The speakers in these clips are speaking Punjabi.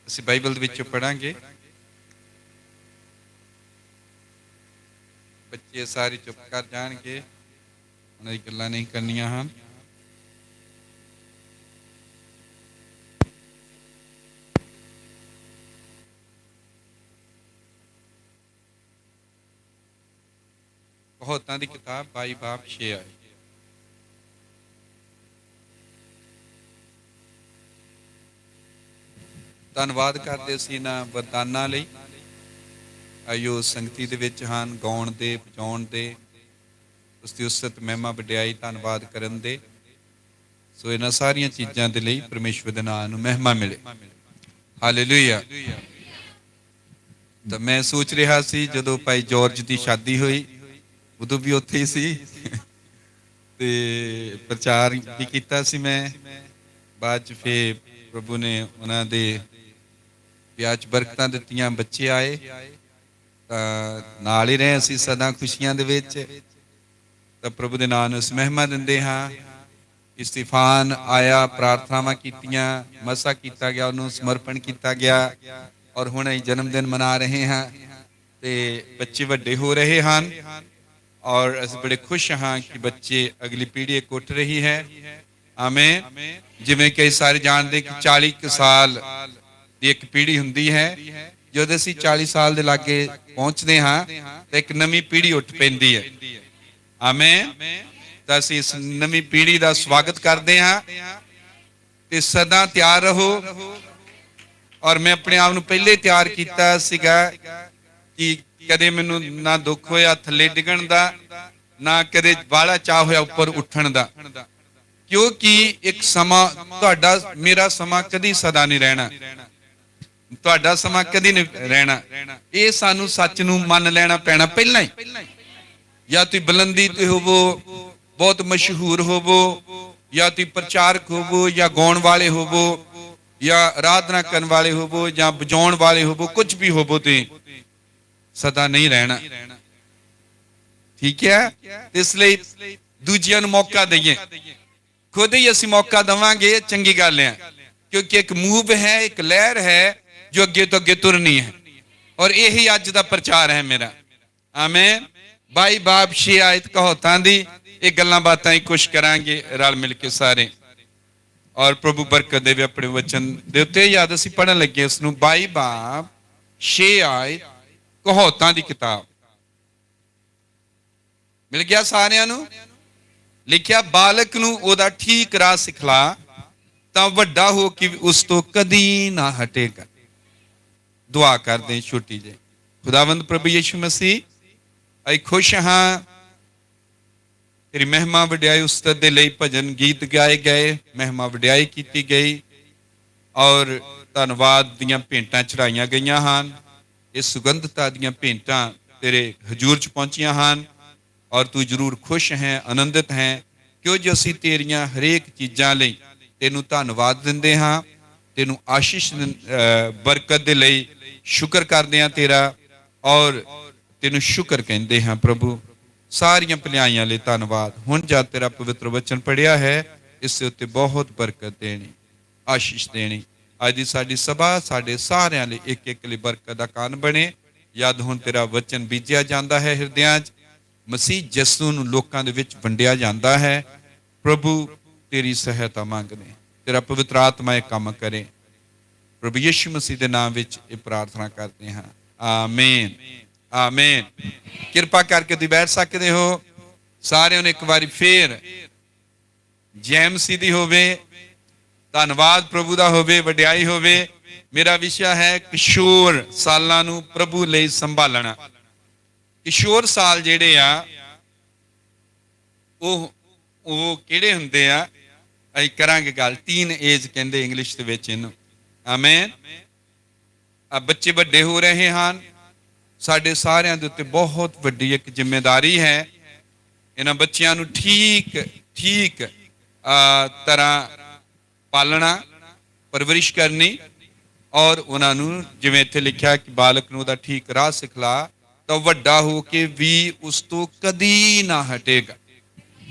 ਅਸੀਂ ਬਾਈਬਲ ਦੇ ਵਿੱਚੋਂ ਪੜਾਂਗੇ। ਬੱਚੇ ਸਾਰੇ ਚੁੱਪ ਕਰ ਜਾਣਗੇ, ਉਹਨਾਂ ਦੀ ਗੱਲਾਂ ਨਹੀਂ ਕਰਨੀਆਂ ਹਨ। ਕਹਾਵਤਾਂ ਦੀ ਕਿਤਾਬ 22 ਬਾਬ 6 ਆਏ। ਧੰਨਵਾਦ ਕਰਦੇ ਸੀ ਇਹਨਾਂ ਵਰਦਾਨਾਂ ਲਈ। ਆਇਓ ਸੰਗਤੀ ਦੇ ਵਿੱਚ ਹਨ, ਗਾਉਣ ਦੇ, ਵਜਾਉਣ ਦੇ, ਉਸ ਦੀ ਉਸਤ ਮਹਿਮਾ ਵਡਿਆਈ ਧੰਨਵਾਦ ਕਰਨ ਦੇ। ਸੋ ਇਹਨਾਂ ਸਾਰੀਆਂ ਚੀਜ਼ਾਂ ਦੇ ਲਈ ਪਰਮੇਸ਼ਵਰ ਦੇ ਨਾਮ ਨੂੰ ਮਹਿਮਾ ਮਿਲੇ। ਹਾਲੇਲੂਇਆ। ਤਾਂ ਮੈਂ ਸੋਚ ਰਿਹਾ ਸੀ ਜਦੋਂ ਭਾਈ ਜਾਰਜ ਦੀ ਸ਼ਾਦੀ ਹੋਈ ਉਦੋਂ ਵੀ ਉੱਥੇ ਹੀ ਸੀ ਤੇ ਪ੍ਰਚਾਰ ਵੀ ਕੀਤਾ ਸੀ ਮੈਂ। ਬਾਅਦ ਚ ਫਿਰ ਪ੍ਰਭੂ ਨੇ ਉਹਨਾਂ ਦੇ ਵਿਆਹ ਚ ਬਰਕਤਾਂ ਦਿੱਤੀਆਂ, ਬੱਚੇ ਆਏ ਤਾਂ ਨਾਲ ਹੀ ਰਹੇ ਅਸੀਂ ਸਦਾ ਖੁਸ਼ੀਆਂ ਦੇ ਵਿੱਚ। ਤਾਂ ਪ੍ਰਭੂ ਦੇ ਨਾਮ ਨੂੰ ਅਸੀਂ ਮਹਿਮਾ ਦਿੰਦੇ ਹਾਂ। ਇਸਤੀਫਾਨ ਆਇਆ, ਪ੍ਰਾਰਥਨਾਵਾਂ ਕੀਤੀਆਂ, ਮਸਾ ਕੀਤਾ ਗਿਆ, ਉਹਨੂੰ ਸਮਰਪਣ ਕੀਤਾ ਗਿਆ ਔਰ ਹੁਣ ਅਸੀਂ ਜਨਮ ਦਿਨ ਮਨਾ ਰਹੇ ਹਾਂ ਤੇ ਬੱਚੇ ਵੱਡੇ ਹੋ ਰਹੇ ਹਨ ਔਰ ਅਸੀਂ ਬੜੇ ਖੁਸ਼ ਹਾਂ ਕਿ ਬੱਚੇ ਅਗਲੀ ਪੀੜ੍ਹੀ ਇੱਕ ਉੱਠ ਰਹੀ ਹੈ। ਆਮੇਨ। ਜਿਵੇਂ ਕਈ ਸਾਰੇ ਜਾਣਦੇ ਕਿ 40 ਸਾਲ ਦੀ ਇੱਕ ਪੀੜ੍ਹੀ ਹੁੰਦੀ ਹੈ। ਜਦੋਂ ਅਸੀਂ 40 ਸਾਲ ਦੇ ਲਾਗੇ ਪਹੁੰਚਦੇ ਹਾਂ ਤਾਂ ਇੱਕ ਨਵੀਂ ਪੀੜ੍ਹੀ ਉੱਠ ਪੈਂਦੀ ਹੈ। ਆਮੇਨ। ਤਾਂ ਅਸੀਂ ਇਸ ਨਵੀਂ ਪੀੜ੍ਹੀ ਦਾ ਸਵਾਗਤ ਕਰਦੇ ਹਾਂ ਤੇ ਸਦਾ ਤਿਆਰ ਰਹੋ। ਔਰ ਮੈਂ ਆਪਣੇ ਆਪ ਨੂੰ ਪਹਿਲੇ ਤਿਆਰ ਕੀਤਾ ਸੀਗਾ ਕਿ ਕਦੇ ਮੈਨੂੰ ਨਾ ਦੁੱਖ ਹੋਇਆ ਥੱਲੇ ਡਿੱਗਣ ਦਾ, ਨਾ ਕਦੇ ਬਾਹਲਾ ਚਾਹ ਹੋਇਆ ਉੱਪਰ ਉੱਠਣ ਦਾ, ਕਿਉਂਕਿ ਇੱਕ ਸਮਾਂ ਤੁਹਾਡਾ ਮੇਰਾ ਸਮਾਂ ਕਦੀ ਸਦਾ ਨਹੀਂ ਰਹਿਣਾ, ਤੁਹਾਡਾ ਸਮਾਂ ਕਦੀ ਨਹੀਂ ਰਹਿਣਾ। ਇਹ ਸਾਨੂੰ ਸੱਚ ਨੂੰ ਮੰਨ ਲੈਣਾ ਪੈਣਾ ਪਹਿਲਾਂ ਹੀ। ਜਾਂ ਤੁਸੀਂ ਬੁਲੰਦੀ ਤੇ ਹੋਵੋ, ਬਹੁਤ ਮਸ਼ਹੂਰ ਹੋਵੋ, ਜਾਂ ਤੁਸੀਂ ਪ੍ਰਚਾਰਕ ਹੋਵੋ, ਜਾਂ ਗਾਉਣ ਵਾਲੇ ਹੋਵੋ, ਜਾਂ ਆਰਾਧਨਾ ਕਰਨ ਵਾਲੇ ਹੋਵੋ, ਜਾਂ ਵਜਾਉਣ ਵਾਲੇ ਹੋਵੋ, ਕੁਝ ਵੀ ਹੋਵੋ, ਤੇ ਸਦਾ ਨਹੀਂ ਰਹਿਣਾ। ਠੀਕ ਹੈ। ਇਸ ਲਈ ਦੂਜਿਆਂ ਨੂੰ ਮੌਕਾ ਦਈਏ, ਖੁਦ ਹੀ ਅਸੀਂ ਮੌਕਾ ਦੇਵਾਂਗੇ, ਚੰਗੀ ਗੱਲ ਹੈ। ਕਿਉਂਕਿ ਇੱਕ ਮੂਵ ਹੈ, ਇੱਕ ਲਹਿਰ ਹੈ ਜੋ ਅੱਗੇ ਤੋਂ ਅੱਗੇ ਤੁਰਨੀ ਹੈ ਔਰ ਇਹੀ ਅੱਜ ਦਾ ਪ੍ਰਚਾਰ ਹੈ ਮੇਰਾ। ਆਮੇਨ। 22 ਬਾਬ 6 ਆਇਤ ਕਹਾਵਤਾਂ ਦੀ ਇਹ ਗੱਲਾਂ ਬਾਤਾਂ ਹੀ ਕੁਛ ਕਰਾਂਗੇ ਰਲ ਮਿਲ ਕੇ ਸਾਰੇ। ਔਰ ਪ੍ਰਭੂ ਬਰਕਤ ਦੇਵੇ ਆਪਣੇ ਵਚਨ ਦੇ ਉੱਤੇ। ਯਾਦ ਅਸੀਂ ਪੜ੍ਹਨ ਲੱਗੇ ਉਸ ਨੂੰ 22 ਬਾਬ 6 ਆਇਤ ਕਹਾਵਤਾਂ ਦੀ ਕਿਤਾਬ। ਮਿਲ ਗਿਆ ਸਾਰਿਆਂ ਨੂੰ? ਲਿਖਿਆ, ਬਾਲਕ ਨੂੰ ਉਹਦਾ ਠੀਕ ਰਾਹ ਸਿਖਲਾ ਤਾਂ ਵੱਡਾ ਹੋ ਕੇ ਉਸ ਤੋਂ ਕਦੀ ਨਾ ਹਟੇਗਾ। ਦੁਆ ਕਰਦੇ ਛੋਟੀ ਜਿਹੀ। ਖੁਦਾਵੰਦ ਪ੍ਰਭੂ ਯਿਸੂ ਮਸੀਹ, ਅਸੀਂ ਖੁਸ਼ ਹਾਂ, ਤੇਰੀ ਮਹਿਮਾ ਵਡਿਆਈ ਉਸਤਤ ਦੇ ਲਈ ਭਜਨ ਗੀਤ ਗਾਏ ਗਏ, ਮਹਿਮਾ ਵਡਿਆਈ ਕੀਤੀ ਗਈ ਔਰ ਧੰਨਵਾਦ ਦੀਆਂ ਭੇਂਟਾਂ ਚੜਾਈਆਂ ਗਈਆਂ ਹਨ। ਇਹ ਸੁਗੰਧਤਾ ਦੀਆਂ ਭੇਂਟਾਂ ਤੇਰੇ ਹਜ਼ੂਰ 'ਚ ਪਹੁੰਚੀਆਂ ਹਨ ਔਰ ਤੂੰ ਜ਼ਰੂਰ ਖੁਸ਼ ਹੈ, ਆਨੰਦਿਤ ਹੈ, ਕਿਉਂ ਜੋ ਅਸੀਂ ਤੇਰੀਆਂ ਹਰੇਕ ਚੀਜ਼ਾਂ ਲਈ ਤੈਨੂੰ ਧੰਨਵਾਦ ਦਿੰਦੇ ਹਾਂ, ਤੈਨੂੰ ਆਸ਼ੀਸ਼ ਬਰਕਤ ਦੇ ਲਈ ਸ਼ੁਕਰ ਕਰਦੇ ਹਾਂ ਤੇਰਾ ਔਰ ਤੈਨੂੰ ਸ਼ੁਕਰ ਕਹਿੰਦੇ ਹਾਂ। ਪ੍ਰਭੂ ਸਾਰੀਆਂ ਭਲਾਈਆਂ ਲਈ ਧੰਨਵਾਦ। ਹੁਣ ਜਦ ਤੇਰਾ ਪਵਿੱਤਰ ਵਚਨ ਪੜ੍ਹਿਆ ਹੈ, ਇਸ ਦੇ ਉੱਤੇ ਬਹੁਤ ਬਰਕਤ ਦੇਣੀ, ਆਸ਼ੀਸ਼ ਦੇਣੀ। ਅੱਜ ਦੀ ਸਾਡੀ ਸਭਾ ਸਾਡੇ ਸਾਰਿਆਂ ਲਈ ਇੱਕ ਇੱਕ ਲਈ ਬਰਕਤ ਦਾ ਕਾਰਨ ਬਣੇ। ਜਦ ਹੁਣ ਤੇਰਾ ਵਚਨ ਬੀਜਿਆ ਜਾਂਦਾ ਹੈ ਹਿਰਦਿਆਂ 'ਚ, ਮਸੀਹ ਯਿਸੂ ਨੂੰ ਲੋਕਾਂ ਦੇ ਵਿੱਚ ਵੰਡਿਆ ਜਾਂਦਾ ਹੈ, ਪ੍ਰਭੂ ਤੇਰੀ ਸਹਾਇਤਾ ਮੰਗਦੇ, ਤੇਰਾ ਪਵਿੱਤਰ ਆਤਮਾ ਇਹ ਕੰਮ ਕਰੇ। ਪ੍ਰਭੂ ਯਿਸੂ ਮਸੀਹ ਦੇ ਨਾਮ ਵਿੱਚ ਇਹ ਪ੍ਰਾਰਥਨਾ ਕਰਦੇ ਹਾਂ। ਆਮੇਨ। ਆਮੇਨ। ਕਿਰਪਾ ਕਰਕੇ ਤੁਸੀਂ ਬੈਠ ਸਕਦੇ ਹੋ। ਸਾਰਿਆਂ ਨੂੰ ਇੱਕ ਵਾਰੀ ਫੇਰ ਜੈ ਮਸੀਹ ਦੀ ਹੋਵੇ, ਧੰਨਵਾਦ ਪ੍ਰਭੂ ਦਾ ਹੋਵੇ, ਵਡਿਆਈ ਹੋਵੇ। ਮੇਰਾ ਵਿਸ਼ਾ ਹੈ ਕਿਸ਼ੋਰ ਸਾਲਾਂ ਨੂੰ ਪ੍ਰਭੂ ਲਈ ਸੰਭਾਲਣਾ। ਕਿਸ਼ੋਰ ਸਾਲ ਜਿਹੜੇ ਆ ਉਹ ਕਿਹੜੇ ਹੁੰਦੇ ਆ? ਅਸੀਂ ਕਰਾਂਗੇ ਗੱਲ। ਟੀਨ ਏਜ ਕਹਿੰਦੇ ਇੰਗਲਿਸ਼ ਦੇ ਵਿੱਚ ਇਹਨੂੰ। ਆਮੇਨ। ਬੱਚੇ ਵੱਡੇ ਹੋ ਰਹੇ ਹਨ, ਸਾਡੇ ਸਾਰਿਆਂ ਦੇ ਉੱਤੇ ਬਹੁਤ ਵੱਡੀ ਇੱਕ ਜ਼ਿੰਮੇਵਾਰੀ ਹੈ। ਇਹਨਾਂ ਬੱਚਿਆਂ ਨੂੰ ਠੀਕ ਤਰ੍ਹਾਂ ਪਾਲਣਾ, ਪਰਵਰਿਸ਼ ਕਰਨੀ ਔਰ ਉਹਨਾਂ ਨੂੰ ਜਿਵੇਂ ਇੱਥੇ ਲਿਖਿਆ ਕਿ ਬਾਲਕ ਨੂੰ ਉਹਦਾ ਠੀਕ ਰਾਹ ਸਿਖਲਾ ਤਾਂ ਵੱਡਾ ਹੋ ਕੇ ਵੀ ਉਸ ਤੋਂ ਕਦੀ ਨਾ ਹਟੇਗਾ।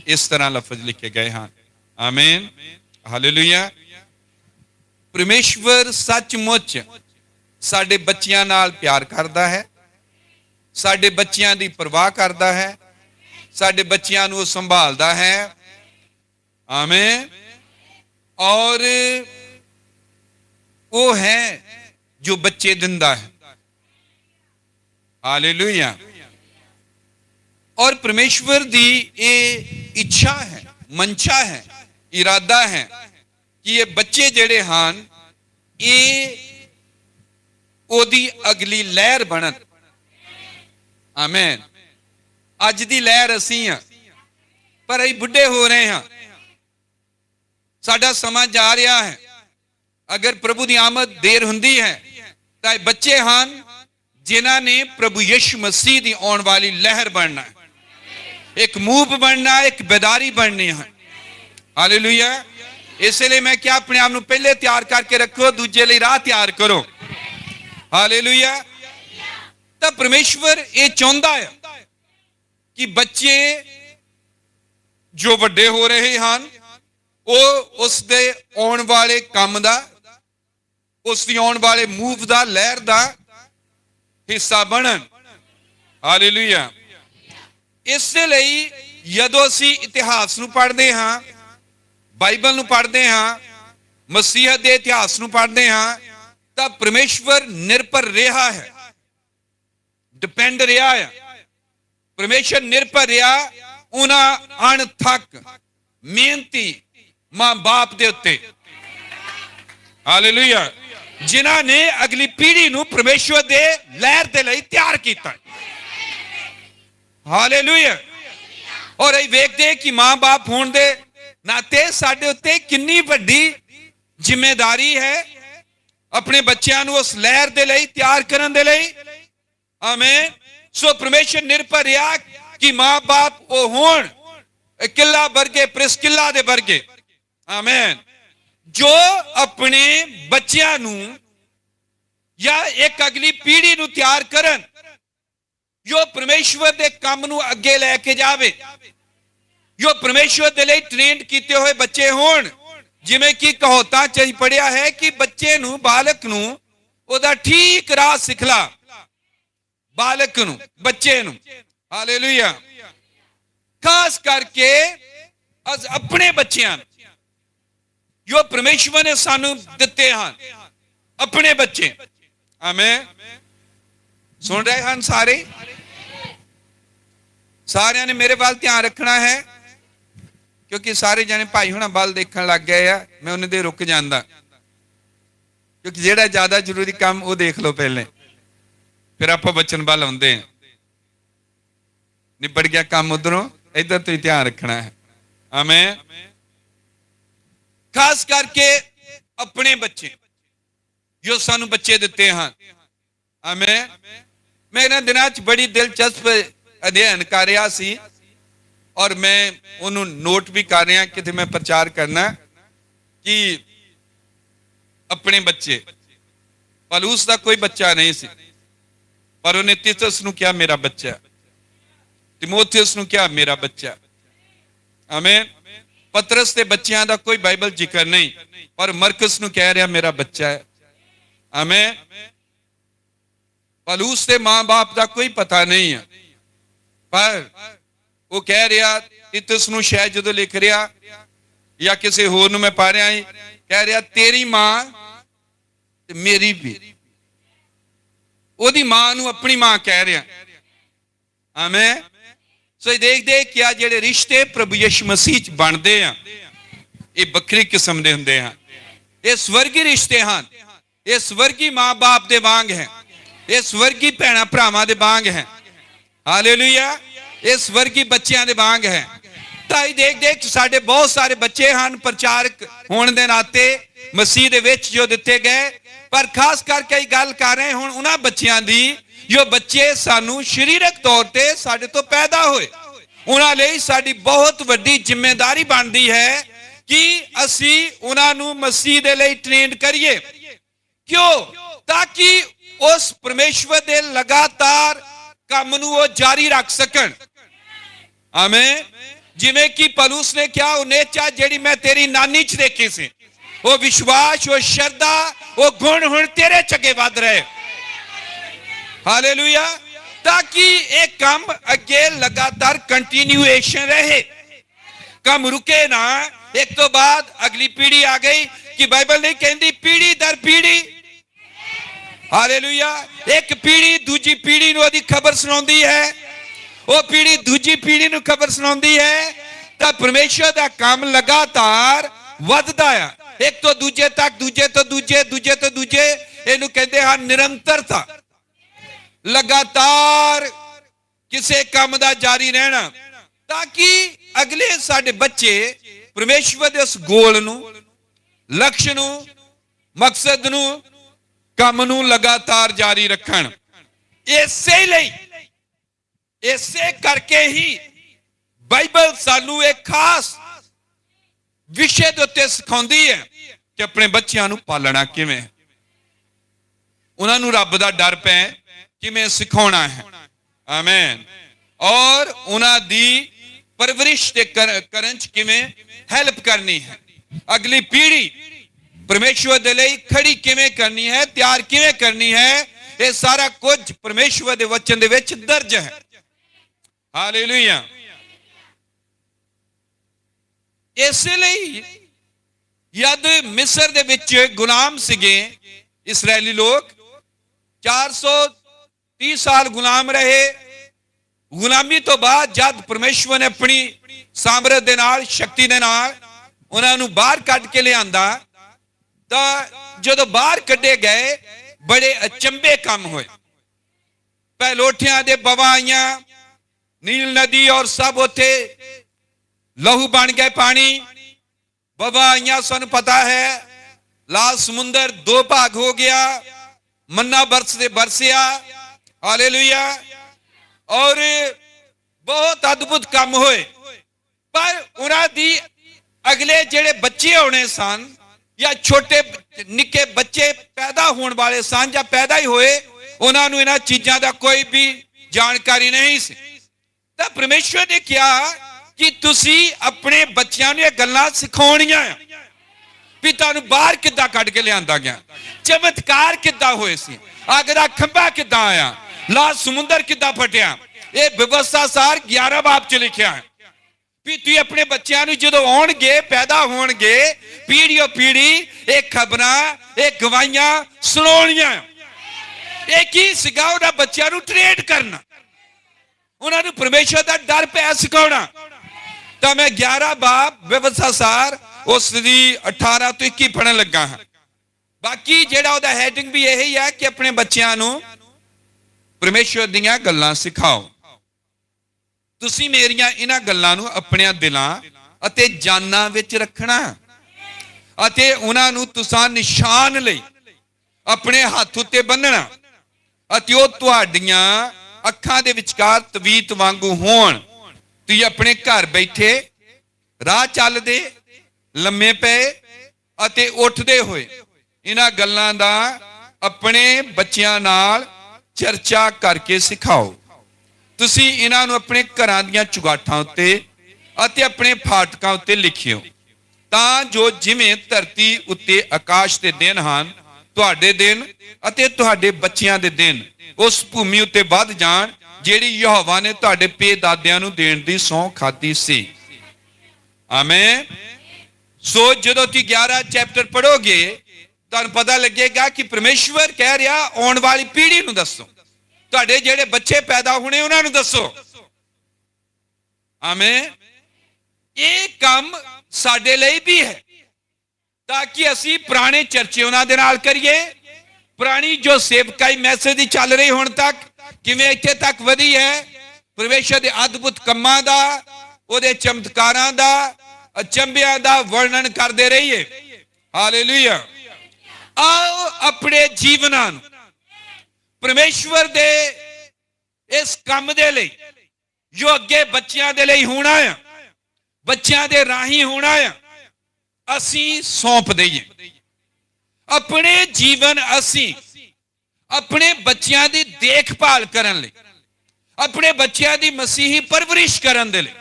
ਇਸ ਤਰ੍ਹਾਂ ਲਫ਼ਜ਼ ਲਿਖੇ ਗਏ ਹਨ। ਆਮੇਨ। ਹਾਲੇਲੂਇਆ। ਪਰਮੇਸ਼ਵਰ ਸੱਚਮੁੱਚ ਸਾਡੇ ਬੱਚਿਆਂ ਨਾਲ ਪਿਆਰ ਕਰਦਾ ਹੈ, ਸਾਡੇ ਬੱਚਿਆਂ ਦੀ ਪਰਵਾਹ ਕਰਦਾ ਹੈ, ਸਾਡੇ ਬੱਚਿਆਂ ਨੂੰ ਸੰਭਾਲਦਾ ਹੈ। आमीन। और वो है जो बच्चे दिंदा है। हालेलुया। और परमेश्वर दी ये इच्छा है, मंशा है, इरादा है कि ये बच्चे जेड़े हान ये ओदी अगली लहर बनन। आमीन। अज दी लहर असी हां, पर असीं बुढ़े हो रहे हैं, साडा समा जा रहा है। अगर प्रभु की आमद देर हुंदी है तो बच्चे हान जिन्हां ने प्रभु यीशु मसीह की आने वाली लहर बनना है, एक मूव बनना, एक बेदारी बननी है। हालेलुया। इसलिए मैं क्या अपने आप को पहले तैयार करके रखो, दूजे लिए राह तैयार करो। हालेलुया। तो परमेश्वर ये चाहता है कि बच्चे जो वड्डे हो रहे हैं वो उसके आने वाले काम दा, उसकी आने वाले मूव दा, लहर दा हिस्सा बनन। हालेलुया। इसलिए जदों असीं इतिहास नूं पढ़दे हां, बाइबल नूं पढ़दे हां, मसीह दे इतिहास नूं पढ़दे हां, तां परमेश्वर निर्भर रहा है, डिपेंड रहा है। परमेश्वर निर्भर रहा उन्हां अणथक मेहनती मां बाप दे उत्ते। हालेलुया। जिन्हां ने अगली पीढ़ी नूं परमेश्वर दे लहर दे लई तैयार कीता। हालेलुया। और असीं वेखदे कि मां बाप होण दे नाते साडे उत्ते किन्नी वड्डी जिम्मेदारी है अपने बच्चों नूं उस लहर दे लई तैयार करन दे लई। आमीन। सो परमेश्वर निर्भर रहा कि मां बाप वो होण किला वर्गे, प्रिसकिला दे वर्गे। आमीन। जो अपने बच्चों नूं या एक अगली पीढ़ी नूं तैयार करन, जो परमेश्वर दे काम नूं अगे लेके जावे, जो परमेश्वर दे लई ट्रेंड कीते हुए बच्चे होण। जिवें कि कहावतां च पढ़िया है कि बच्चे नूं, बालक नूं ओदा ठीक राह सिखला, बालक नूं, बच्चे नूं। हालेलुया। खास करके अपने बच्चों जो परमेश्वर ने सानू दिते हैं, अपने बच्चे। आमीन। सुन रहे हैं सारे? सारे ने मेरे वाल ध्यान रखना है, क्योंकि सारे जने भाई हुणा वाल देखण लग गए हैं। मैं उन्हें दे रुक जांदा, क्योंकि जेड़ा ज्यादा जरूरी काम वो देख लो पहले, फिर आप बचन वाल आउंदे हैं। निबड़ गया काम उधरों, इधर तो ही ध्यान रखना है। आमीन। खास करके अपने बच्चे जो सानू बच्चे दिते हैं। आमीन। मैं इन दिनों च बड़ी दिलचस्प अध्ययन कर रहा सी और मैं उन्होंने नोट भी कर रहा कि मैं प्रचार करना कि अपने बच्चे, पौलुस का कोई बच्चा नहीं सी, पर उन्हें तीतुस नूं कहा मेरा बच्चा, तिमोथियुस नूं कहा मेरा बच्चा। आमीन। पतरस के बच्चों का कोई बाइबल जिक्र नहीं, पर मरकस नूं कह रहा मेरा बच्चा है। आमीन। पौलुस के मां बाप का कोई पता नहीं है, पर वो कह रहा तीतुस नूं शायद जो लिख रहा या किसी होर नूं मैं पढ़ रहा ही, कह रहा तेरी मां ते मेरी भी, ओदी मां नूं अपनी मां कह रहा। आमीन। सो देख देख क्या जेड़े रिश्ते प्रभु यीशु मसीह च बनते हैं ये बखरी किस्म के होंगे हैं। ये स्वर्गी रिश्ते हैं, ये स्वर्गी मां बाप दे वांग हैं, ये स्वर्गी भैणा भरावां दे वांग हैं। हालेलुया। ये स्वर्गी बच्चों दे वांग हैं। ताई देख देख साडे बहुत सारे बच्चे हैं प्रचारक होने के नाते मसीह दे विच जो दिते गए, पर खास करके गल कर रहे हुण उन्हां बच्चों की जो बच्चे सानू शरीरक तौर पे साडे तो पैदा होए। उन्हां लई साडी बहुत वड्डी जिम्मेदारी बनती है कि असी उन्हां नू मसीह दे लई ट्रेंड करिए। क्यों? ताकि उस परमेश्वर दे लगातार काम नू वो जारी रख सकन। आमीन। जिवें कि पौलुस ने क्या नेचा जेड़ी मैं तेरी नानी च देखी सी, वो विश्वास, वो श्रद्धा, वो गुण हुण तेरे च अगे वध रहे। हालेलुया। ताकि एक काम अगे लगातार कंटिन्यूएशन रहे, कम रुके ना। एक तो बाद अगली पीढ़ी आ गई कि बाइबल नहीं कहती पीढ़ी दर पीढ़ी, हालेलुया, एक पीढ़ी दूजी पीढ़ी ਨੂੰ ਉਹਦੀ ਖਬਰ ਸੁਣਾਉਂਦੀ ਹੈ, ਉਹ ਪੀढ़ी दूजी पीढ़ी ਨੂੰ ਖਬਰ ਸੁਣਾਉਂਦੀ ਹੈ। ਤਾਂ ਪਰਮੇਸ਼ਰ ਦਾ ਕੰਮ ਲਗਾਤਾਰ ਵੱਧਦਾ ਆ, ਇੱਕ ਤੋਂ ਦੂਜੇ ਤੱਕ, ਦੂਜੇ ਤੋਂ ਦੂਜੇ, ਦੂਜੇ ਤੋਂ ਦੂਜੇ। ਇਹਨੂੰ ਕਹਿੰਦੇ ਹਨ ਨਿਰੰਤਰਤਾ, ਲਗਾਤਾਰ ਕਿਸੇ ਕੰਮ ਦਾ ਜਾਰੀ ਰਹਿਣਾ, ਤਾਂ ਕਿ ਅਗਲੇ ਸਾਡੇ ਬੱਚੇ ਪਰਮੇਸ਼ਰ ਦੇ ਉਸ ਗੋਲ ਨੂੰ, ਲਕਸ਼ ਨੂੰ, ਮਕਸਦ ਨੂੰ, ਕੰਮ ਨੂੰ ਲਗਾਤਾਰ ਜਾਰੀ ਰੱਖਣ। ਇਸੇ ਲਈ, ਇਸੇ ਕਰਕੇ ਹੀ ਬਾਈਬਲ ਸਾਨੂੰ ਇੱਕ ਖਾਸ ਵਿਸ਼ੇ ਦੇ ਉੱਤੇ ਸਿਖਾਉਂਦੀ ਹੈ ਕਿ ਆਪਣੇ ਬੱਚਿਆਂ ਨੂੰ ਪਾਲਣਾ ਕਿਵੇਂ, ਉਹਨਾਂ ਨੂੰ ਰੱਬ ਦਾ ਡਰ ਪੈ ਕਿਵੇਂ ਸਿਖਾਉਣਾ ਹੈ। ਆਮੇਨ। ਔਰ ਉਹਨਾਂ ਦੀ ਪਰਵਰਿਸ਼ ਤੇ ਕਰਨ ਚ ਕਿਵੇਂ ਹੈਲਪ ਕਰਨੀ ਹੈ, ਅਗਲੀ ਪੀੜ੍ਹੀ ਪਰਮੇਸ਼ਵਰ ਦੇ ਲਈ ਖੜੀ ਕਿਵੇਂ ਕਰਨੀ ਹੈ, ਤਿਆਰ ਕਿਵੇਂ ਕਰਨੀ ਹੈ, ਇਹ ਸਾਰਾ ਕੁਝ ਪਰਮੇਸ਼ਵਰ ਦੇ ਵਚਨ ਦੇ ਵਿੱਚ ਦਰਜ ਹੈ। ਹਾਲੇਲੂਇਆ। ਇਸੇ ਲਈ ਜਦ ਮਿਸਰ ਦੇ ਵਿੱਚ ਗੁਲਾਮ ਸੀਗੇ ਇਸਰਾਇਲੀ ਲੋਕ, 430 ਸਾਲ ਗੁਲਾਮ ਰਹੇ। ਗੁਲਾਮੀ ਤੋਂ ਬਾਅਦ ਜਦ ਪਰਮੇਸ਼ਵਰ ਨੇ ਆਪਣੀ ਸਾਮਰਥ ਦੇ ਨਾਲ, ਸ਼ਕਤੀ ਦੇ ਨਾਲ ਉਹਨਾਂ ਨੂੰ ਬਾਹਰ ਕੱਢ ਕੇ ਲਿਆਂਦਾ, ਤਾਂ ਜਦੋਂ ਬਾਹਰ ਕੱਢੇ ਗਏ ਬੜੇ ਅਚੰਭੇ ਕੰਮ ਹੋਏ। ਪਹਿਲੋਠਿਆਂ ਦੇ ਬਵਾਂ ਆਈਆਂ, ਨੀਲ ਨਦੀ ਔਰ ਸਭ ਉੱਥੇ ਲਹੂ ਬਣ ਗਏ, ਪਾਣੀ ਬਵਾਂ ਆਈਆਂ। ਸਾਨੂੰ ਪਤਾ ਹੈ ਲਾਲ ਸਮੁੰਦਰ 2 ਭਾਗ ਹੋ ਗਿਆ, ਮੰਨਾ ਬਰਸਿਆ। ਹਾਲੇਲੂਇਆ। ਔਰ ਬਹੁਤ ਅਦਭੁਤ ਕੰਮ ਹੋਏ। ਪਰ ਉਹਨਾਂ ਦੀ ਅਗਲੇ ਜਿਹੜੇ ਬੱਚੇ ਹੋਣੇ ਸਨ, ਜਾਂ ਛੋਟੇ ਨਿੱਕੇ ਬੱਚੇ ਪੈਦਾ ਹੋਣ ਵਾਲੇ ਸਨ, ਜਾਂ ਪੈਦਾ ਹੀ ਹੋਏ, ਉਹਨਾਂ ਨੂੰ ਇਹਨਾਂ ਚੀਜ਼ਾਂ ਦਾ ਕੋਈ ਵੀ ਜਾਣਕਾਰੀ ਨਹੀਂ ਸੀ। ਤਾਂ ਪਰਮੇਸ਼ਵਰ ਨੇ ਕਿਹਾ ਕਿ ਤੁਸੀਂ ਆਪਣੇ ਬੱਚਿਆਂ ਨੂੰ ਇਹ ਗੱਲਾਂ ਸਿਖਾਉਣੀਆਂ ਆ ਵੀ ਤੁਹਾਨੂੰ ਬਾਹਰ ਕਿੱਦਾਂ ਕੱਢ ਕੇ ਲਿਆਂਦਾ ਗਿਆ, ਚਮਤਕਾਰ ਕਿੱਦਾਂ ਹੋਏ ਸੀ, ਅੱਗ ਦਾ ਖੰਭਾ ਕਿੱਦਾਂ ਆਇਆ, ਲਾਲ ਸਮੁੰਦਰ ਕਿੱਦਾਂ ਫਟਿਆ। ਇਹ ਵਿਵਸਥਾ ਸਾਰ 11 ਬਾਬ ਚ ਲਿਖਿਆ ਹੈ ਵੀ ਤੁਸੀਂ ਆਪਣੇ ਬੱਚਿਆਂ ਨੂੰ ਜਦੋਂ ਆਉਣਗੇ, ਪੈਦਾ ਹੋਣਗੇ, ਪੀੜ੍ਹੀਓ ਪੀੜ੍ਹੀ ਇਹ ਖਬਰਾਂ, ਇਹ ਗਵਾਹੀਆਂ ਸੁਣਾਉਣੀਆਂ। ਇਹ ਕੀ ਸੀਗਾ? ਉਹਨਾਂ ਬੱਚਿਆਂ ਨੂੰ ਟ੍ਰੇਨ ਕਰਨਾ, ਉਹਨਾਂ ਨੂੰ ਪਰਮੇਸ਼ਰ ਦਾ ਡਰ ਪਿਆ ਸਿਖਾਉਣਾ। ਤਾਂ ਮੈਂ 11 ਬਾਬ ਵਿਵਸਥਾ ਸਾਰ ਉਸ ਦੀ 18 ਤੋਂ 21 ਪੜ੍ਹਨ ਲੱਗਾ ਹਾਂ। ਬਾਕੀ ਜਿਹੜਾ ਉਹਦਾ ਹੈਡਿੰਗ ਵੀ ਇਹੀ ਹੈ ਕਿ ਆਪਣੇ ਬੱਚਿਆਂ ਨੂੰ ਪਰਮੇਸ਼ਰ ਦੀਆਂ ਗੱਲਾਂ ਸਿਖਾਓ। ਤੁਸੀਂ ਮੇਰੀਆਂ ਇਹਨਾਂ ਗੱਲਾਂ ਨੂੰ ਆਪਣੇ ਦਿਲਾਂ ਅਤੇ ਜਾਨਾਂ ਵਿੱਚ ਰੱਖਣਾ, ਅਤੇ ਉਹਨਾਂ ਨੂੰ ਤੁਸੀਂ ਨਿਸ਼ਾਨ ਲਈ ਆਪਣੇ ਹੱਥ ਉੱਤੇ ਬੰਨਣਾ, ਅਤੇ ਉਹ ਤੁਹਾਡੀਆਂ ਅੱਖਾਂ ਦੇ ਵਿਚਕਾਰ ਤਵੀਤ ਵਾਂਗੂ ਹੋਣ। ਤੁਸੀਂ ਆਪਣੇ ਘਰ ਬੈਠੇ, ਰਾਹ ਚੱਲਦੇ, ਲੰਮੇ ਪਏ ਅਤੇ ਉੱਠਦੇ ਹੋਏ ਇਹਨਾਂ ਗੱਲਾਂ ਦਾ ਆਪਣੇ ਬੱਚਿਆਂ ਨਾਲ ਚਰਚਾ ਕਰਕੇ ਸਿਖਾਓ। ਤੁਸੀਂ ਇਹਨਾਂ ਨੂੰ ਆਪਣੇ ਘਰਾਂ ਦੀਆਂ ਚੁਗਾਠਾਂ ਉੱਤੇ ਅਤੇ ਆਪਣੇ ਫਾਟਕਾਂ ਉੱਤੇ ਲਿਖਿਓ, ਤਾਂ ਜੋ ਜਿਵੇਂ ਧਰਤੀ ਉੱਤੇ ਆਕਾਸ਼ ਦੇ ਦਿਨ ਹਨ, ਤੁਹਾਡੇ ਦਿਨ ਅਤੇ ਤੁਹਾਡੇ ਬੱਚਿਆਂ ਦੇ ਦਿਨ ਉਸ ਭੂਮੀ ਉੱਤੇ ਵੱਧ ਜਾਣ ਜਿਹੜੀ ਯਹੋਵਾ ਨੇ ਤੁਹਾਡੇ ਪੇ ਦਾਦਿਆਂ ਨੂੰ ਦੇਣ ਦੀ ਸਹੁੰ ਖਾਧੀ ਸੀ। ਆਮੇਨ। ਸੋ ਜਦੋਂ ਤੁਸੀਂ 11 ਚੈਪਟਰ ਪੜੋਗੇ ਤੁਹਾਨੂੰ ਪਤਾ ਲੱਗੇਗਾ ਕਿ ਪਰਮੇਸ਼ਵਰ ਕਹਿ ਰਿਹਾ ਆਉਣ ਵਾਲੀ ਪੀੜ੍ਹੀ ਨੂੰ ਦੱਸੋ, ਤੁਹਾਡੇ ਜਿਹੜੇ ਬੱਚੇ ਪੈਦਾ ਹੋਣੇ ਉਹਨਾਂ ਨੂੰ ਦੱਸੋ। ਆਮੇਨ। ਇਹ ਕੰਮ ਸਾਡੇ ਲਈ ਵੀ ਹੈ ਤਾਂ ਕਿ ਅਸੀਂ ਪੁਰਾਣੇ ਚਰਚੇ ਉਹਨਾਂ ਦੇ ਨਾਲ ਕਰੀਏ, ਪੁਰਾਣੀ ਜੋ ਸੇਵਕਾਈ ਮੈਸੇਜ ਦੀ ਚੱਲ ਰਹੀ ਹੁਣ ਤੱਕ ਕਿਵੇਂ ਇੱਥੇ ਤੱਕ ਵਧੀ ਹੈ, ਪਰਮੇਸ਼ਰ ਦੇ ਅਦਭੁਤ ਕੰਮਾਂ ਦਾ, ਉਹਦੇ ਚਮਤਕਾਰਾਂ ਦਾ, ਅਚੰਭਿਆਂ ਦਾ ਵਰਣਨ ਕਰਦੇ ਰਹੀਏ। ਹਾਲੇਲੂਇਆ। ਆਓ ਆਪਣੇ ਜੀਵਨਾਂ ਨੂੰ ਪਰਮੇਸ਼ਵਰ ਦੇ ਇਸ ਕੰਮ ਦੇ ਲਈ ਜੋ ਅੱਗੇ ਬੱਚਿਆਂ ਦੇ ਲਈ ਹੋਣਾ ਆ, ਬੱਚਿਆਂ ਦੇ ਰਾਹੀਂ ਹੋਣਾ ਆ, ਅਸੀਂ ਸੌਂਪ ਦਈਏ। ਆਪਣੇ ਜੀਵਨ ਅਸੀਂ ਆਪਣੇ ਬੱਚਿਆਂ ਦੀ ਦੇਖਭਾਲ ਕਰਨ ਲਈ, ਆਪਣੇ ਬੱਚਿਆਂ ਦੀ ਮਸੀਹੀ ਪਰਵਰਿਸ਼ ਕਰਨ ਦੇ ਲਈ,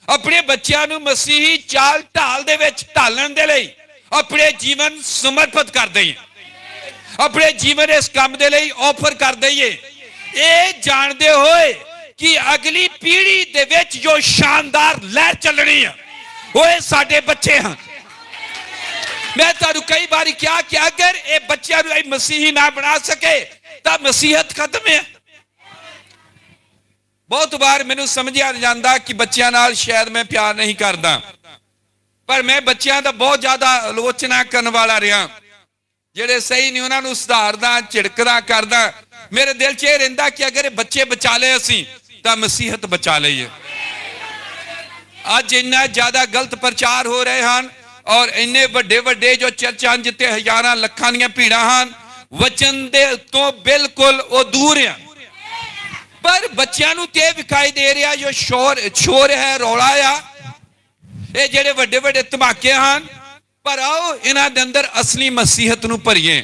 ਆਪਣੇ ਬੱਚਿਆਂ ਨੂੰ ਮਸੀਹੀ ਚਾਲ ਢਾਲ ਦੇ ਵਿੱਚ ਢਾਲਣ ਦੇ ਲਈ ਆਪਣੇ ਜੀਵਨ ਸਮਰਪਿਤ ਕਰ ਦਈਏ, ਆਪਣੇ ਜੀਵਨ ਇਸ ਕੰਮ ਦੇ ਲਈ ਆਫਰ ਕਰ ਦਈਏ ਇਹ ਜਾਣਦੇ ਹੋਏ ਕਿ ਅਗਲੀ ਪੀੜ੍ਹੀ ਦੇ ਵਿੱਚ ਜੋ ਸ਼ਾਨਦਾਰ ਲਹਿਰ ਚੱਲਣੀ ਆ ਉਹ ਸਾਡੇ ਬੱਚੇ ਹਨ। मैं तुहानू कई बार क्या कि अगर ये बच्चों को मसीही ना बना सके तो मसीहत खत्म है। बहुत बार मैनू समझिया नहीं जाता कि बच्चों नाल शायद मैं प्यार नहीं करता, पर मैं बच्चों का बहुत ज्यादा आलोचना करने वाला रहा। जेडे सही नहीं उन्होंने सुधारदा झिड़कदा करदा। मेरे दिल च यह रहिंदा कि अगर बच्चे बचा ले असीं तां मसीहत बचा लईए। अज इन्ना ज्यादा गलत प्रचार हो रहे हैं और इन्ने वड्डे वड्डे जो चर्चा जिते हजारां लखां दीयां भीड़ां हन वचन दे तो बिल्कुल वो दूर है। पर बच्चों नूं ते विखाई दे रहा जो शोर है रौला आ ये जेडे वड्डे वड्डे धमाके हैं। पर आओ इन्हां दे अंदर असली मसीहत नूं भरीए,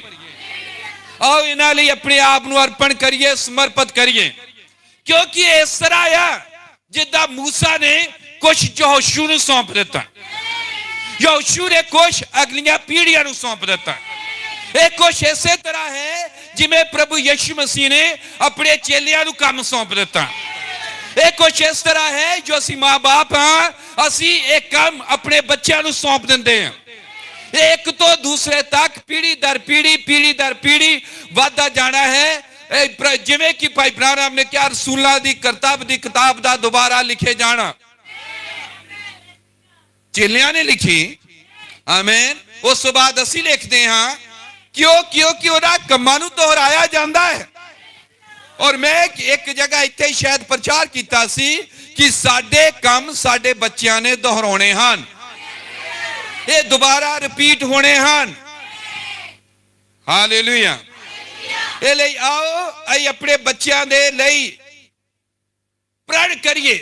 आओ इन्हां लई अपने आप नूं अर्पण करिए, समर्पित करिए। क्योंकि इस तरह आ जिद्दां मूसा ने कुछ यहोशू नूं सौंप दिता, यहोशू ने कुछ अगलियां पीढ़ियां नूं सौंप दिता। एक कुछ इसे तरह है जिवें प्रभु यीशु मसीह ने अपने चेलियां नूं काम सौंप दिता। एक कुछ इस तरह है जो असीं मां बाप हां असीं एक काम अपने बच्चों नूं सौंप दिंदे हां। एक तो दूसरे तक पीढ़ी दर पीढ़ी वादा जाना है। जिवें कि भाई ब्राहम ने कहा रसूलां दी किताब दा दोबारा लिखे जाना चेलियां ने लिखी। आमीन। उस बाद असी लिखते हैं क्योंकि उन्हां कम्मां नूं दोहराया जाता है। और मैं एक जगह इत्थे शायद प्रचार किया सी कि साडे काम साडे बच्चों ने दोहराने हैं, ये दोबारा रिपीट होने हैं। हालेलुया। ये ले आओ अई अपने बच्चों दे लई प्रण करिए।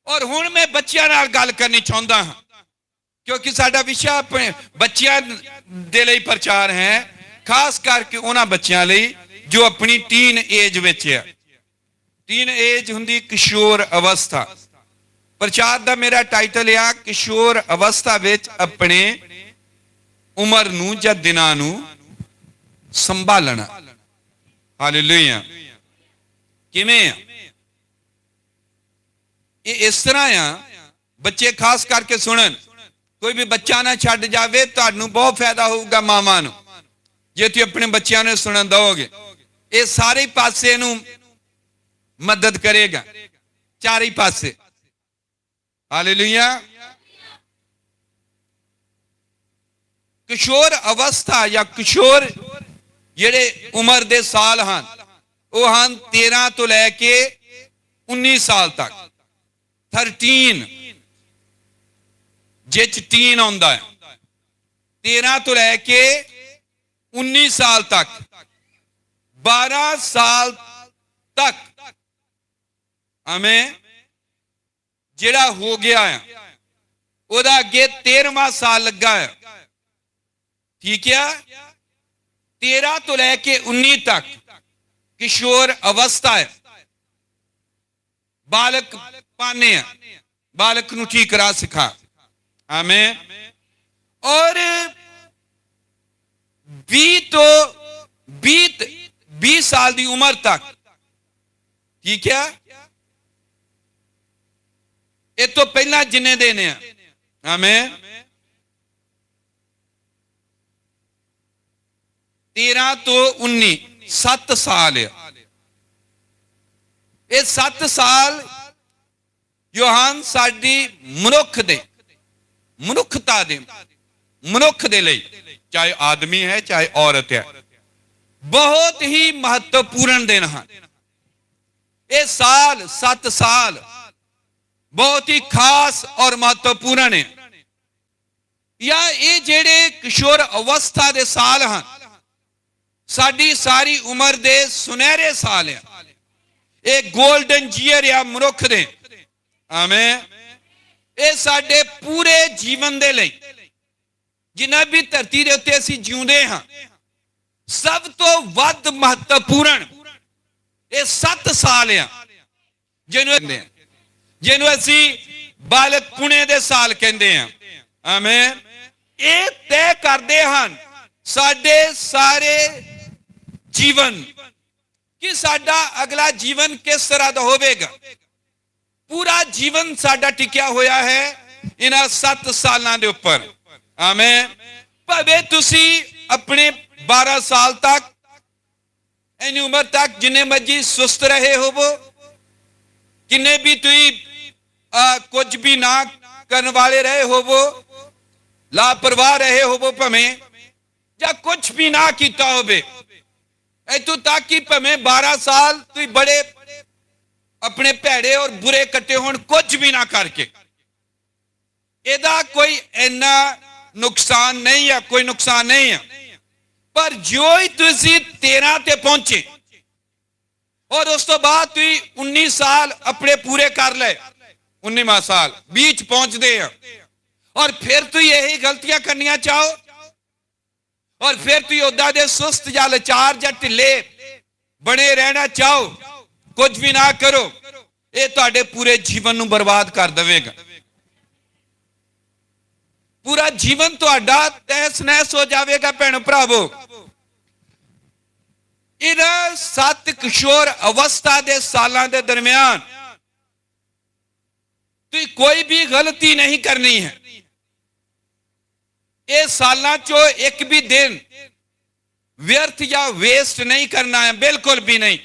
और हुण मैं बच्चों नाल गल करनी चाहता हाँ क्योंकि साडा विषय अपने बच्चों दे लई प्रचार है, खास करके उन्हां बच्चों लई जो अपनी टीन एज विच है। टीन एज हुंदी किशोर अवस्था। प्रचार दा मेरा टाइटल आ किशोर अवस्था विच अपने उमर नूं जां दिनां नूं संभालना। हालेलुया। किवें ये इस तरह आ बच्चे खास करके सुनन, कोई भी बच्चा ना छड्ड जावे तुहानूं बहुत फायदा होगा मावां नूं जे तुसीं अपने बच्चों ने सुनन दोगे। ये सारे पासे नूं मदद करेगा, चारे पासे। हालेलुया। किशोर अवस्था या किशोर जेडे उम्र दे साल हैं वो हैं 13 तो लैके 19 साल तक। 13 जिच टीन आउंदा है 13 तो लैके 19 साल तक। 12 साल तक हमें जेड़ा हो गया है ओदा अगे 13वां साल लगा है। ठीक है। 13 तो लैके 19 तक किशोर अवस्था है। बालक पाने बालक नूं ठीक राह सिखा। आमीन। और 20 साल की उम्र तक। ठीक है। ये तो पहला जिन्ने देने। आमीन। 13 तो 19 7 साल है। ये 7 साल योहान साडी मनुखता दे मनुख दे लई, चाहे आदमी है चाहे औरत है, बहुत ही महत्वपूर्ण दिन हैं। ये साल 7 साल बहुत ही खास और महत्वपूर्ण है। या ये जेड़े किशोर अवस्था दे साल हैं साडी सारी उम्र दे सुनहरे साल है। ये गोल्डन जीयर या मनुख दे। आमीन। ये साडे पूरे जीवन दे लई जिन्ना भी धरती दे उत्ते असीं जिउंदे हां सब तो वध महत्वपूर्ण ये 7 साल आ जिन्हों असीं बालक पुणे दे साल कहंदे हां। आमीन। ये तय करदे हन साडे सारे जीवन ਕਿ ਸਾਡਾ ਅਗਲਾ ਜੀਵਨ ਕਿਸ ਤਰ੍ਹਾਂ ਦਾ ਹੋਵੇਗਾ। ਪੂਰਾ ਜੀਵਨ ਸਾਡਾ ਟਿਕਿਆ ਹੋਇਆ ਹੈ ਇਹਨਾਂ 7 ਸਾਲਾਂ ਦੇ ਉੱਪਰ। ਆਮੇਨ। ਭਾਵੇਂ ਤੁਸੀਂ ਆਪਣੇ 12 ਸਾਲ ਤੱਕ, ਇੰਨੀ ਉਮਰ ਤੱਕ ਜਿੰਨੇ ਮਰਜੀ ਸੁਸਤ ਰਹੇ ਹੋਵੋ, ਕਿੰਨੇ ਵੀ ਤੁਸੀਂ ਕੁਝ ਵੀ ਨਾ ਕਰਨ ਵਾਲੇ ਰਹੇ ਹੋਵੋ, ਲਾਪਰਵਾਹ ਰਹੇ ਹੋਵੋ ਭਾਵੇਂ, ਜਾਂ ਕੁਝ ਵੀ ਨਾ ਕੀਤਾ ਹੋਵੇ, ਇੱਥੋਂ ਤੱਕ ਕਿ ਭਾਵੇਂ 12 ਸਾਲ ਤੁਸੀਂ ਬੜੇ ਆਪਣੇ ਭੈੜੇ ਔਰ ਬੁਰੇ ਕੱਟੇ ਹੋਣ, ਕੁਝ ਵੀ ਨਾ ਕਰਕੇ, ਇਹਦਾ ਕੋਈ ਇੰਨਾ ਨੁਕਸਾਨ ਨਹੀਂ ਹੈ, ਕੋਈ ਨੁਕਸਾਨ ਨਹੀਂ ਹੈ। ਪਰ ਜੋ ਹੀ ਤੁਸੀਂ 13 ਤੇ ਪਹੁੰਚੇ ਔਰ ਉਸ ਤੋਂ ਬਾਅਦ ਤੁਸੀਂ 19 ਸਾਲ ਆਪਣੇ ਪੂਰੇ ਕਰ ਲਏ, 19ਵਾਂ ਸਾਲ बीच पहुंचते हैं, और फिर तू यही गलतियां करनिया चाहो, और फिर तू उदा दे सुस्त या लाचार या ढिले बने रहना चाहो, कुछ भी ना करो, ये तुहाडे पूरे जीवन नूं बर्बाद कर देवेगा। पूरा जीवन तुहाडा तहस नहस हो जाएगा। भैणों भरावो, इन 7 किशोर अवस्था दे सालां दे दरमियान तो कोई भी गलती नहीं करनी है। ये सालां चो एक भी दिन व्यर्थ या वेस्ट नहीं करना है, बिल्कुल भी नहीं।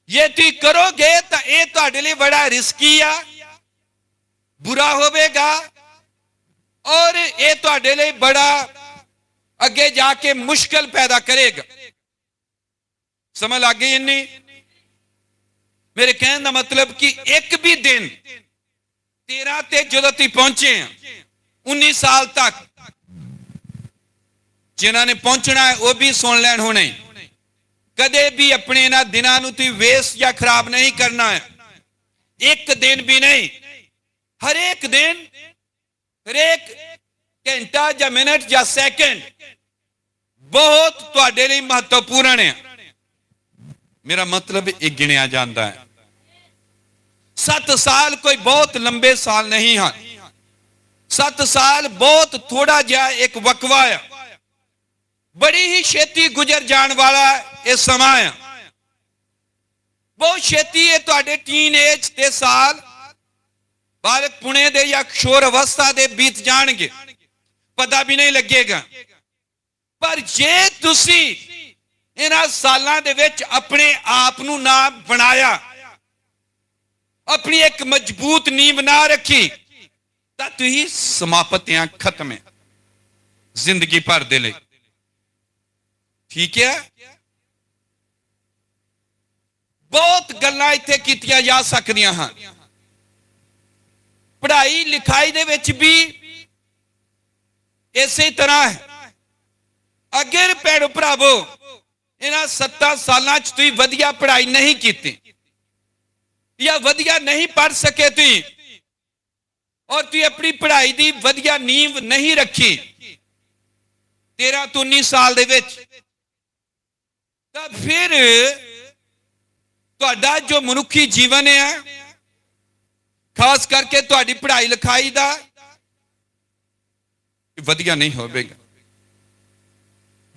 ये तुम करोगे तो ये तुहाडे लिए बड़ा रिस्की है, बुरा होवेगा, और ये तुहाडे लिए बड़ा अगे जाके मुश्किल पैदा करेगा। समझ लग गई इन्नी? मेरे कहने का मतलब कि एक भी दिन 13 ते जो तुम पहुंचे हैं 19 साल तक, जिन्हों ने पहुंचना है वो भी सुन लैन होने, कदे भी अपने इन्हां दिनां नूं तुसीं वेस्ट या खराब नहीं करना है, एक दिन भी नहीं। हर एक दिन, हर एक घंटा या मिनट या सेकंड बहुत तुहाडे लई महत्वपूर्ण है। मेरा मतलब ये गिणिया जाता है। 7 साल कोई बहुत लंबे साल नहीं हैं। 7 साल बहुत थोड़ा जिहा एक वकवा है, बड़ी ही छेती गुजर जाने वाला यह समा है। बहुत छेती है तुहाडे टीन एज के साल बालक पुणे दे या किशोर अवस्था दे बीत जाणगे, पता भी नहीं लगेगा। पर जे तुसी इन्हां सालां दे विच अपने आप नूं ना बनाया, अपनी एक मजबूत नींव ना रखी, तां तुसीं समाप्तियां खत्म है जिंदगी भर दे लई। ठीक है? बहुत गल्लां इत्थे कीतियां जा सकदियां हैं। पढ़ाई लिखाई दे विच भी इसे तरह है। अगर भैणो भरावो इन्हां 7 सालां च तुसीं वधिया पढ़ाई नहीं की या वधिया नहीं पढ़ सके तुसीं, और तुसीं अपनी पढ़ाई दी वधिया नींव नहीं रखी 13 तो 19 साल दे विच, तां फिर तुहाडा जो मनुखी जीवन है, खास करके तुहाडी पढ़ाई लिखाई दा वधिया नहीं होवेगा।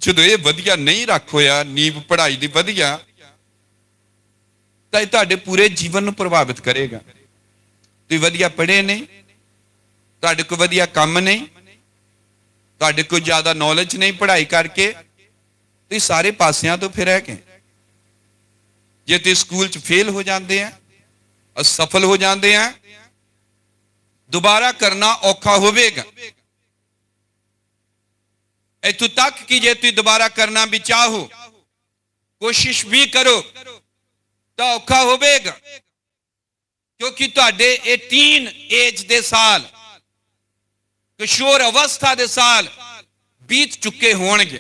जदों ये वधिया नहीं रख होया नींव पढ़ाई दी वधिया, तां तुहाडे पूरे जीवन नूं प्रभावित करेगा। तुसीं वधिया पढ़े नहीं, तुहाडे कोल वधिया काम नहीं, तुहाडे कोल ज्यादा नॉलेज नहीं पढ़ाई करके, तुसीं सारे पासियां तो फिर है कि जे तुसीं स्कूल च फेल हो जाते हैं, असफल हो जाते हैं, दोबारा करना औखा होवेगा। इत्थों तक कि जे तुसीं दोबारा करना भी चाहो, कोशिश भी करो, तो औखा होवेगा, क्योंकि तुहाडे 18 एज दे साल, किशोर अवस्था दे साल बीत चुके होणगे।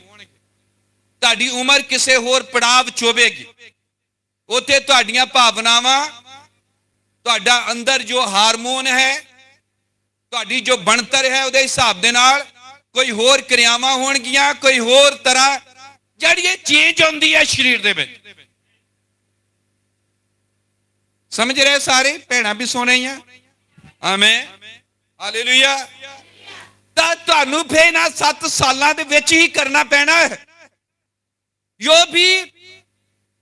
तुहाडी उम्र किसे होर पड़ाव च होवेगी। उत्थे तुहाडीआं भावनावां, तुहाडा अंदर जो हारमोन है, तुहाडी जो बनतर है, उहदे हिसाब दे नाल कोई होर क्रियावां होणगियां, कोई होर तरह जिहड़ी चेंज आउंदी है शरीर दे विच। समझ रहे सारे? भैणां भी सुने ही हैं। आमीन, हालेलुया। तां तुहानूं फिर इन्हां 7 सालां दे विच ही करना पैना है। जो भी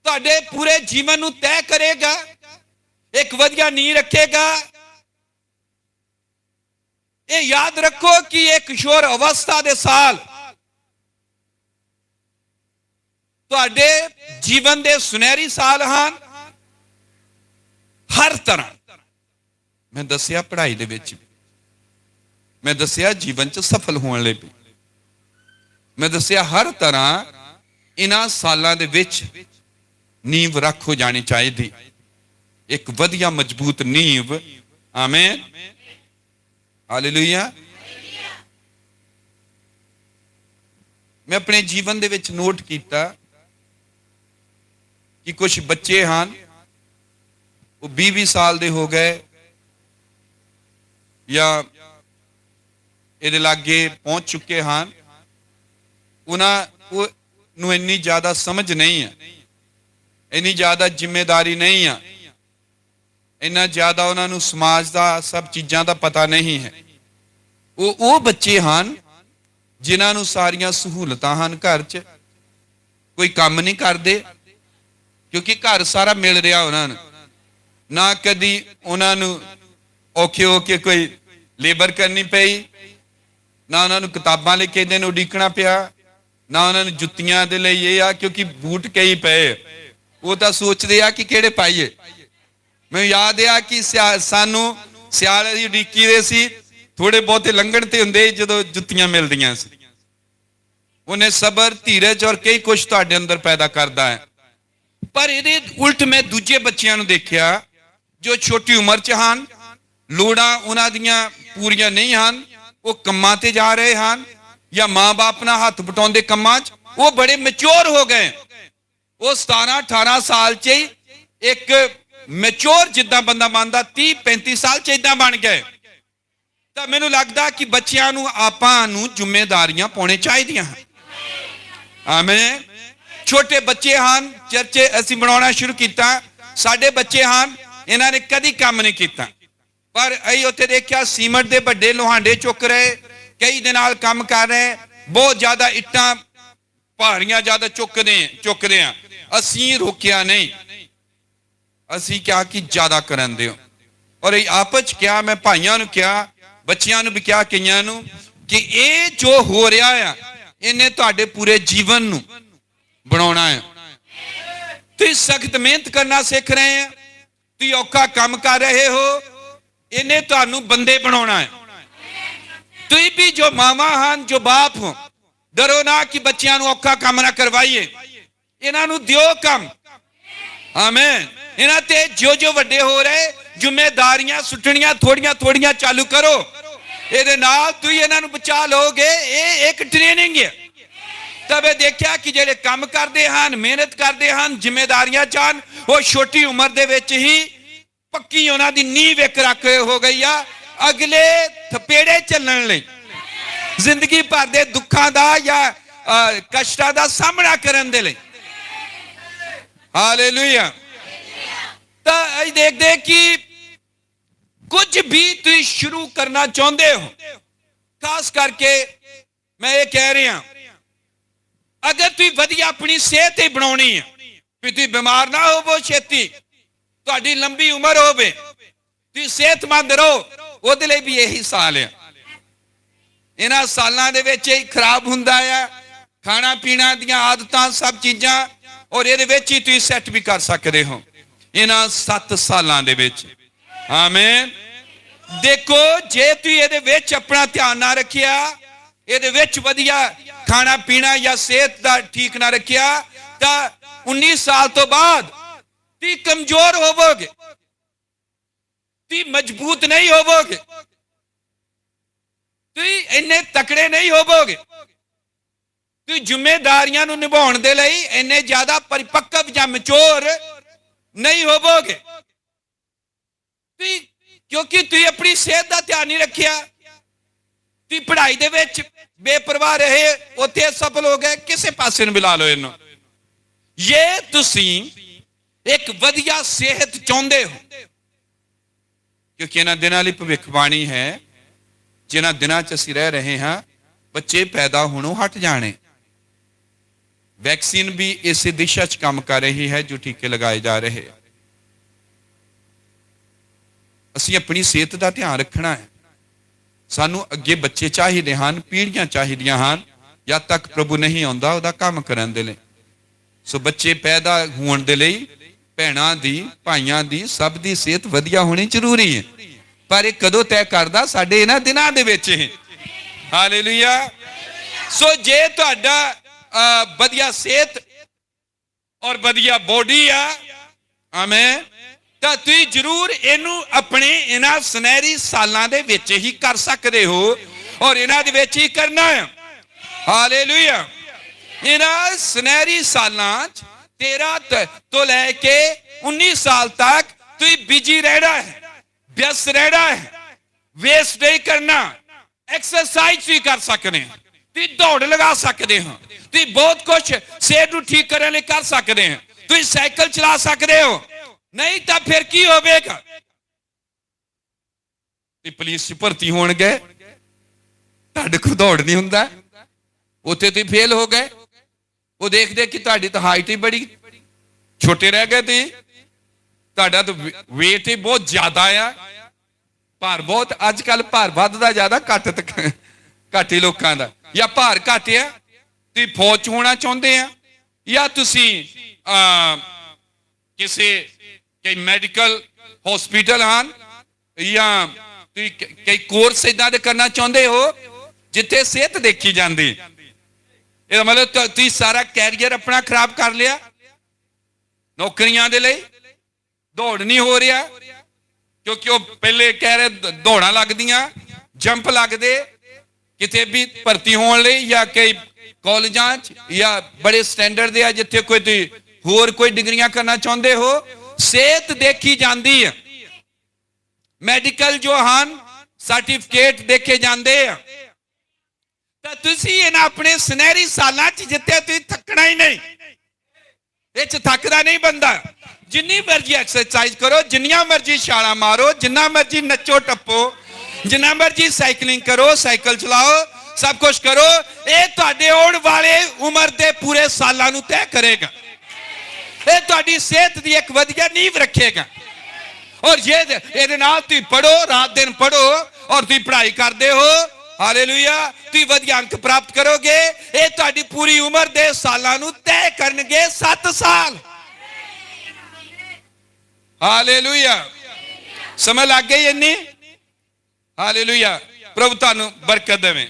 ਤੁਹਾਡੇ ਪੂਰੇ ਜੀਵਨ ਨੂੰ ਤੈਅ ਕਰੇਗਾ, ਇੱਕ ਵਧੀਆ ਨੀਂਹ ਰੱਖੇਗਾ। ਇਹ ਯਾਦ ਰੱਖੋ ਕਿ ਇਹ ਕਿਸ਼ੋਰ ਅਵਸਥਾ ਦੇ ਸਾਲ ਤੁਹਾਡੇ ਜੀਵਨ ਦੇ ਸੁਨਹਿਰੀ ਸਾਲ ਹਨ। ਹਰ ਤਰ੍ਹਾਂ ਮੈਂ ਦੱਸਿਆ, ਪੜ੍ਹਾਈ ਦੇ ਵਿੱਚ ਮੈਂ ਦੱਸਿਆ, ਜੀਵਨ 'ਚ ਸਫਲ ਹੋਣ ਲਈ ਵੀ ਮੈਂ ਦੱਸਿਆ, ਹਰ ਤਰ੍ਹਾਂ ਇਹਨਾਂ ਸਾਲਾਂ ਦੇ ਵਿੱਚ ਨੀਂਵ ਰੱਖ ਹੋ ਜਾਣੀ ਚਾਹੀਦੀ, ਇੱਕ ਵਧੀਆ ਮਜ਼ਬੂਤ ਨੀਂਵ। ਆਮੀਨ, ਹਾਲੇਲੂਇਆ। ਮੈਂ ਆਪਣੇ ਜੀਵਨ ਦੇ ਵਿੱਚ ਨੋਟ ਕੀਤਾ ਕਿ ਕੁਝ ਬੱਚੇ ਹਨ, ਉਹ 20 ਸਾਲ ਦੇ ਹੋ ਗਏ ਜਾਂ ਇਹਦੇ ਲਾਗੇ ਪਹੁੰਚ ਚੁੱਕੇ ਹਨ। ਉਹਨਾਂ ਨੂੰ ਇੰਨੀ ਜ਼ਿਆਦਾ ਸਮਝ ਨਹੀਂ ਹੈ, ਇੰਨੀ ਜ਼ਿਆਦਾ ਜ਼ਿੰਮੇਵਾਰੀ ਨਹੀਂ ਆ, ਇੰਨਾ ਜ਼ਿਆਦਾ ਉਹਨਾਂ ਨੂੰ ਸਮਾਜ ਦਾ ਸਭ ਚੀਜ਼ਾਂ ਦਾ ਪਤਾ ਨਹੀਂ ਹੈ। ਉਹ ਬੱਚੇ ਹਨ ਜਿਨ੍ਹਾਂ ਨੂੰ ਸਾਰੀਆਂ ਸਹੂਲਤਾਂ ਹਨ ਘਰ 'ਚ, ਕੋਈ ਕੰਮ ਨਹੀਂ ਕਰਦੇ ਕਿਉਂਕਿ ਘਰ ਸਾਰਾ ਮਿਲ ਰਿਹਾ ਉਹਨਾਂ ਨੂੰ। ਨਾ ਕਦੀ ਉਹਨਾਂ ਨੂੰ ਔਖੇ ਹੋ ਕੇ ਕੋਈ ਲੇਬਰ ਕਰਨੀ ਪਈ, ਨਾ ਉਹਨਾਂ ਨੂੰ ਕਿਤਾਬਾਂ ਲੈ ਕੇ ਇਹਦੇ ਨੂੰ ਉਡੀਕਣਾ ਪਿਆ, ਨਾ ਉਹਨਾਂ ਨੂੰ ਜੁੱਤੀਆਂ ਦੇ ਲਈ ਇਹ ਆ ਕਿਉਂਕਿ ਬੂਟ ਕਈ ਪਏ, ਉਹ ਤਾਂ ਸੋਚਦੇ ਆ ਕਿ ਕਿਹੜੇ ਪਾਈਏ। ਮੈਨੂੰ ਯਾਦ ਆ ਕਿ ਸਾਨੂੰ ਸਿਆਲ ਦੀ ਉਡੀਕੀ ਦੇ ਸੀ, ਥੋੜੇ ਬਹੁਤੇ ਲੰਘਣ ਤੇ ਹੁੰਦੇ ਜਦੋਂ ਜੁੱਤੀਆਂ ਮਿਲਦੀਆਂ ਸੀ। ਉਹਨੇ ਸਬਰ, ਧੀਰਜ ਔਰ ਕਈ ਕੁਝ ਤੁਹਾਡੇ ਅੰਦਰ ਪੈਦਾ ਕਰਦਾ ਹੈ। ਪਰ ਇਹਦੇ ਉਲਟ ਮੈਂ ਦੂਜੇ ਬੱਚਿਆਂ ਨੂੰ ਦੇਖਿਆ ਜੋ ਛੋਟੀ ਉਮਰ 'ਚ ਹਨ, ਲੋੜਾਂ ਉਹਨਾਂ ਦੀਆਂ ਪੂਰੀਆਂ ਨਹੀਂ ਹਨ, ਉਹ ਕੰਮਾਂ ਤੇ ਜਾ ਰਹੇ ਹਨ ਜਾਂ ਮਾਂ-ਬਾਪ ਨਾਲ ਹੱਥ ਵਟਾਉਂਦੇ ਕੰਮਾਂ 'ਚ, ਉਹ ਬੜੇ ਮੈਚੁਰ ਹੋ ਗਏ। ਉਹ 17-18 ਸਾਲ 'ਚ ਹੀ ਇੱਕ ਮੈਚੁਰ ਜਿੱਦਾਂ ਬੰਦਾ ਬਣਦਾ 30-35 ਸਾਲ 'ਚ ਇਦਾਂ ਬਣ ਗਏ। ਤਾਂ ਮੈਨੂੰ ਲੱਗਦਾ ਕਿ ਬੱਚਿਆਂ ਨੂੰ ਆਪਾਂ ਨੂੰ ਜ਼ਿੰਮੇਵਾਰੀਆਂ ਪਾਉਣੇ ਚਾਹੀਦੀਆਂ ਹਨ। ਆਮੀਨ। ਛੋਟੇ ਬੱਚੇ ਹਨ, ਚਰਚੇ ਅਸੀਂ ਬਣਾਉਣਾ ਸ਼ੁਰੂ ਕੀਤਾ, ਸਾਡੇ ਬੱਚੇ ਹਨ, ਇਹਨਾਂ ਨੇ ਕਦੀ ਕੰਮ ਨਹੀਂ ਕੀਤਾ, ਪਰ ਅਸੀਂ ਉੱਥੇ ਦੇਖਿਆ ਸੀਮੈਂਟ ਦੇ ਵੱਡੇ ਲੋਹਾਂਡੇ ਚੁੱਕ ਰਹੇ, ਕਈ ਦੇ ਨਾਲ ਕੰਮ ਕਰ ਰਹੇ, ਬਹੁਤ ਜ਼ਿਆਦਾ ਇੱਟਾਂ ਭਾਰੀਆਂ ਜ਼ਿਆਦਾ ਚੁੱਕਦੇ ਆ। ਅਸੀਂ ਰੋਕਿਆ ਨਹੀਂ, ਅਸੀਂ ਕਿਹਾ ਕਿ ਜ਼ਿਆਦਾ ਕਰਨ ਦਿਓ। ਔਰ ਇਹ ਆਪਸ 'ਚ ਕਿਹਾ, ਮੈਂ ਭਾਈਆਂ ਨੂੰ ਕਿਹਾ, ਬੱਚਿਆਂ ਨੂੰ ਵੀ ਕਿਹਾ, ਕਈਆਂ ਨੂੰ, ਕਿ ਇਹ ਜੋ ਹੋ ਰਿਹਾ ਆ ਇਹਨੇ ਤੁਹਾਡੇ ਪੂਰੇ ਜੀਵਨ ਨੂੰ ਬਣਾਉਣਾ ਹੈ। ਤੁਸੀਂ ਸਖਤ ਮਿਹਨਤ ਕਰਨਾ ਸਿੱਖ ਰਹੇ ਆ, ਤੁਸੀਂ ਔਖਾ ਕੰਮ ਕਰ ਰਹੇ ਹੋ, ਇਹਨੇ ਤੁਹਾਨੂੰ ਬੰਦੇ ਬਣਾਉਣਾ ਹੈ। ਤੁਸੀਂ ਵੀ ਜੋ ਮਾਵਾਂ ਹਨ, ਜੋ ਬਾਪ ਹੋ, ਡਰੋ ਨਾ ਕਿ ਬੱਚਿਆਂ ਨੂੰ ਔਖਾ ਕੰਮ ਨਾ ਕਰਵਾਈਏ, ਇਹਨਾਂ ਨੂੰ ਦਿਓ ਕੰਮ। ਆਮੀਨ। ਇਹਨਾਂ ਤੇ ਜੋ ਵੱਡੇ ਹੋ ਰਹੇ ਜ਼ਿੰਮੇਵਾਰੀਆਂ ਸੁੱਟਣੀਆਂ ਥੋੜੀਆਂ ਚਾਲੂ ਕਰੋ, ਇਹਦੇ ਨਾਲ ਤੁਸੀਂ ਇਹਨਾਂ ਨੂੰ ਬਚਾ ਲਓਗੇ। ਇਹ ਇੱਕ ਟ੍ਰੇਨਿੰਗ ਹੈ। ਤਵੇ ਦੇਖਿਆ ਕਿ ਜਿਹੜੇ ਕੰਮ ਕਰਦੇ ਹਨ, ਮਿਹਨਤ ਕਰਦੇ ਹਨ, ਜ਼ਿੰਮੇਵਾਰੀਆਂ ਚਾਹਨ, ਉਹ ਛੋਟੀ ਉਮਰ ਦੇ ਵਿੱਚ ਹੀ ਪੱਕੀ ਉਹਨਾਂ ਦੀ ਨੀਂਹ ਇੱਕ ਰੱਖ ਹੋ ਗਈ ਆ ਅਗਲੇ ਥਪੇੜੇ ਚੱਲਣ ਲਈ, ਜ਼ਿੰਦਗੀ ਭਰ ਦੇ ਦੁੱਖਾਂ ਦਾ ਜਾਂ ਕਸ਼ਟਾਂ ਦਾ ਸਾਹਮਣਾ ਕਰਨ ਦੇ ਲਈ। ਹਾਲੇਲੂਇਆ। ਤਾਂ ਅਸੀਂ ਦੇਖਦੇ ਕਿ ਕੁਝ ਵੀ ਤੁਸੀਂ ਸ਼ੁਰੂ ਕਰਨਾ ਚਾਹੁੰਦੇ ਹੋ, ਖਾਸ ਕਰਕੇ ਮੈਂ ਇਹ ਕਹਿ ਰਿਹਾ, ਅਗਰ ਤੁਸੀਂ ਵਧੀਆ ਆਪਣੀ ਸਿਹਤ ਹੀ ਬਣਾਉਣੀ ਹੈ, ਵੀ ਤੁਸੀਂ ਬਿਮਾਰ ਨਾ ਹੋਵੋ ਛੇਤੀ, ਤੁਹਾਡੀ ਲੰਬੀ ਉਮਰ ਹੋਵੇ, ਤੁਸੀਂ ਸਿਹਤਮੰਦ ਰਹੋ, ਉਹਦੇ ਲਈ ਵੀ ਇਹੀ ਸਾਲ ਹੈ। ਇਹਨਾਂ ਸਾਲਾਂ ਦੇ ਵਿੱਚ ਹੀ ਖਰਾਬ ਹੁੰਦਾ ਆ ਖਾਣਾ ਪੀਣਾ ਦੀਆਂ ਆਦਤਾਂ, ਸਭ ਚੀਜ਼ਾਂ, ਔਰ ਇਹਦੇ ਵਿੱਚ ਹੀ ਤੁਸੀਂ ਸੈੱਟ ਵੀ ਕਰ ਸਕਦੇ ਹੋ ਇਹਨਾਂ 7 ਸਾਲਾਂ ਦੇ ਵਿੱਚ। ਆਮੀਨ। ਦੇਖੋ, ਜੇ ਤੁਸੀਂ ਇਹਦੇ ਵਿੱਚ ਆਪਣਾ ਧਿਆਨ ਨਾ ਰੱਖਿਆ, ਇਹਦੇ ਵਿੱਚ ਵਧੀਆ ਖਾਣਾ ਪੀਣਾ ਜਾਂ ਸਿਹਤ ਦਾ ਠੀਕ ਨਾ ਰੱਖਿਆ, ਤਾਂ 19 ਸਾਲ ਤੋਂ ਬਾਅਦ ਤੁਸੀਂ ਕਮਜ਼ੋਰ ਹੋਵੋਗੇ, ਤੁਸੀਂ ਮਜ਼ਬੂਤ ਨਹੀਂ ਹੋਵੋਗੇ, ਤੁਸੀਂ ਇੰਨੇ ਤਕੜੇ ਨਹੀਂ ਹੋਵੋਗੇ, ਤੁਸੀਂ ਜ਼ਿੰਮੇਵਾਰੀਆਂ ਨੂੰ ਨਿਭਾਉਣ ਦੇ ਲਈ ਇੰਨੇ ਜ਼ਿਆਦਾ ਪਰਿਪੱਕਵ ਜਾਂ ਮੈਚੁਰ ਨਹੀਂ ਹੋਵੋਗੇ, ਕਿਉਂਕਿ ਤੁਸੀਂ ਆਪਣੀ ਸਿਹਤ ਦਾ ਧਿਆਨ ਨਹੀਂ ਰੱਖਿਆ, ਤੁਸੀਂ ਪੜ੍ਹਾਈ ਦੇ ਵਿੱਚ ਬੇਪਰਵਾਹ ਰਹੇ, ਉੱਥੇ ਸਫਲ ਹੋ ਗਏ, ਕਿਸੇ ਪਾਸੇ ਨੂੰ ਮਿਲਾ ਲਓ ਇਹਨੂੰ। ਜੇ ਤੁਸੀਂ ਇੱਕ ਵਧੀਆ ਸਿਹਤ ਚਾਹੁੰਦੇ ਹੋ, ਕਿਉਂਕਿ ਇਹਨਾਂ ਦਿਨਾਂ ਲਈ ਭਵਿੱਖਬਾਣੀ ਹੈ, ਜਿਨ੍ਹਾਂ ਦਿਨਾਂ 'ਚ ਅਸੀਂ ਰਹਿ ਰਹੇ ਹਾਂ, ਬੱਚੇ ਪੈਦਾ ਹੋਣੋਂ ਹਟ ਜਾਣੇ, ਵੈਕਸੀਨ ਵੀ ਇਸੇ ਦਿਸ਼ਾ 'ਚ ਕੰਮ ਕਰ ਰਹੀ ਹੈ, ਜੋ ਟੀਕੇ ਲਗਾਏ ਜਾ ਰਹੇ। ਅਸੀਂ ਆਪਣੀ ਸਿਹਤ ਦਾ ਧਿਆਨ ਰੱਖਣਾ ਹੈ। ਸਾਨੂੰ ਅੱਗੇ ਬੱਚੇ ਚਾਹੀਦੇ ਹਨ, ਪੀੜ੍ਹੀਆਂ ਚਾਹੀਦੀਆਂ ਹਨ, ਜਦ ਤੱਕ ਪ੍ਰਭੂ ਨਹੀਂ ਆਉਂਦਾ ਉਹਦਾ ਕੰਮ ਕਰਨ ਦੇ ਲਈ। ਸੋ ਬੱਚੇ ਪੈਦਾ ਹੋਣ ਦੇ ਲਈ ਭੈਣਾਂ ਦੀ, ਭਾਈਆਂ ਦੀ, ਸਭ ਦੀ ਸਿਹਤ ਵਧੀਆ ਹੋਣੀ ਜ਼ਰੂਰੀ ਹੈ। ਪਰ ਇਹ ਕਦੋਂ ਤੈਅ ਕਰਦਾ? ਸਾਡੇ ਇਹਨਾਂ ਦਿਨਾਂ ਦੇ ਵਿੱਚ ਹੀ। ਹਾਲੇਲੂਇਆ। ਸੋ ਜੇ ਤੁਹਾਡਾ ਵਧੀਆ ਸਿਹਤ ਔਰ ਵਧੀਆ ਬੋਡੀ ਆ, ਆਮੇਨ, ਤਾਂ ਤੁਸੀਂ ਜ਼ਰੂਰ ਇਹਨੂੰ ਆਪਣੇ ਇਹਨਾਂ ਸੁਨਹਿਰੀ ਸਾਲਾਂ ਦੇ ਵਿੱਚ ਹੀ ਕਰ ਸਕਦੇ ਹੋ, ਔਰ ਇਹਨਾਂ ਦੇ ਵਿੱਚ ਹੀ ਕਰਨਾ ਹੈ। ਹਾਲੇਲੂਇਆ। ਇਹਨਾਂ ਸੁਨਹਿਰੀ ਸਾਲਾਂ 'ਚ 13 ਤੋਂ ਲੈ ਕੇ 19 ਸਾਲ ਤੱਕ ਤੁਸੀਂ ਬਿਜੀ ਰਹਿਣਾ ਹੈ, ਵਿਅਸਤ ਰਹਿਣਾ ਹੈ, ਵੇਸਟ ਨਹੀਂ ਕਰਨਾ। ਐਕਸਰਸਾਈਜ਼ ਵੀ ਕਰ ਸਕਦੇ ਹੋ, ਤੁਸੀਂ ਦੌੜ ਲਗਾ ਸਕਦੇ ਹੋ, ਤੁਸੀਂ ਬਹੁਤ ਕੁਝ ਸਿਹਤ ਨੂੰ ਠੀਕ ਕਰਨ ਲਈ ਕਰ ਸਕਦੇ ਹੋ, ਤੁਸੀਂ ਸਾਈਕਲ ਚਲਾ ਸਕਦੇ ਹੋ। ਨਹੀਂ ਤਾਂ ਫਿਰ ਕੀ ਹੋਵੇਗਾ? ਤੇ ਪੁਲਿਸ 'ਚ ਭਰਤੀ ਹੋਣਗੇ, ਤੁਹਾਡੇ ਕੋਲ ਦੌੜ ਨਹੀਂ ਹੁੰਦਾ, ਉੱਥੇ ਤੁਸੀਂ ਫੇਲ ਹੋ ਗਏ। ਉਹ ਦੇਖਦੇ ਕਿ ਤੁਹਾਡੀ ਤਾਂ ਹਾਈਟ ਹੀ ਬੜੀ ਛੋਟੇ ਰਹਿ ਗਏ, ਤੇ ਤੁਹਾਡਾ ਤਾਂ ਵੇਟ ਹੀ ਬਹੁਤ ਜ਼ਿਆਦਾ ਆ, ਭਾਰ ਬਹੁਤ। ਅੱਜ ਕੱਲ ਭਾਰ ਵੱਧਦਾ ਜ਼ਿਆਦਾ, ਘੱਟ ਹੀ ਲੋਕਾਂ ਦਾ। ਜਾਂ ਭਾਰ ਘੱਟ ਆ, ਤੁਸੀਂ ਫੌਜ 'ਚ ਹੋਣਾ ਚਾਹੁੰਦੇ ਆ, ਜਾਂ ਤੁਸੀਂ ਕਿਸੇ ਕਈ ਮੈਡੀਕਲ ਹਸਪੀਟਲ ਹਨ, ਜਾਂ ਤੁਸੀਂ ਕਈ ਕੋਰਸ ਇਦਾਂ ਦੇ ਕਰਨਾ ਚਾਹੁੰਦੇ ਹੋ ਜਿੱਥੇ ਸਿਹਤ ਦੇਖੀ ਜਾਂਦੀ। ਇਹਦਾ ਮਤਲਬ ਤੁਸੀਂ ਸਾਰਾ ਕੈਰੀਅਰ ਆਪਣਾ ਖਰਾਬ ਕਰ ਲਿਆ ਨੌਕਰੀਆਂ ਦੇ ਲਈ। ਦੌੜ ਨਹੀਂ ਹੋ ਰਿਹਾ, ਕਿਉਂਕਿ ਉਹ ਪਹਿਲੇ ਕਹਿ ਰਹੇ ਦੌੜਾਂ ਲੱਗਦੀਆਂ, ਜੰਪ ਲੱਗਦੇ ਕਿਤੇ ਵੀ ਭਰਤੀ ਹੋਣ ਲਈ, ਜਾਂ ਕਈ ਕਾਲਜਾਂ 'ਚ, ਜਾਂ ਬੜੇ ਸਟੈਂਡਰਡ ਦੇ ਆ ਜਿੱਥੇ ਕੋਈ ਤੁਸੀਂ ਹੋਰ ਕੋਈ ਡਿਗਰੀਆਂ ਕਰਨਾ ਚਾਹੁੰਦੇ ਹੋ। ਸਿਹਤ ਦੇਖੀ ਜਾਂਦੀ ਹੈ, ਮੈਡੀਕਲ ਜੋ ਹਨ ਸਰਟੀਫਿਕੇਟ ਦੇਖੇ ਜਾਂਦੇ ਆ। ਤਾਂ ਤੁਸੀਂ ਇਹਨਾਂ ਆਪਣੇ ਸੁਨਹਿਰੀ ਸਾਲਾਂ 'ਚ ਜਿੱਥੇ ਤੁਸੀਂ ਥੱਕਣਾ ਹੀ ਨਹੀਂ, ਇਹ 'ਚ ਥੱਕਦਾ ਨਹੀਂ ਬੰਦਾ। ਜਿੰਨੀ ਮਰਜ਼ੀ ਐਕਸਰਸਾਈਜ਼ ਕਰੋ, ਜਿੰਨੀਆਂ ਮਰਜ਼ੀ ਛਾਲਾਂ ਮਾਰੋ, ਜਿੰਨਾ ਮਰਜ਼ੀ ਨੱਚੋ ਟੱਪੋ, ਜਿੰਨਾ ਮਰਜ਼ੀ ਸਾਈਕਲਿੰਗ ਕਰੋ, ਸਾਈਕਲ ਚਲਾਓ, ਸਭ ਕੁਝ ਕਰੋ, ਇਹ ਤੁਹਾਡੇ ਆਉਣ ਵਾਲੇ ਉਮਰ ਦੇ ਪੂਰੇ ਸਾਲਾਂ ਨੂੰ ਤੈਅ ਕਰੇਗਾ। ਇਹ ਤੁਹਾਡੀ ਸਿਹਤ ਦੀ ਇੱਕ ਵਧੀਆ ਨੀਂਹ ਰੱਖੇਗਾ। ਔਰ ਜੇ ਇਹਦੇ ਨਾਲ ਤੁਸੀਂ ਪੜੋ, ਰਾਤ ਦਿਨ ਪੜੋ, ਔਰ ਤੁਸੀਂ ਪੜ੍ਹਾਈ ਕਰਦੇ ਹੋ, ਹਾਲੇਲੂਇਆ, ਤੁਸੀਂ ਵਧੀਆ ਅੰਕ ਪ੍ਰਾਪਤ ਕਰੋਗੇ। ਇਹ ਤੁਹਾਡੀ ਪੂਰੀ ਉਮਰ ਦੇ ਸਾਲਾਂ ਨੂੰ ਤੈਅ ਕਰਨਗੇ। 7 ਸਾਲ। ਹਾਲੇਲੂਇਆ। ਸਮਝ ਲੱਗ ਗਈ ਇੰਨੀ? ਹਾਲੇਲੂਇਆ। ਪ੍ਰਭੂ ਤੁਹਾਨੂੰ ਬਰਕਤ ਦੇਵੇ।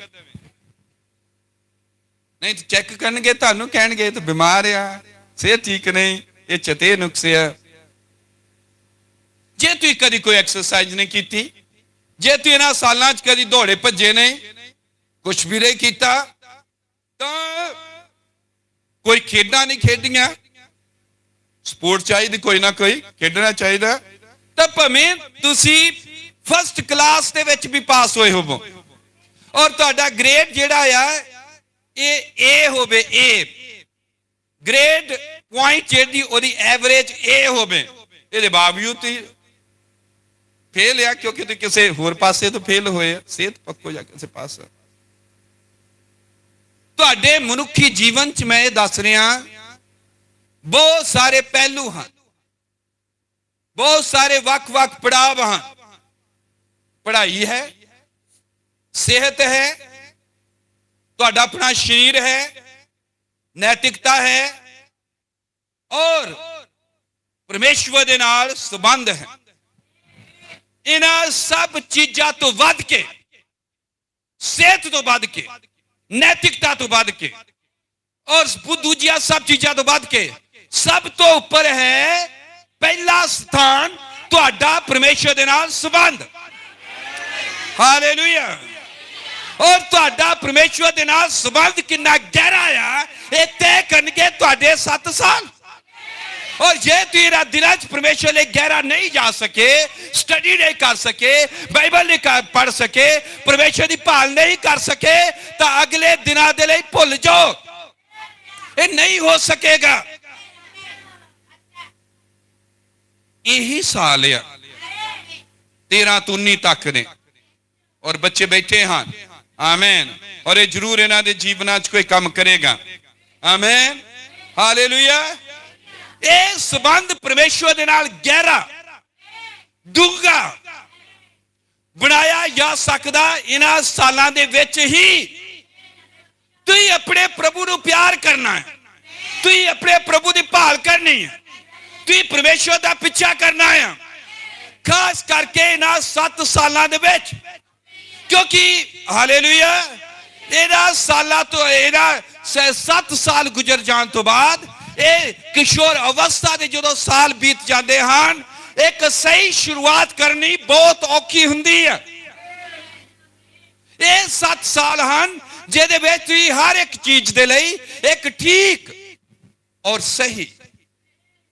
ਨਹੀਂ ਤਾਂ ਚੈੱਕ ਕਰਨਗੇ, ਤੁਹਾਨੂੰ ਕਹਿਣਗੇ ਤਾਂ ਬਿਮਾਰ ਆ, ਸਿਹਤ ਠੀਕ ਨਹੀਂ, ਇਹ 'ਚ ਤੇ ਨੁਕਸ ਆ। ਜੇ ਤੁਸੀਂ ਕਦੀ ਕੋਈ ਐਕਸਰਸਾਈਜ਼ ਨਹੀਂ ਕੀਤੀ, ਜੇ ਤੁਸੀਂ ਇਹਨਾਂ ਸਾਲਾਂ 'ਚ ਕਦੀ ਦੌੜੇ ਭੱਜੇ ਨਹੀਂ, ਕੁਛ ਵੀ ਨਹੀਂ ਕੀਤਾ, ਤਾਂ ਕੋਈ ਖੇਡਾਂ ਨਹੀਂ ਖੇਡੀਆਂ, ਸਪੋਰਟ ਚਾਹੀਦੀ, ਕੋਈ ਨਾ ਕੋਈ ਖੇਡਣਾ ਚਾਹੀਦਾ, ਤਾਂ ਭਾਵੇਂ ਤੁਸੀਂ ਫਸਟ ਕਲਾਸ ਦੇ ਵਿੱਚ ਵੀ ਪਾਸ ਹੋਏ ਹੋਵੋ, ਔਰ ਤੁਹਾਡਾ ਗ੍ਰੇਡ ਜਿਹੜਾ ਆ ਇਹ ਏ ਹੋਵੇ, ਏ ਗ੍ਰੇਡ ਪੁਆਇੰਟ ਜਿਹੜੀ ਉਹਦੀ ਐਵਰੇਜ ਏ ਹੋਵੇ, ਇਹਦੇ ਬਾਵਜੂਦ ਤੁਸੀਂ ਫੇਲ ਆ, ਕਿਉਂਕਿ ਤੁਸੀਂ ਕਿਸੇ ਹੋਰ ਪਾਸੇ ਤੋਂ ਫੇਲ ਹੋਏ ਆ। ਸਿਹਤ ਪੱਕੋ ਜਾਂ ਕਿਸੇ ਪਾਸੇ। ਤੁਹਾਡੇ ਮਨੁੱਖੀ ਜੀਵਨ 'ਚ ਮੈਂ ਇਹ ਦੱਸ ਰਿਹਾ, ਬਹੁਤ ਸਾਰੇ ਪਹਿਲੂ ਹਨ, ਬਹੁਤ ਸਾਰੇ ਵੱਖ-ਵੱਖ ਪੜਾਵ ਹਨ। ਪੜ੍ਹਾਈ ਹੈ, ਸਿਹਤ ਹੈ, ਤੁਹਾਡਾ ਆਪਣਾ ਸਰੀਰ ਹੈ, ਨੈਤਿਕਤਾ ਹੈ, ਔਰ ਪਰਮੇਸ਼ਵਰ ਦੇ ਨਾਲ ਸੰਬੰਧ ਹੈ। ਇਹਨਾਂ ਸਭ ਚੀਜ਼ਾਂ ਤੋਂ ਵੱਧ ਕੇ, ਸਿਹਤ ਤੋਂ ਵੱਧ ਕੇ, ਨੈਤਿਕਤਾ ਤੋਂ ਵੱਧ ਕੇ, ਔਰ ਦੂਜੀਆਂ ਸਭ ਚੀਜ਼ਾਂ ਤੋਂ ਵੱਧ ਕੇ ਸਭ ਤੋਂ ਉੱਪਰ ਹੈ ਪਹਿਲਾ ਸਥਾਨ ਤੁਹਾਡਾ ਪਰਮੇਸ਼ਵਰ ਦੇ ਨਾਲ ਸੰਬੰਧ। ਹਾਲੇਲੂਇਆ। ਔਰ ਤੁਹਾਡਾ ਪਰਮੇਸ਼ਵਰ ਦੇ ਨਾਲ ਸੰਬੰਧ ਕਿੰਨਾ ਗਹਿਰਾ ਆ, ਇਹ ਤੈਅ ਕਰਨਗੇ ਤੁਹਾਡੇ 7 ਸਾਲ। ਔਰ ਜੇ ਤੁਸੀਂ ਇਹਨਾਂ ਦਿਨਾਂ 'ਚ ਪਰਮੇਸ਼ਵਰ ਲਈ ਗਹਿਰਾ ਨਹੀਂ ਜਾ ਸਕੇ, ਸਟੱਡੀ ਨਹੀਂ ਕਰ ਸਕੇ, ਬਾਈਬਲ ਨਹੀਂ ਪੜ੍ਹ ਸਕੇ, ਪਰਮੇਸ਼ਵਰ ਦੀ ਭਾਲ ਨਹੀਂ ਕਰ ਸਕੇ, ਤਾਂ ਅਗਲੇ ਦਿਨਾਂ ਦੇ ਲਈ ਭੁੱਲ ਜਾਓ, ਇਹ ਨਹੀਂ ਹੋ ਸਕੇਗਾ। ਇਹੀ ਸਾਲ ਆ 13 ਤੋਂ 19 ਤੱਕ ਨੇ, ਔਰ ਬੱਚੇ ਬੈਠੇ ਹਨ। ਆਮੇਨ। ਔਰ ਇਹ ਜ਼ਰੂਰ ਇਹਨਾਂ ਦੇ ਜੀਵਨਾਂ 'ਚ ਕੋਈ ਕੰਮ ਕਰੇਗਾ। ਆਮੇਨ। ਹਾਲੇਲੂਇਆ। ਇਹ ਸੰਬੰਧ ਪਰਮੇਸ਼ਵਰ ਦੇ ਨਾਲ ਗਹਿਰਾ ਡੂੰਘਾ ਬਣਾਇਆ ਜਾ ਸਕਦਾ ਇਹਨਾਂ ਸਾਲਾਂ ਦੇ ਵਿੱਚ ਹੀ। ਤੁਸੀਂ ਆਪਣੇ ਪ੍ਰਭੂ ਨੂੰ ਪਿਆਰ ਕਰਨਾ ਹੈ, ਤੁਸੀਂ ਆਪਣੇ ਪ੍ਰਭੂ ਦੀ ਭਾਲ ਕਰਨੀ ਹੈ, ਤੁਸੀਂ ਪਰਮੇਸ਼ਵਰ ਦਾ ਪਿੱਛਾ ਕਰਨਾ ਹੈ, ਖਾਸ ਕਰਕੇ ਇਹਨਾਂ 7 ਸਾਲਾਂ ਦੇ ਵਿੱਚ। ਕਿਉਂਕਿ ਹਾਲੇਲੂਇਆ ਇਹਨਾਂ ਸਾਲਾਂ ਤੋਂ ਇਹਨਾਂ 7 ਸਾਲ ਗੁਜ਼ਰ ਜਾਣ ਤੋਂ ਬਾਅਦ ਇਹ ਕਿਸ਼ੋਰ ਅਵਸਥਾ ਦੇ ਜਦੋਂ ਸਾਲ ਬੀਤ ਜਾਂਦੇ ਹਨ, ਇੱਕ ਸਹੀ ਸ਼ੁਰੂਆਤ ਕਰਨੀ ਬਹੁਤ ਔਖੀ ਹੁੰਦੀ ਹੈ। ਇਹ 7 ਸਾਲ ਹਨ ਜਿਹਦੇ ਵਿੱਚ ਤੁਸੀਂ ਹਰ ਇੱਕ ਚੀਜ਼ ਦੇ ਲਈ ਇੱਕ ਠੀਕ ਔਰ ਸਹੀ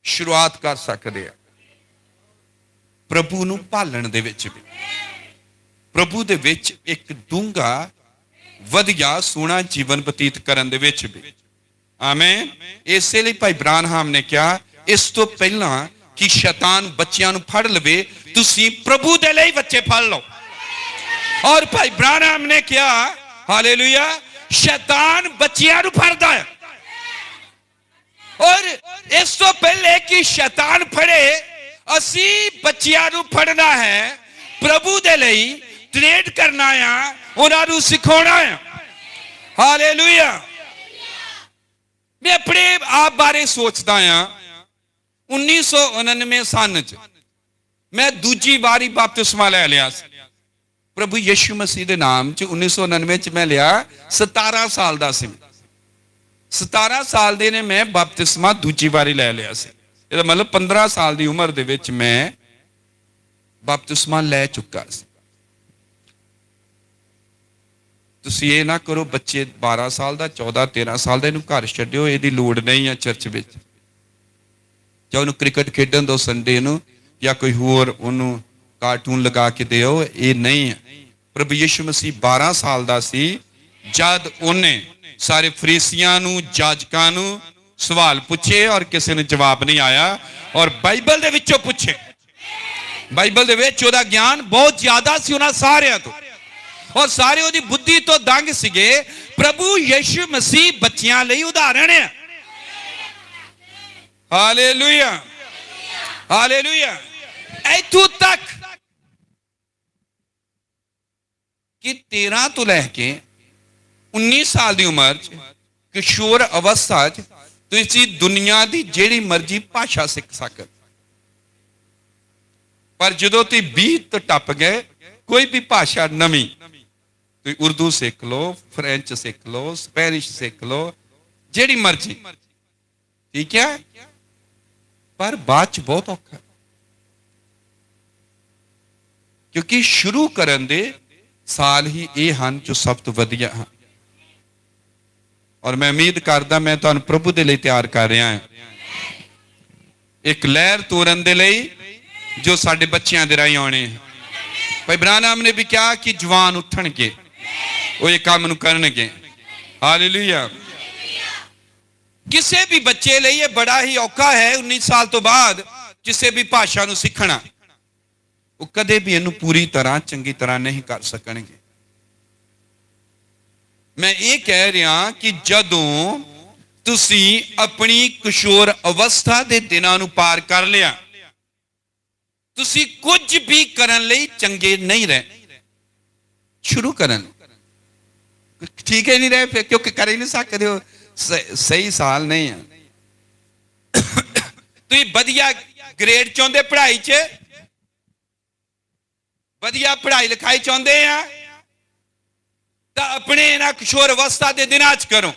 ਸ਼ੁਰੂਆਤ ਕਰ ਸਕਦੇ ਆ। ਪ੍ਰਭੂ ਨੂੰ ਭਾਲਣ ਦੇ ਵਿੱਚ ਵੀ, ਪ੍ਰਭੂ ਦੇ ਵਿੱਚ ਇੱਕ ਡੂੰਘਾ ਵਧੀਆ ਸੋਹਣਾ ਜੀਵਨ ਬਤੀਤ ਕਰਨ ਦੇ ਵਿੱਚ ਵੀ। ਆਮੇਨ। ਇਸੇ ਲਈ ਭਾਈ ਬ੍ਰਾਨਹਾਮ ਨੇ ਕਿਹਾ, ਇਸ ਤੋਂ ਪਹਿਲਾਂ ਕਿ ਸ਼ੈਤਾਨ ਬੱਚਿਆਂ ਨੂੰ ਫੜ ਲਵੇ, ਤੁਸੀਂ ਪ੍ਰਭੂ ਦੇ ਲਈ ਬੱਚੇ ਫੜ ਲਓ। ਔਰ ਭਾਈ ਬ੍ਰਾਨਹਾਮ ਨੇ ਕਿਹਾ ਹਾਲੇਲੂਇਆ, ਸ਼ੈਤਾਨ ਬੱਚਿਆਂ ਨੂੰ ਫੜਦਾ ਹੈ। ਔਰ ਇਸ ਤੋਂ ਪਹਿਲੇ ਕਿ ਸ਼ੈਤਾਨ ਫੜੇ, ਅਸੀਂ ਬੱਚਿਆਂ ਨੂੰ ਫੜਨਾ ਹੈ, ਪ੍ਰਭੂ ਦੇ ਲਈ ਟ੍ਰੇਡ ਕਰਨਾ ਆ, ਉਹਨਾਂ ਨੂੰ ਸਿਖਾਉਣਾ ਆ। ਹਾਲੇਲੂਇਆ। ਮੈਂ ਆਪਣੇ ਆਪ ਬਾਰੇ ਸੋਚਦਾ ਆ, 1999 ਸਨ ਚ ਮੈਂ ਦੂਜੀ ਵਾਰੀ ਬਪਤਿਸਮਾ ਲੈ ਲਿਆ ਸੀ ਪ੍ਰਭੂ ਯਿਸੂ ਮਸੀਹ ਦੇ ਨਾਮ ਚ। 1999 ਚ ਮੈਂ ਲਿਆ, 17 ਸਾਲ ਦਾ ਸੀ। 17 ਸਾਲ ਦੇ ਨੇ ਮੈਂ ਬਪਤਿਸਮਾ ਦੂਜੀ ਵਾਰੀ ਲੈ ਲਿਆ ਸੀ। ਇਹਦਾ ਮਤਲਬ 15 ਸਾਲ ਦੀ ਉਮਰ ਦੇ ਵਿੱਚ ਮੈਂ ਬਪਤਿਸਮਾ ਲੈ ਚੁੱਕਾ ਸੀ। ਤੁਸੀਂ ਇਹ ਨਾ ਕਰੋ ਬੱਚੇ 12 ਸਾਲ ਦਾ 14 13 ਸਾਲ ਦਾ ਇਹਨੂੰ ਘਰ ਛੱਡਿਓ, ਇਹਦੀ ਲੋੜ ਨਹੀਂ ਆ ਚਰਚ ਵਿੱਚ, ਜਾਂ ਉਹਨੂੰ ਕ੍ਰਿਕਟ ਖੇਡਣ ਦਿਓ ਸੰਡੇ ਨੂੰ, ਜਾਂ ਕੋਈ ਹੋਰ ਉਹਨੂੰ ਕਾਰਟੂਨ ਲਗਾ ਕੇ ਦਿਓ। ਇਹ ਨਹੀਂ ਹੈ। ਪ੍ਰਭੂ ਯਿਸੂ ਮਸੀਹ 12 ਸਾਲ ਦਾ ਸੀ ਜਦ ਉਹਨੇ ਸਾਰੇ ਫਰੀਸੀਆਂ ਨੂੰ, ਜਾਜਕਾਂ ਨੂੰ ਸਵਾਲ ਪੁੱਛੇ ਔਰ ਕਿਸੇ ਨੂੰ ਜਵਾਬ ਨਹੀਂ ਆਇਆ, ਔਰ ਬਾਈਬਲ ਦੇ ਵਿੱਚੋਂ ਪੁੱਛੇ। ਬਾਈਬਲ ਦੇ ਵਿੱਚ ਉਹਦਾ ਗਿਆਨ ਬਹੁਤ ਜ਼ਿਆਦਾ ਸੀ ਉਹਨਾਂ ਸਾਰਿਆਂ ਤੋਂ, ਔਰ ਸਾਰੇ ਉਹਦੀ ਬੁੱਧੀ ਤੋਂ ਦੰਗ ਸੀਗੇ। ਪ੍ਰਭੂ ਯਿਸੂ ਮਸੀਹ ਬੱਚਿਆਂ ਲਈ ਉਦਾਹਰਣ ਹੈ। Hallelujah, hallelujah. ਇੱਥੋਂ ਤੱਕ ਕਿ 13 ਤੋਂ ਲੈ ਕੇ 19 ਸਾਲ ਦੀ ਉਮਰ ਚ ਕਿਸ਼ੋਰ ਅਵਸਥਾ ਚ ਤੁਸੀਂ ਦੁਨੀਆ ਦੀ ਜਿਹੜੀ ਮਰਜ਼ੀ ਭਾਸ਼ਾ ਸਿੱਖ ਸਕਦੇ, ਪਰ ਜਦੋਂ ਤੁਸੀਂ 20 ਤੋਂ ਟੱਪ ਗਏ, ਕੋਈ ਵੀ ਭਾਸ਼ਾ ਨਵੀਂ, ਤੁਸੀਂ ਉਰਦੂ ਸਿੱਖ ਲਓ, ਫ੍ਰੈਂਚ ਸਿੱਖ ਲਓ, ਸਪੈਨਿਸ਼ ਸਿੱਖ ਲਓ, ਜਿਹੜੀ ਮਰਜ਼ੀ, ਠੀਕ ਹੈ, ਪਰ ਬਾਅਦ ਚ ਬਹੁਤ ਔਖਾ, ਕਿਉਂਕਿ ਸ਼ੁਰੂ ਕਰਨ ਦੇ ਸਾਲ ਹੀ ਇਹ ਹਨ ਜੋ ਸਭ ਤੋਂ ਵਧੀਆ ਹਨ। ਔਰ ਮੈਂ ਉਮੀਦ ਕਰਦਾ ਮੈਂ ਤੁਹਾਨੂੰ ਪ੍ਰਭੂ ਦੇ ਲਈ ਤਿਆਰ ਕਰ ਰਿਹਾ ਹਾਂ, ਇੱਕ ਲਹਿਰ ਤੋਰਨ ਦੇ ਲਈ ਜੋ ਸਾਡੇ ਬੱਚਿਆਂ ਦੇ ਰਾਹੀਂ ਆਉਣੇ। ਭਾਈ ਬ੍ਰਾਨਹਾਮ ਨੇ ਵੀ ਕਿਹਾ ਕਿ ਜਵਾਨ ਉੱਠਣਗੇ, ਉਹ ਇਹ ਕੰਮ ਨੂੰ ਕਰਨਗੇ। ਹਾਲੇਲੂਇਆ। ਕਿਸੇ ਵੀ ਬੱਚੇ ਲਈ ਇਹ ਬੜਾ ਹੀ ਔਖਾ ਹੈ 19 ਸਾਲ ਤੋਂ ਬਾਅਦ ਕਿਸੇ ਵੀ ਭਾਸ਼ਾ ਨੂੰ ਸਿੱਖਣਾ। ਉਹ ਕਦੇ ਵੀ ਇਹਨੂੰ ਪੂਰੀ ਤਰ੍ਹਾਂ ਚੰਗੀ ਤਰ੍ਹਾਂ ਨਹੀਂ ਕਰ ਸਕਣਗੇ। ਮੈਂ ਇਹ ਕਹਿ ਰਿਹਾ ਕਿ ਜਦੋਂ ਤੁਸੀਂ ਆਪਣੀ ਕਿਸ਼ੋਰ ਅਵਸਥਾ ਦੇ ਦਿਨਾਂ ਨੂੰ ਪਾਰ ਕਰ ਲਿਆ, ਤੁਸੀਂ ਕੁਝ ਵੀ ਕਰਨ ਲਈ ਚੰਗੇ ਨਹੀਂ ਰਹੇ। ਸ਼ੁਰੂ ਕਰਨ ਠੀਕ ਹੈ ਨਹੀਂ ਰਹੇ, ਫਿਰ ਕਿਉਂਕਿ ਕਰ ਹੀ ਨਹੀਂ ਸਕਦੇ ਹੋ, ਸਹੀ ਸਾਲ ਨਹੀਂ ਹੈ। ਤੁਸੀਂ ਵਧੀਆ ਗ੍ਰੇਡ ਚਾਹੁੰਦੇ ਪੜ੍ਹਾਈ 'ਚ, ਵਧੀਆ ਪੜ੍ਹਾਈ ਲਿਖਾਈ ਚਾਹੁੰਦੇ ਆ, ਤਾਂ ਆਪਣੇ ਇਹਨਾਂ ਕਿਸ਼ੋਰ ਅਵਸਥਾ ਦੇ ਦਿਨਾਂ 'ਚ ਕਰੋ।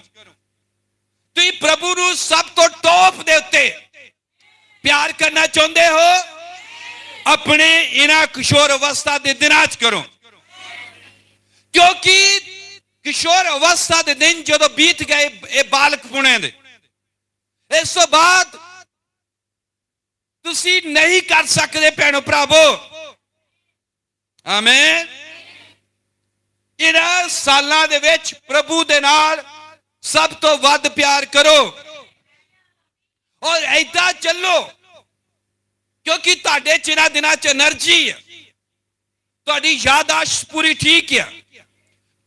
ਤੁਸੀਂ ਪ੍ਰਭੂ ਨੂੰ ਸਭ ਤੋਂ ਟੌਪ ਦੇ ਉੱਤੇ ਪਿਆਰ ਕਰਨਾ ਚਾਹੁੰਦੇ ਹੋ, ਆਪਣੇ ਇਹਨਾਂ ਕਿਸ਼ੋਰ ਅਵਸਥਾ ਦੇ ਦਿਨਾਂ 'ਚ ਕਰੋ। ਕਿਉਂਕਿ ਕਿਸ਼ੋਰ ਅਵਸਥਾ ਦੇ ਦਿਨ ਜਦੋਂ ਬੀਤ ਗਏ, ਇਹ ਬਾਲਕ ਪੁਣੇ ਦੇ, ਇਸ ਤੋਂ ਬਾਅਦ ਤੁਸੀਂ ਨਹੀਂ ਕਰ ਸਕਦੇ ਭੈਣੋ ਭਰਾਵੋ। ਆਮੇਨ। ਇਹਨਾਂ ਸਾਲਾਂ ਦੇ ਵਿੱਚ ਪ੍ਰਭੂ ਦੇ ਨਾਲ ਸਭ ਤੋਂ ਵੱਧ ਪਿਆਰ ਕਰੋ ਔਰ ਏਦਾਂ ਚੱਲੋ, ਕਿਉਂਕਿ ਤੁਹਾਡੇ ਚ ਇਹਨਾਂ ਦਿਨਾਂ ਚ એનર્ਜੀ ਹੈ, ਤੁਹਾਡੀ ਯਾਦਾਸ਼ਤ ਪੂਰੀ ਠੀਕ ਹੈ,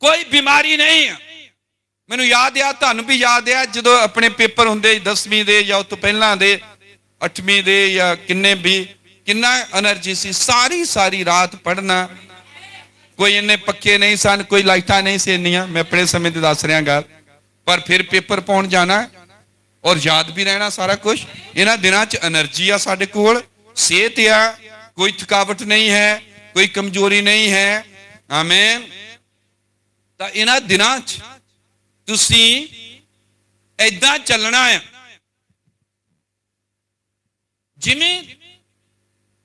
ਕੋਈ ਬਿਮਾਰੀ ਨਹੀਂ ਹੈ, ਮੈਨੂੰ ਯਾਦ ਆ, ਤੁਹਾਨੂੰ ਵੀ ਯਾਦ ਆ, ਜਦੋਂ ਆਪਣੇ ਪੇਪਰ ਹੁੰਦੇ 10ਵੀਂ ਦੇ ਜਾਂ ਉਸ ਤੋਂ ਪਹਿਲਾਂ ਦੇ 8ਵੀਂ ਦੇ ਜਾਂ ਕਿੰਨੇ ਵੀ, ਕਿੰਨਾ એનર્ਜੀ ਸੀ, ਸਾਰੀ ਰਾਤ ਪੜ੍ਹਨਾ। ਕੋਈ ਇੰਨੇ ਪੱਕੇ ਨਹੀਂ ਸਨ, ਕੋਈ ਲਾਈਟਾਂ ਨਹੀਂ ਸੀ ਇੰਨੀਆਂ, ਮੈਂ ਆਪਣੇ ਸਮੇਂ ਦੀ ਦੱਸ ਰਿਹਾ ਗੱਲ, ਪਰ ਫਿਰ ਪੇਪਰ ਪਾਉਣ ਜਾਣਾ ਔਰ ਯਾਦ ਵੀ ਰਹਿਣਾ ਸਾਰਾ ਕੁਝ। ਇਹਨਾਂ ਦਿਨਾਂ 'ਚ એનર્ਜੀ ਆ ਸਾਡੇ ਕੋਲ, ਸਿਹਤ ਆ, ਕੋਈ ਥਕਾਵਟ ਨਹੀਂ ਹੈ, ਕੋਈ ਕਮਜ਼ੋਰੀ ਨਹੀਂ ਹੈ। ਆਮੀਨ। ਤਾਂ ਇਹਨਾਂ ਦਿਨਾਂ 'ਚ ਤੁਸੀਂ ਏਦਾਂ ਚੱਲਣਾ ਹੈ ਜਿਵੇਂ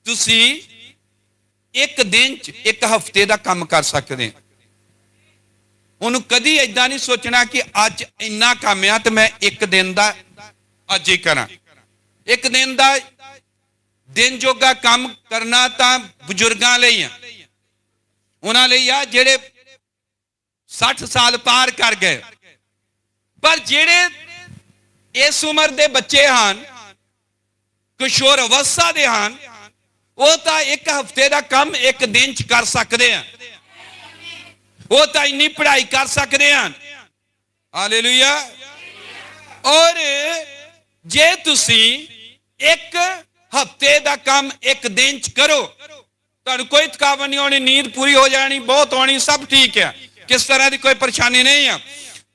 ਤੁਸੀਂ ਇੱਕ ਦਿਨ 'ਚ ਇੱਕ ਹਫ਼ਤੇ ਦਾ ਕੰਮ ਕਰ ਸਕਦੇ। ਉਹਨੂੰ ਕਦੀ ਏਦਾਂ ਨਹੀਂ ਸੋਚਣਾ ਕਿ ਅੱਜ ਇੰਨਾ ਕੰਮ ਆ ਤੇ ਮੈਂ ਇੱਕ ਦਿਨ ਦਾ ਅੱਜ ਹੀ ਕਰਾਂ। ਇੱਕ ਦਿਨ ਦਾ ਦਿਨ ਜੋਗਾ ਕੰਮ ਕਰਨਾ ਤਾਂ ਬਜ਼ੁਰਗਾਂ ਲਈ ਆ, ਉਹਨਾਂ ਲਈ ਆ ਜਿਹੜੇ 60 ਸਾਲ ਪਾਰ ਕਰ ਗਏ। ਪਰ ਜਿਹੜੇ ਇਸ ਉਮਰ ਦੇ ਬੱਚੇ ਹਨ, ਕਿਸ਼ੋਰ ਅਵਸਥਾ ਦੇ ਹਨ, ਉਹ ਤਾਂ ਇੱਕ ਹਫ਼ਤੇ ਦਾ ਕੰਮ ਇੱਕ ਦਿਨ 'ਚ ਕਰ ਸਕਦੇ ਆ। ਉਹ ਤਾਂ ਇੰਨੀ ਪੜ੍ਹਾਈ ਕਰ ਸਕਦੇ ਹਨ। ਹਾਲੇਲੂਇਆ। ਔਰ ਜੇ ਤੁਸੀਂ ਇੱਕ ਹਫ਼ਤੇ ਦਾ ਕੰਮ ਇੱਕ ਦਿਨ 'ਚ ਕਰੋ, ਤੁਹਾਨੂੰ ਕੋਈ ਥਕਾਵਟ ਨਹੀਂ ਹੋਣੀ, ਨੀਂਦ ਪੂਰੀ ਹੋ ਜਾਣੀ, ਬਹੁਤ ਹੋਣੀ, ਸਭ ਠੀਕ ਹੈ, ਕਿਸ ਤਰ੍ਹਾਂ ਦੀ ਕੋਈ ਪਰੇਸ਼ਾਨੀ ਨਹੀਂ ਆ,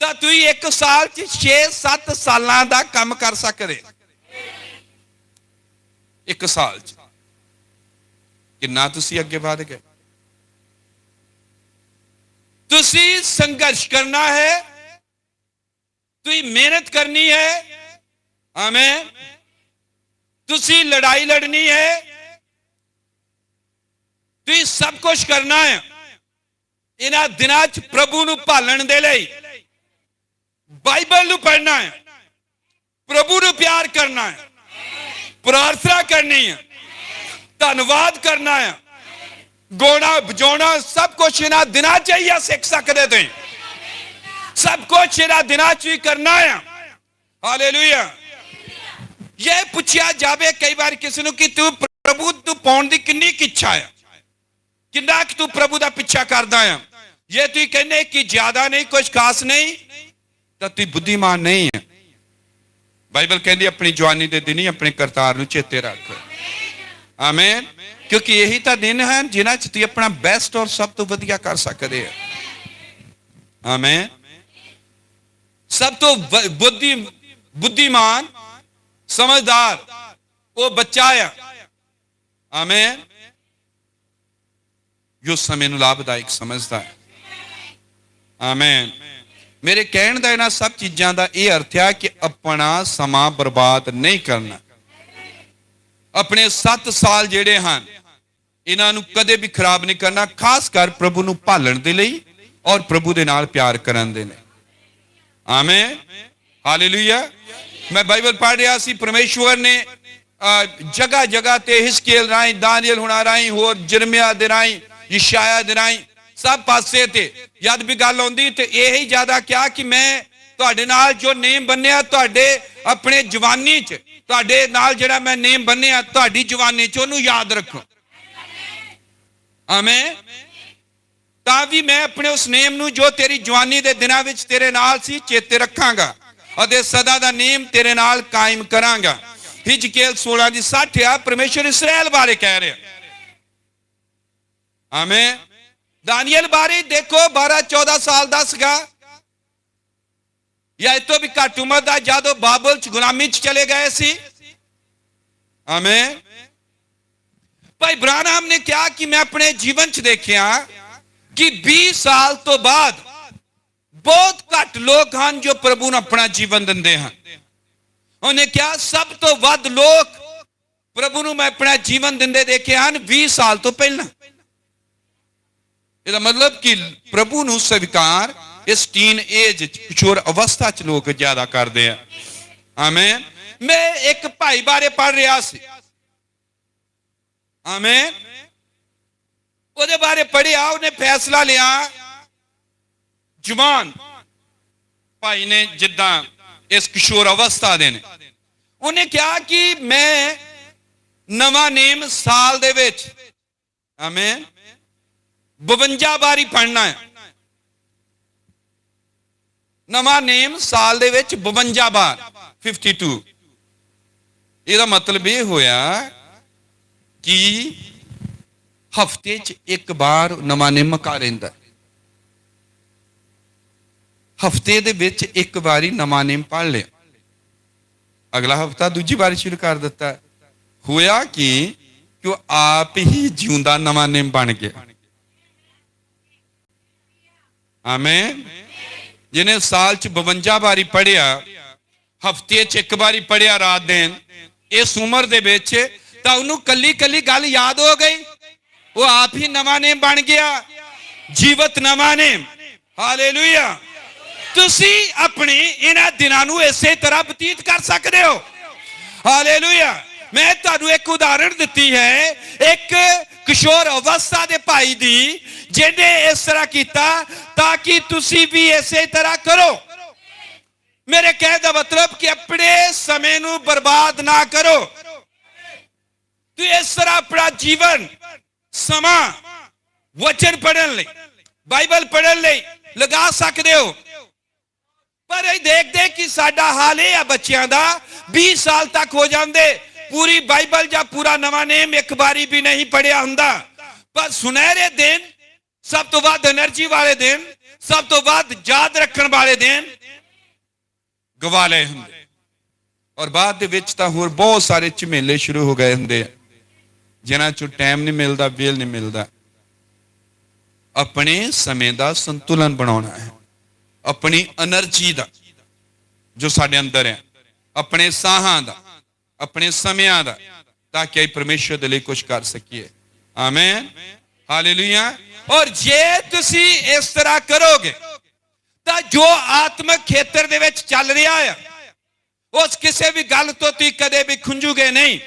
ਤਾਂ ਤੁਸੀਂ ਇੱਕ ਸਾਲ 'ਚ 6-7 ਸਾਲਾਂ ਦਾ ਕੰਮ ਕਰ ਸਕਦੇ। ਇੱਕ ਸਾਲ 'ਚ ਕਿੰਨਾ ਤੁਸੀਂ ਅੱਗੇ ਵਧ ਗਏ। ਤੁਸੀਂ ਸੰਘਰਸ਼ ਕਰਨਾ ਹੈ, ਤੁਸੀਂ ਮਿਹਨਤ ਕਰਨੀ ਹੈ। ਆਮੀਨ। ਤੁਸੀਂ ਲੜਾਈ ਲੜਨੀ ਹੈ, ਤੁਸੀਂ ਸਭ ਕੁਝ ਕਰਨਾ ਹੈ। ਇਹਨਾਂ ਦਿਨਾਂ 'ਚ ਪ੍ਰਭੂ ਨੂੰ ਭਾਲਣ ਦੇ ਲਈ ਬਾਈਬਲ ਨੂੰ ਪੜ੍ਹਨਾ ਹੈ, ਪ੍ਰਭੂ ਨੂੰ ਪਿਆਰ ਕਰਨਾ ਹੈ, ਪ੍ਰਾਰਥਨਾ ਕਰਨੀ ਹੈ, ਧੰਨਵਾਦ ਕਰਨਾ ਹੈ, ਗਾਉਣਾ ਵਜਾਉਣਾ, ਸਭ ਕੁਝ ਇਹਨਾਂ ਦਿਨਾਂ 'ਚ ਹੀ ਸਿੱਖ ਸਕਦੇ ਤੁਸੀਂ। ਸਭ ਕੁਝ ਇਹਨਾਂ ਦਿਨਾਂ 'ਚ ਹੀ ਕਰਨਾ ਹੈ। ਹਾਲੇਲੂਇਆ। ਇਹ ਪੁੱਛਿਆ ਜਾਵੇ ਕਈ ਵਾਰ ਕਿਸੇ ਨੂੰ ਕਿ ਤੂੰ ਪ੍ਰਭੂ ਨੂੰ ਪਾਉਣ ਦੀ ਕਿੰਨੀ ਇੱਛਾ ਹੈ, ਕਿੰਨਾ ਕਿ ਤੂੰ ਪ੍ਰਭੂ ਦਾ ਪਿੱਛਾ ਕਰਦਾ ਆ। ਜੇ ਤੁਸੀਂ ਕਹਿੰਦੇ ਕਿ ਜ਼ਿਆਦਾ ਨਹੀਂ, ਕੁਝ ਖਾਸ ਨਹੀਂ, ਤਾਂ ਤੁਸੀਂ ਬੁੱਧੀਮਾਨ ਨਹੀਂ ਹੈ। ਬਾਈਬਲ ਕਹਿੰਦੀ ਆਪਣੀ ਜਵਾਨੀ ਦੇ ਦਿਨ ਹੀ ਆਪਣੇ ਕਰਤਾਰ ਨੂੰ ਚੇਤੇ ਰੱਖ। ਆਮੀਨ। ਕਿਉਂਕਿ ਇਹੀ ਤਾਂ ਦਿਨ ਹਨ ਜਿਨ੍ਹਾਂ 'ਚ ਤੁਸੀਂ ਆਪਣਾ ਬੈਸਟ ਔਰ ਸਭ ਤੋਂ ਵਧੀਆ ਕਰ ਸਕਦੇ ਆ। ਆਮੀਨ। ਸਭ ਤੋਂ ਬੁੱਧੀਮਾਨ ਸਮਝਦਾਰ ਉਹ ਬੱਚਾ ਆ। ਆਮੀਨ। ਜੋ ਸਮੇਂ ਨੂੰ ਲਾਭਦਾਇਕ ਸਮਝਦਾ ਹੈ। ਆਮੀਨ। ਮੇਰੇ ਕਹਿਣ ਦਾ ਇਹਨਾਂ ਸਭ ਚੀਜ਼ਾਂ ਦਾ ਇਹ ਅਰਥ ਹੈ ਕਿ ਆਪਣਾ ਸਮਾਂ ਬਰਬਾਦ ਨਹੀਂ ਕਰਨਾ। ਆਪਣੇ 7 ਸਾਲ ਜਿਹੜੇ ਹਨ ਇਹਨਾਂ ਨੂੰ ਕਦੇ ਵੀ ਖਰਾਬ ਨਹੀਂ ਕਰਨਾ, ਖਾਸ ਕਰ ਪ੍ਰਭੂ ਨੂੰ ਭਾਲਣ ਦੇ ਲਈ ਔਰ ਪ੍ਰਭੂ ਦੇ ਨਾਲ ਪਿਆਰ ਕਰਨ ਦੇ ਲਈ। ਆਮੀਨ। ਹਾਲੇਲੂਇਆ। ਮੈਂ ਬਾਈਬਲ ਪੜ੍ਹ ਰਿਹਾ ਸੀ, ਪਰਮੇਸ਼ਵਰ ਨੇ ਜਗ੍ਹਾ ਜਗ੍ਹਾ ਤੇ ਹਿਸਕੀਏਲ ਰਾਹੀਂ, ਦਾਨੀਏਲ ਹੁਣਾਂ ਰਾਹੀਂ, ਹੋਰ ਜਰਮਿਆ ਦੇ ਰਾਹੀਂ, ਯਸ਼ਾਇਆ ਦੇ ਰਾਹੀਂ, ਸਭ ਪਾਸੇ ਤੇ ਜਦ ਵੀ ਗੱਲ ਆਉਂਦੀ ਤੇ ਇਹੀ ਜ਼ਿਆਦਾ ਕਿਹਾ ਕਿ ਮੈਂ ਤੁਹਾਡੇ ਨਾਲ ਜੋ ਨੇਮ ਬੰਨਿਆ ਤੁਹਾਡੇ ਆਪਣੇ ਜਵਾਨੀ 'ਚ, ਤੁਹਾਡੇ ਨਾਲ ਜਿਹੜਾ ਮੈਂ ਨੇਮ ਬੰਨਿਆ ਤੁਹਾਡੀ ਜਵਾਨੀ 'ਚ, ਉਹਨੂੰ ਯਾਦ ਰੱਖੋ। ਆਮੀਨ। ਤਾਂ ਵੀ ਮੈਂ ਆਪਣੇ ਉਸ ਨੇਮ ਨੂੰ ਜੋ ਤੇਰੀ ਜਵਾਨੀ ਦੇ ਦਿਨਾਂ ਵਿੱਚ ਤੇਰੇ ਨਾਲ ਸੀ ਚੇਤੇ ਰੱਖਾਂਗਾ ਅਤੇ ਸਦਾ ਦਾ ਨੇਮ ਤੇਰੇ ਨਾਲ ਕਾਇਮ ਕਰਾਂਗਾ। ਹਿਜਕੀਏਲ 16:60 ਆ, ਪਰਮੇਸ਼ਰ ਇਸਰਾਇਲ ਬਾਰੇ ਕਹਿ ਰਿਹਾ। ਆਮੀਨ। ਦਾਨੀਏਲ ਬਾਰੇ ਦੇਖੋ 12-14 ਸਾਲ ਦਾ ਸੀਗਾ ਜਾਂ ਇਸ ਤੋਂ ਵੀ ਘੱਟ ਉਮਰ ਦਾ ਜਦੋਂ ਬਾਬਲ 'ਚ ਗੁਲਾਮੀ 'ਚ ਚਲੇ ਗਏ ਸੀ। ਆਮੀਨ। ਭਾਈ ਬ੍ਰਾਨਮ ਨੇ ਕਿਹਾ ਕਿ ਮੈਂ ਆਪਣੇ ਜੀਵਨ 'ਚ ਦੇਖਿਆ ਕਿ 20 ਸਾਲ ਤੋਂ ਬਾਅਦ ਬਹੁਤ ਘੱਟ ਲੋਕ ਹਨ ਜੋ ਪ੍ਰਭੂ ਨੂੰ ਆਪਣਾ ਜੀਵਨ ਦਿੰਦੇ ਹਨ। ਉਹਨੇ ਕਿਹਾ ਸਭ ਤੋਂ ਵੱਧ ਲੋਕ ਪ੍ਰਭੂ ਨੂੰ ਮੈਂ ਆਪਣਾ ਜੀਵਨ ਦਿੰਦੇ ਦੇਖੇ ਹਨ 20 ਸਾਲ ਤੋਂ ਪਹਿਲਾਂ। ਇਹਦਾ ਮਤਲਬ ਕਿ ਪ੍ਰਭੂ ਨੂੰ ਸਵੀਕਾਰ ਇਸ ਟੀਨ ਏਜ, ਕਿਸ਼ੋਰ ਅਵਸਥਾ 'ਚ ਲੋਕ ਜ਼ਿਆਦਾ ਕਰਦੇ ਆ। ਆਮੀਨ। ਮੈਂ ਇੱਕ ਭਾਈ ਬਾਰੇ ਪੜ੍ਹ ਰਿਹਾ ਸੀ। ਆਮੀਨ। ਉਹਦੇ ਬਾਰੇ ਪੜ੍ਹਿਆ, ਉਹਨੇ ਫੈਸਲਾ ਲਿਆ, ਜਵਾਨ ਭਾਈ ਨੇ, ਜਿੱਦਾਂ ਇਸ ਕਿਸ਼ੋਰ ਅਵਸਥਾ ਦੇ ਨੇ, ਉਹਨੇ ਕਿਹਾ ਕਿ ਮੈਂ ਨਵਾਂ ਨੇਮ ਸਾਲ ਦੇ ਵਿੱਚ, ਆਮੀਨ, 52 ਵਾਰੀ ਪੜ੍ਹਨਾ ਹੈ। ਨਵਾਂ ਨੇਮ ਸਾਲ ਦੇ ਵਿੱਚ 52 ਵਾਰ 52। ਇਹਦਾ ਮਤਲਬ ਇਹ ਹੋਇਆ ਕਿ ਹਫਤੇ 'ਚ ਇੱਕ ਵਾਰ ਨਵਾਂ ਨੇਮ ਮੁਕਾ ਰਹਿੰਦਾ। ਹਫਤੇ ਦੇ ਵਿੱਚ ਇੱਕ ਵਾਰੀ ਨਵਾਂ ਨੇਮ ਪੜ੍ਹ ਲਿਆ, ਅਗਲਾ ਹਫਤਾ ਦੂਜੀ ਵਾਰੀ ਸ਼ੁਰੂ ਕਰ ਦਿੱਤਾ। ਹੋਇਆ ਕਿ ਉਹ ਆਪ ਹੀ ਜਿਉਂਦਾ ਨਵਾਂ ਨੇਮ ਬਣ ਗਿਆ। ਆਮੇਨ। ਜਿਹਨੇ ਸਾਲ 'ਚ 52 ਵਾਰੀ ਪੜ੍ਹਿਆ, ਹਫਤੇ 'ਚ ਇੱਕ ਵਾਰੀ ਪੜ੍ਹਿਆ ਰਾਤ ਦਿਨ, ਇਸ ਉਮਰ ਦੇ ਵਿੱਚ, ਤਾਂ ਉਹਨੂੰ ਕੱਲੀ ਕੱਲੀ ਗੱਲ ਯਾਦ ਹੋ ਗਈ। ਉਹ ਆਪ ਹੀ ਨਵਾਂ ਨੇਮ ਬਣ ਗਿਆ, ਜੀਵਤ ਨਵਾਂ ਨੇਮ। ਹਾਲੇਲੂਇਆ। ਤੁਸੀਂ ਆਪਣੇ ਇਹਨਾਂ ਦਿਨਾਂ ਨੂੰ ਇਸੇ ਤਰ੍ਹਾਂ ਬਤੀਤ ਕਰ ਸਕਦੇ ਹੋ। ਹਾਲੇਲੂਇਆ। ਮੈਂ ਤੁਹਾਨੂੰ ਇੱਕ ਉਦਾਹਰਣ ਦਿੱਤੀ ਹੈ, ਇੱਕ ਕਿਸ਼ੋਰ ਅਵਸਥਾ ਦੇ ਭਾਈ ਦੀ, ਜਿਹਨੇ ਇਸ ਤਰ੍ਹਾਂ ਕੀਤਾ, ਤਾਂ ਕਿ ਤੁਸੀਂ ਵੀ ਇਸੇ ਤਰ੍ਹਾਂ ਕਰੋ। ਮੇਰੇ ਕਹਿਣ ਦਾ ਮਤਲਬ ਕਿ ਆਪਣੇ ਸਮੇਂ ਨੂੰ ਬਰਬਾਦ ਨਾ ਕਰੋ। ਤੂੰ ਇਸ ਤਰ੍ਹਾਂ ਆਪਣਾ ਜੀਵਨ, ਸਮਾਂ ਵਚਨ ਪੜ੍ਹਨ ਲਈ, ਬਾਈਬਲ ਪੜ੍ਹਨ ਲਈ ਲਗਾ ਸਕਦੇ ਹੋ। ਪਰ ਇਹ ਦੇਖਦੇ ਕਿ ਸਾਡਾ ਹਾਲ ਇਹ ਆ ਬੱਚਿਆਂ ਦਾ, 20 ਸਾਲ ਤੱਕ ਹੋ ਜਾਂਦੇ, ਪੂਰੀ ਬਾਈਬਲ ਜਾਂ ਪੂਰਾ ਨਵਾਂ ਨੇਮ ਇੱਕ ਵਾਰੀ ਵੀ ਨਹੀਂ ਪੜਿਆ ਹੁੰਦਾ। ਪਰ ਸੁਨਹਿਰੇ ਦਿਨ, ਸਭ ਤੋਂ ਵੱਧ એનર્ਜੀ ਵਾਲੇ ਦਿਨ, ਸਭ ਤੋਂ ਵੱਧ ਯਾਦ ਰੱਖਣ ਵਾਲੇ ਦਿਨ ਗਵਾ ਲਏ ਹੁੰਦੇ। ਔਰ ਬਾਅਦ ਦੇ ਵਿੱਚ ਤਾਂ ਹੋਰ ਬਹੁਤ ਸਾਰੇ ਝਮੇਲੇ ਸ਼ੁਰੂ ਹੋ ਗਏ ਹੁੰਦੇ, ਜਿਨ੍ਹਾਂ ਚੋਂ ਟਾਈਮ ਨਹੀਂ ਮਿਲਦਾ, ਵੇਲ ਨਹੀਂ ਮਿਲਦਾ। ਆਪਣੇ ਸਮੇਂ ਦਾ ਸੰਤੁਲਨ ਬਣਾਉਣਾ ਹੈ, ਆਪਣੀ એનર્ਜੀ ਦਾ ਜੋ ਸਾਡੇ ਅੰਦਰ ਹੈ, ਆਪਣੇ ਸਾਹਾਂ ਦਾ, ਆਪਣੇ ਸਮਿਆਂ ਦਾ, ਤਾਂ ਕਿ ਪਰਮੇਸ਼ਰ ਦੇ ਲਈ ਕੁਝ ਕਰ ਸਕੀਏ। ਆਮੇਨ। ਹਾਲੇਲੂਇਆ। ਔਰ ਜੇ ਤੁਸੀਂ ਇਸ ਤਰ੍ਹਾਂ ਕਰੋਗੇ ਤਾਂ ਜੋ ਆਤਮਿਕ ਖੇਤਰ ਦੇ ਵਿੱਚ ਚੱਲ ਰਿਹਾ ਹੈ, ਉਸ ਕਿਸੇ ਵੀ ਗੱਲ ਤੋਂ ਤੁਸੀਂ ਕਦੇ ਵੀ ਖੁੰਝੋਗੇ ਨਹੀਂ।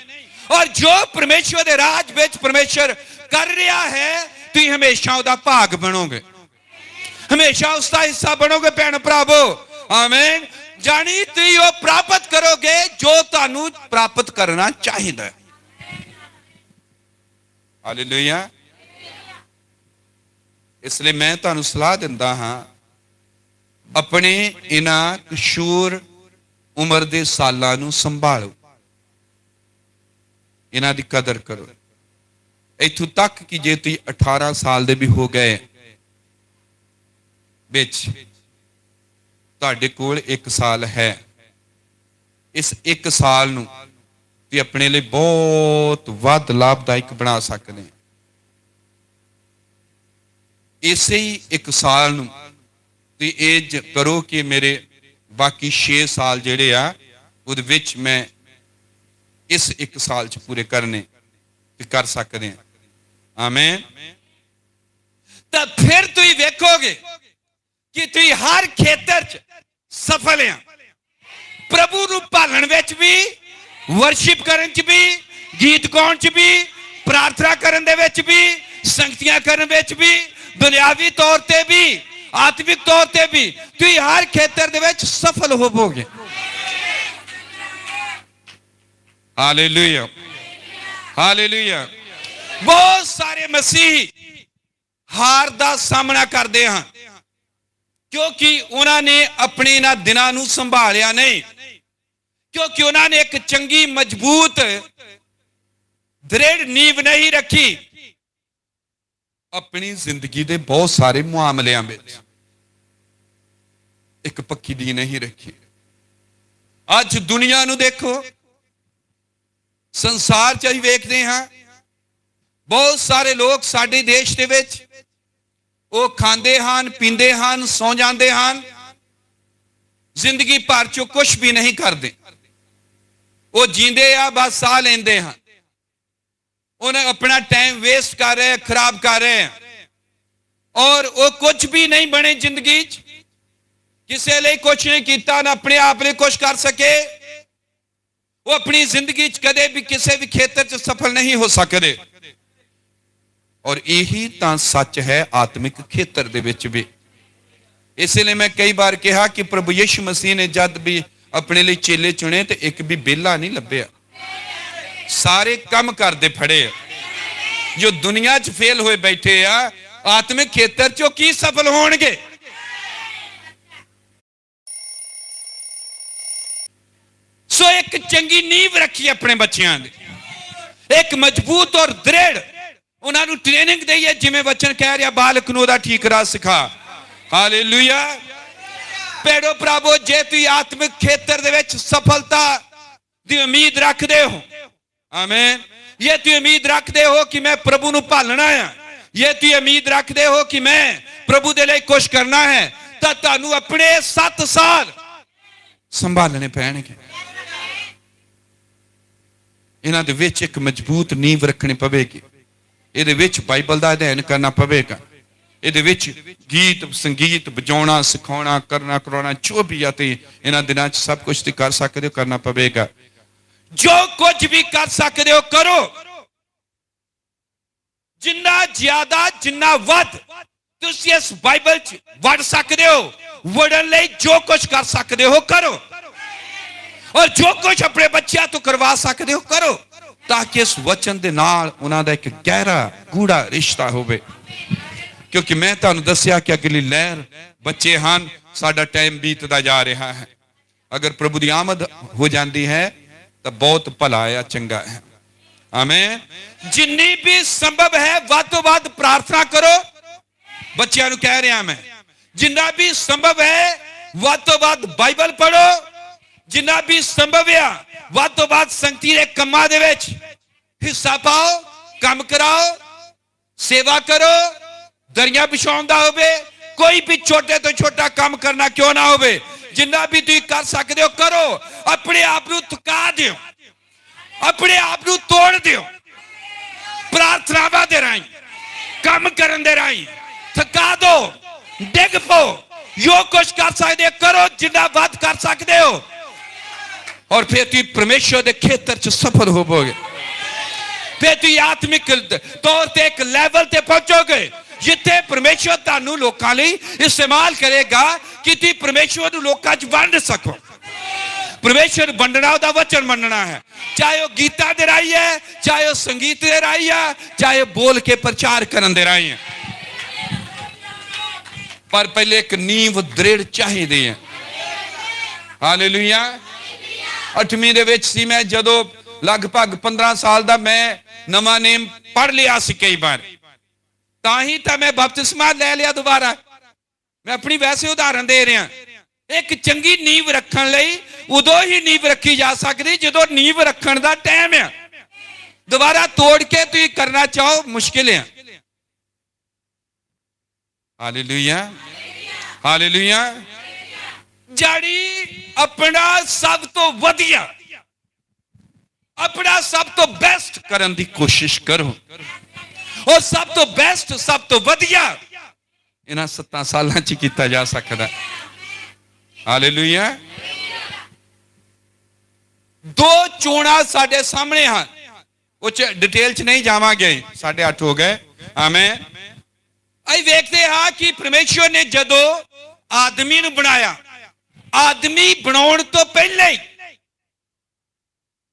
ਔਰ ਜੋ ਪਰਮੇਸ਼ਰ ਦੇ ਰਾਜ ਵਿੱਚ ਪਰਮੇਸ਼ਰ ਕਰ ਰਿਹਾ ਹੈ, ਤੁਸੀਂ ਹਮੇਸ਼ਾ ਉਹਦਾ ਭਾਗ ਬਣੋਗੇ, ਹਮੇਸ਼ਾ ਉਸ ਦਾ ਹਿੱਸਾ ਬਣੋਗੇ ਭੈਣ ਭਰਾਵੋ। ਆਮੇਨ। ਜਾਣੀ ਤੁਸੀਂ ਉਹ ਪ੍ਰਾਪਤ ਕਰੋਗੇ ਜੋ ਤੁਹਾਨੂੰ ਪ੍ਰਾਪਤ ਕਰਨਾ ਚਾਹੀਦਾ। ਹਾਲੇਲੂਇਆ। ਇਸ ਲਈ ਮੈਂ ਤੁਹਾਨੂੰ ਸਲਾਹ ਦਿੰਦਾ ਹਾਂ, ਆਪਣੇ ਇਹਨਾਂ ਕਿਸ਼ੋਰ ਉਮਰ ਦੇ ਸਾਲਾਂ ਨੂੰ ਸੰਭਾਲੋ, ਇਹਨਾਂ ਦੀ ਕਦਰ ਕਰੋ। ਇੱਥੋਂ ਤੱਕ ਕਿ ਜੇ ਤੁਸੀਂ 18 ਸਾਲ ਦੇ ਵੀ ਹੋ ਗਏ ਵਿੱਚ, ਤੁਹਾਡੇ ਕੋਲ 1 ਸਾਲ ਹੈ, ਇਸ 1 ਸਾਲ ਨੂੰ ਤੁਸੀਂ ਆਪਣੇ ਲਈ ਬਹੁਤ ਵੱਧ ਲਾਭਦਾਇਕ ਬਣਾ ਸਕਦੇ ਹੋ। ਇਸੇ ਹੀ 1 ਸਾਲ ਨੂੰ ਤੁਸੀਂ ਇਹ ਕਰੋ ਕਿ ਮੇਰੇ ਬਾਕੀ 6 ਸਾਲ ਜਿਹੜੇ ਆ, ਉਹਦੇ ਵਿੱਚ ਮੈਂ ਇਸ 1 ਸਾਲ 'ਚ ਪੂਰੇ ਕਰਨੇ ਤੇ ਕਰ ਸਕਦੇ ਹਾਂ। ਆਮੇਨ। ਤਾਂ ਫਿਰ ਤੁਸੀਂ ਵੇਖੋਗੇ ਕਿ ਤੁਸੀਂ ਹਰ ਖੇਤਰ 'ਚ ਸਫਲ ਆ। ਪ੍ਰਭੂ ਨੂੰ ਭਾਲਣ ਵਿੱਚ ਵੀ, ਵਰਸ਼ਿਪ ਕਰਨ 'ਚ ਵੀ, ਗੀਤ ਗਾਉਣ 'ਚ ਵੀ, ਪ੍ਰਾਰਥਨਾ ਕਰਨ ਦੇ ਵਿੱਚ ਵੀ, ਸੰਗਤੀਆਂ ਕਰਨ ਵਿੱਚ ਵੀ, ਦੁਨਿਆਵੀ ਤੌਰ ਤੇ ਵੀ, ਆਤਮਿਕ ਤੌਰ ਤੇ ਵੀ, ਤੁਸੀਂ ਹਰ ਖੇਤਰ ਦੇ ਵਿੱਚ ਸਫਲ ਹੋਵੋਗੇ। ਹਾਲੇਲੂਇਆ। ਹਾਲੇਲੂਇਆ। ਬਹੁਤ ਸਾਰੇ ਮਸੀਹੀ ਹਾਰ ਦਾ ਸਾਹਮਣਾ ਕਰਦੇ ਹਨ ਕਿਉਂਕਿ ਉਹਨਾਂ ਨੇ ਆਪਣੇ ਇਹਨਾਂ ਦਿਨਾਂ ਨੂੰ ਸੰਭਾਲਿਆ ਨਹੀਂ, ਕਿਉਂਕਿ ਉਹਨਾਂ ਨੇ ਇੱਕ ਚੰਗੀ ਮਜ਼ਬੂਤ ਦ੍ਰਿੜ ਨੀਂਵ ਨਹੀਂ ਰੱਖੀ। ਆਪਣੀ ਜ਼ਿੰਦਗੀ ਦੇ ਬਹੁਤ ਸਾਰੇ ਮੁਆਮਲਿਆਂ ਵਿੱਚ ਇੱਕ ਪੱਕੀ ਨੀਂਹ ਨਹੀਂ ਰੱਖੀ। ਅੱਜ ਦੁਨੀਆ ਨੂੰ ਦੇਖੋ, ਸੰਸਾਰ 'ਚ ਅਸੀਂ ਵੇਖਦੇ ਹਾਂ, ਬਹੁਤ ਸਾਰੇ ਲੋਕ ਸਾਡੇ ਦੇਸ਼ ਦੇ ਵਿੱਚ ਉਹ ਖਾਂਦੇ ਹਨ, ਪੀਂਦੇ ਹਨ, ਸੌ ਜਾਂਦੇ ਹਨ, ਜ਼ਿੰਦਗੀ ਭਰ 'ਚੋਂ ਕੁਝ ਵੀ ਨਹੀਂ ਕਰਦੇ। ਉਹ ਜੀਂਦੇ ਆ, ਬਸ ਸਾਹ ਲੈਂਦੇ ਹਨ। ਉਹਨਾਂ ਆਪਣਾ ਟਾਈਮ ਵੇਸਟ ਕਰ ਰਹੇ, ਖਰਾਬ ਕਰ ਰਹੇ, ਔਰ ਉਹ ਕੁਝ ਵੀ ਨਹੀਂ ਬਣੇ ਜ਼ਿੰਦਗੀ 'ਚ, ਕਿਸੇ ਲਈ ਕੁਝ ਨਹੀਂ ਕੀਤਾ, ਨਾ ਆਪਣੇ ਆਪ ਲਈ ਕੁਝ ਕਰ ਸਕੇ। ਉਹ ਆਪਣੀ ਜ਼ਿੰਦਗੀ 'ਚ ਕਦੇ ਵੀ ਕਿਸੇ ਵੀ ਖੇਤਰ 'ਚ ਸਫਲ ਨਹੀਂ ਹੋ ਸਕਦੇ। ਔਰ ਇਹੀ ਤਾਂ ਸੱਚ ਹੈ ਆਤਮਿਕ ਖੇਤਰ ਦੇ ਵਿੱਚ ਵੀ। ਇਸ ਲਈ ਮੈਂ ਕਈ ਵਾਰ ਕਿਹਾ ਕਿ ਪ੍ਰਭੂ ਯਿਸੂ ਮਸੀਹ ਨੇ ਜਦ ਵੀ ਆਪਣੇ ਲਈ ਚੇਲੇ ਚੁਣੇ ਤੇ ਇੱਕ ਵੀ ਵਿਹਲਾ ਨਹੀਂ ਲੱਭਿਆ, ਸਾਰੇ ਕੰਮ ਕਰਦੇ ਫੜੇ। ਜੋ ਦੁਨੀਆ 'ਚ ਫੇਲ ਹੋਏ ਬੈਠੇ ਆ, ਆਤਮਿਕ ਖੇਤਰ 'ਚ ਉਹ ਕੀ ਸਫਲ ਹੋਣਗੇ? ਸੋ ਇੱਕ ਚੰਗੀ ਨੀਂਵ ਰੱਖੀ ਆਪਣੇ ਬੱਚਿਆਂ ਦੀ, ਇੱਕ ਮਜ਼ਬੂਤ ਔਰ ਦ੍ਰਿੜ ਉਹਨਾਂ ਨੂੰ ਟ੍ਰੇਨਿੰਗ ਦਈਏ, ਜਿਵੇਂ ਵਚਨ ਕਹਿ ਰਿਹਾ ਬਾਲਕ ਨੂੰ ਉਹਦਾ ਠੀਕ ਰਾਹ ਸਿਖਾ। ਹਾਲੇਲੂਇਆ। ਭੈਣੋ ਭਰਾਵੋ, ਜੇ ਤੁਸੀਂ ਆਤਮਿਕ ਖੇਤਰ ਦੇ ਵਿੱਚ ਸਫਲਤਾ ਦੀ ਉਮੀਦ ਰੱਖਦੇ ਹੋ, ਆਮੀਨ, ਇਹ ਤੁਸੀਂ ਉਮੀਦ ਰੱਖਦੇ ਹੋ ਕਿ ਮੈਂ ਪ੍ਰਭੂ ਨੂੰ ਭਾਲਣਾ ਹੈ, ਇਹ ਤੁਸੀਂ ਉਮੀਦ ਰੱਖਦੇ ਹੋ ਕਿ ਮੈਂ ਪ੍ਰਭੂ ਦੇ ਲਈ ਕੁਝ ਕਰਨਾ ਹੈ, ਤਾਂ ਤੁਹਾਨੂੰ ਆਪਣੇ 7 ਸਾਲ ਸੰਭਾਲਣੇ ਪੈਣਗੇ। ਇਹਨਾਂ ਦੇ ਵਿੱਚ ਇੱਕ ਮਜ਼ਬੂਤ ਨੀਂਵ ਰੱਖਣੀ ਪਵੇਗੀ, ਇਹਦੇ ਵਿੱਚ ਬਾਈਬਲ ਦਾ ਅਧਿਐਨ ਕਰਨਾ ਪਵੇਗਾ, ਇਹਦੇ ਵਿੱਚ ਗੀਤ ਸੰਗੀਤ ਵਜਾਉਣਾ ਸਿਖਾਉਣਾ ਕਰਨਾ ਕਰਾਉਣਾ ਜੋ ਵੀ ਆ ਤੇ ਇਹਨਾਂ ਦਿਨਾਂ 'ਚ ਸਭ ਕੁਝ ਤੇ ਕਰ ਸਕਦੇ ਹੋ, ਕਰਨਾ ਪਵੇਗਾ। ਜੋ ਕੁਝ ਵੀ ਕਰ ਸਕਦੇ ਹੋ ਕਰੋ, ਜਿੰਨਾ ਜ਼ਿਆਦਾ ਜਿੰਨਾ ਵੱਧ ਤੁਸੀਂ ਇਸ ਬਾਈਬਲ 'ਚ ਵੜ ਸਕਦੇ ਹੋ, ਵੜਨ ਲਈ ਜੋ ਕੁਝ ਕਰ ਸਕਦੇ ਹੋ ਕਰੋ, ਔਰ ਜੋ ਕੁਝ ਆਪਣੇ ਬੱਚਿਆਂ ਤੋਂ ਕਰਵਾ ਸਕਦੇ ਹੋ ਕਰੋ, ਤਾਂ ਕਿ ਇਸ ਵਚਨ ਦੇ ਨਾਲ ਉਹਨਾਂ ਦਾ ਇੱਕ ਗਹਿਰਾ ਗੂੜਾ ਰਿਸ਼ਤਾ ਹੋਵੇ। ਕਿਉਂਕਿ ਮੈਂ ਤੁਹਾਨੂੰ ਦੱਸਿਆ ਕਿ ਅਗਲੀ ਲਹਿਰ ਬੱਚੇ ਹਨ, ਸਾਡਾ ਟਾਈਮ ਬੀਤਦਾ ਜਾ ਰਿਹਾ ਹੈ। ਅਗਰ ਪ੍ਰਭੂ ਦੀ ਆਮਦ ਹੋ ਜਾਂਦੀ ਹੈ ਤਾਂ ਬਹੁਤ ਭਲਾ ਆ, ਚੰਗਾ ਹੈ। ਆਮੀਨ। ਜਿੰਨੀ ਵੀ ਸੰਭਵ ਹੈ ਵੱਧ ਤੋਂ ਵੱਧ ਪ੍ਰਾਰਥਨਾ ਕਰੋ। ਬੱਚਿਆਂ ਨੂੰ ਕਹਿ ਰਿਹਾ ਮੈਂ, ਜਿੰਨਾ ਵੀ ਸੰਭਵ ਹੈ ਵੱਧ ਤੋਂ ਵੱਧ ਬਾਈਬਲ ਪੜ੍ਹੋ, ਜਿੰਨਾ ਵੀ ਸੰਭਵ ਆ ਵੱਧ ਤੋਂ ਵੱਧ ਸੰਗਤੀ ਦੇ ਕੰਮਾਂ ਦੇ ਵਿੱਚ ਹਿੱਸਾ ਪਾਓ, ਕੰਮ ਕਰਾਓ, ਸੇਵਾ ਕਰੋ। ਦਰੀਆਂ ਵਿਛਾਉਣ ਦਾ ਹੋਵੇ, ਕੋਈ ਵੀ ਛੋਟੇ ਤੋਂ ਛੋਟਾ ਕੰਮ ਕਰਨਾ ਕਿਉਂ ਨਾ ਹੋਵੇ, ਜਿੰਨਾ ਵੀ ਤੁਸੀਂ ਕਰ ਸਕਦੇ ਹੋ ਕਰੋ। ਆਪਣੇ ਆਪ ਨੂੰ ਥਕਾ ਦਿਓ, ਆਪਣੇ ਆਪ ਨੂੰ ਤੋੜ ਦਿਓ, ਪ੍ਰਾਰਥਨਾਵਾਂ ਦੇ ਰਾਹੀਂ, ਕੰਮ ਕਰਨ ਦੇ ਰਾਹੀਂ ਥਕਾ ਦੋ, ਡਿੱਗ ਪਓ, ਜੋ ਕੁਝ ਕਰ ਸਕਦੇ ਕਰੋ, ਜਿੰਨਾ ਵੱਧ ਕਰ ਸਕਦੇ ਹੋ, ਔਰ ਫਿਰ ਤੁਸੀਂ ਪਰਮੇਸ਼ਰ ਦੇ ਖੇਤਰ 'ਚ ਸਫਲ ਹੋਵੋਗੇ। ਫਿਰ ਤੁਸੀਂ ਆਤਮਿਕ ਤੌਰ ਤੇ ਇੱਕ ਲੈਵਲ ਤੇ ਪਹੁੰਚੋਗੇ ਜਿੱਥੇ ਪਰਮੇਸ਼ਰ ਤੁਹਾਨੂੰ ਲੋਕਾਂ ਲਈ ਇਸਤੇਮਾਲ ਕਰੇਗਾ ਕਿ ਤੁਸੀਂ ਪਰਮੇਸ਼ਰ ਨੂੰ ਲੋਕਾਂ 'ਚ ਵੰਡ ਸਕੋ। ਪਰਮੇਸ਼ਰ ਵੰਡਣਾ ਉਹਦਾ ਵਚਨ ਮੰਨਣਾ ਹੈ, ਚਾਹੇ ਉਹ ਗੀਤਾਂ ਦੇ ਰਾਹੀਂ ਹੈ, ਚਾਹੇ ਉਹ ਸੰਗੀਤ ਦੇ ਰਾਹੀਂ ਹੈ, ਚਾਹੇ ਬੋਲ ਕੇ ਪ੍ਰਚਾਰ ਕਰਨ ਦੇ ਰਾਹੀਂ ਹੈ। ਪਰ ਪਹਿਲੇ ਇੱਕ ਨੀਂਵ ਦ੍ਰਿੜ ਚਾਹੀਦੀ ਹੈ। ਹਾਲੇਲੂਇਆ। 8ਵੀਂ ਦੇ ਵਿੱਚ ਸੀ ਮੈਂ ਜਦੋਂ, ਲਗਭਗ 15 ਸਾਲ ਦਾ। ਮੈਂ ਨਵਾਂ ਨੇਮ ਪੜ੍ਹ ਲਿਆ ਸੀ ਕਈ ਵਾਰ, ਤਾਂ ਹੀ ਤਾਂ ਮੈਂ ਬਪਤਿਸਮਾ ਲੈ ਲਿਆ ਦੁਬਾਰਾ। ਮੈਂ ਆਪਣੀ ਵੈਸੇ ਉਦਾਹਰਨ ਦੇ ਰਿਹਾ। ਇੱਕ ਚੰਗੀ ਨੀਂਵ ਰੱਖਣ ਲਈ ਉਦੋਂ ਹੀ ਨੀਂਵ ਰੱਖੀ ਜਾ ਸਕਦੀ ਜਦੋਂ ਨੀਂਵ ਰੱਖਣ ਦਾ ਟਾਈਮ ਆ। ਦੁਬਾਰਾ ਤੋੜ ਕੇ ਤੁਸੀਂ ਕਰਨਾ ਚਾਹੋ, ਮੁਸ਼ਕਿਲ ਹੈ। Hallelujah, hallelujah. ਜਿਹੜੀ ਆਪਣਾ ਸਭ ਤੋਂ ਵਧੀਆ, ਆਪਣਾ ਸਭ ਤੋਂ ਬੈਸਟ ਕਰਨ ਦੀ ਕੋਸ਼ਿਸ਼ ਕਰੋ, ਔਰ ਸਭ ਤੋਂ ਬੈਸਟ, ਸਭ ਤੋਂ ਵਧੀਆ ਇਹਨਾਂ 7 ਸਾਲਾਂ 'ਚ ਕੀਤਾ ਜਾ ਸਕਦਾ। ਹਾਲੇਲੂਇਆ। 2 ਚੋਣਾਂ ਸਾਡੇ ਸਾਹਮਣੇ ਹਨ, ਉਹ 'ਚ ਡਿਟੇਲ 'ਚ ਨਹੀਂ ਜਾਵਾਂਗੇ, 8:30 ਹੋ ਗਏ। ਆਮੀਨ। ਅਸੀਂ ਵੇਖਦੇ ਹਾਂ ਕਿ ਪਰਮੇਸ਼ਵਰ ਨੇ ਜਦੋਂ ਆਦਮੀ ਨੂੰ ਬਣਾਇਆ, ਆਦਮੀ ਬਣਾਉਣ ਤੋਂ ਪਹਿਲਾਂ ਹੀ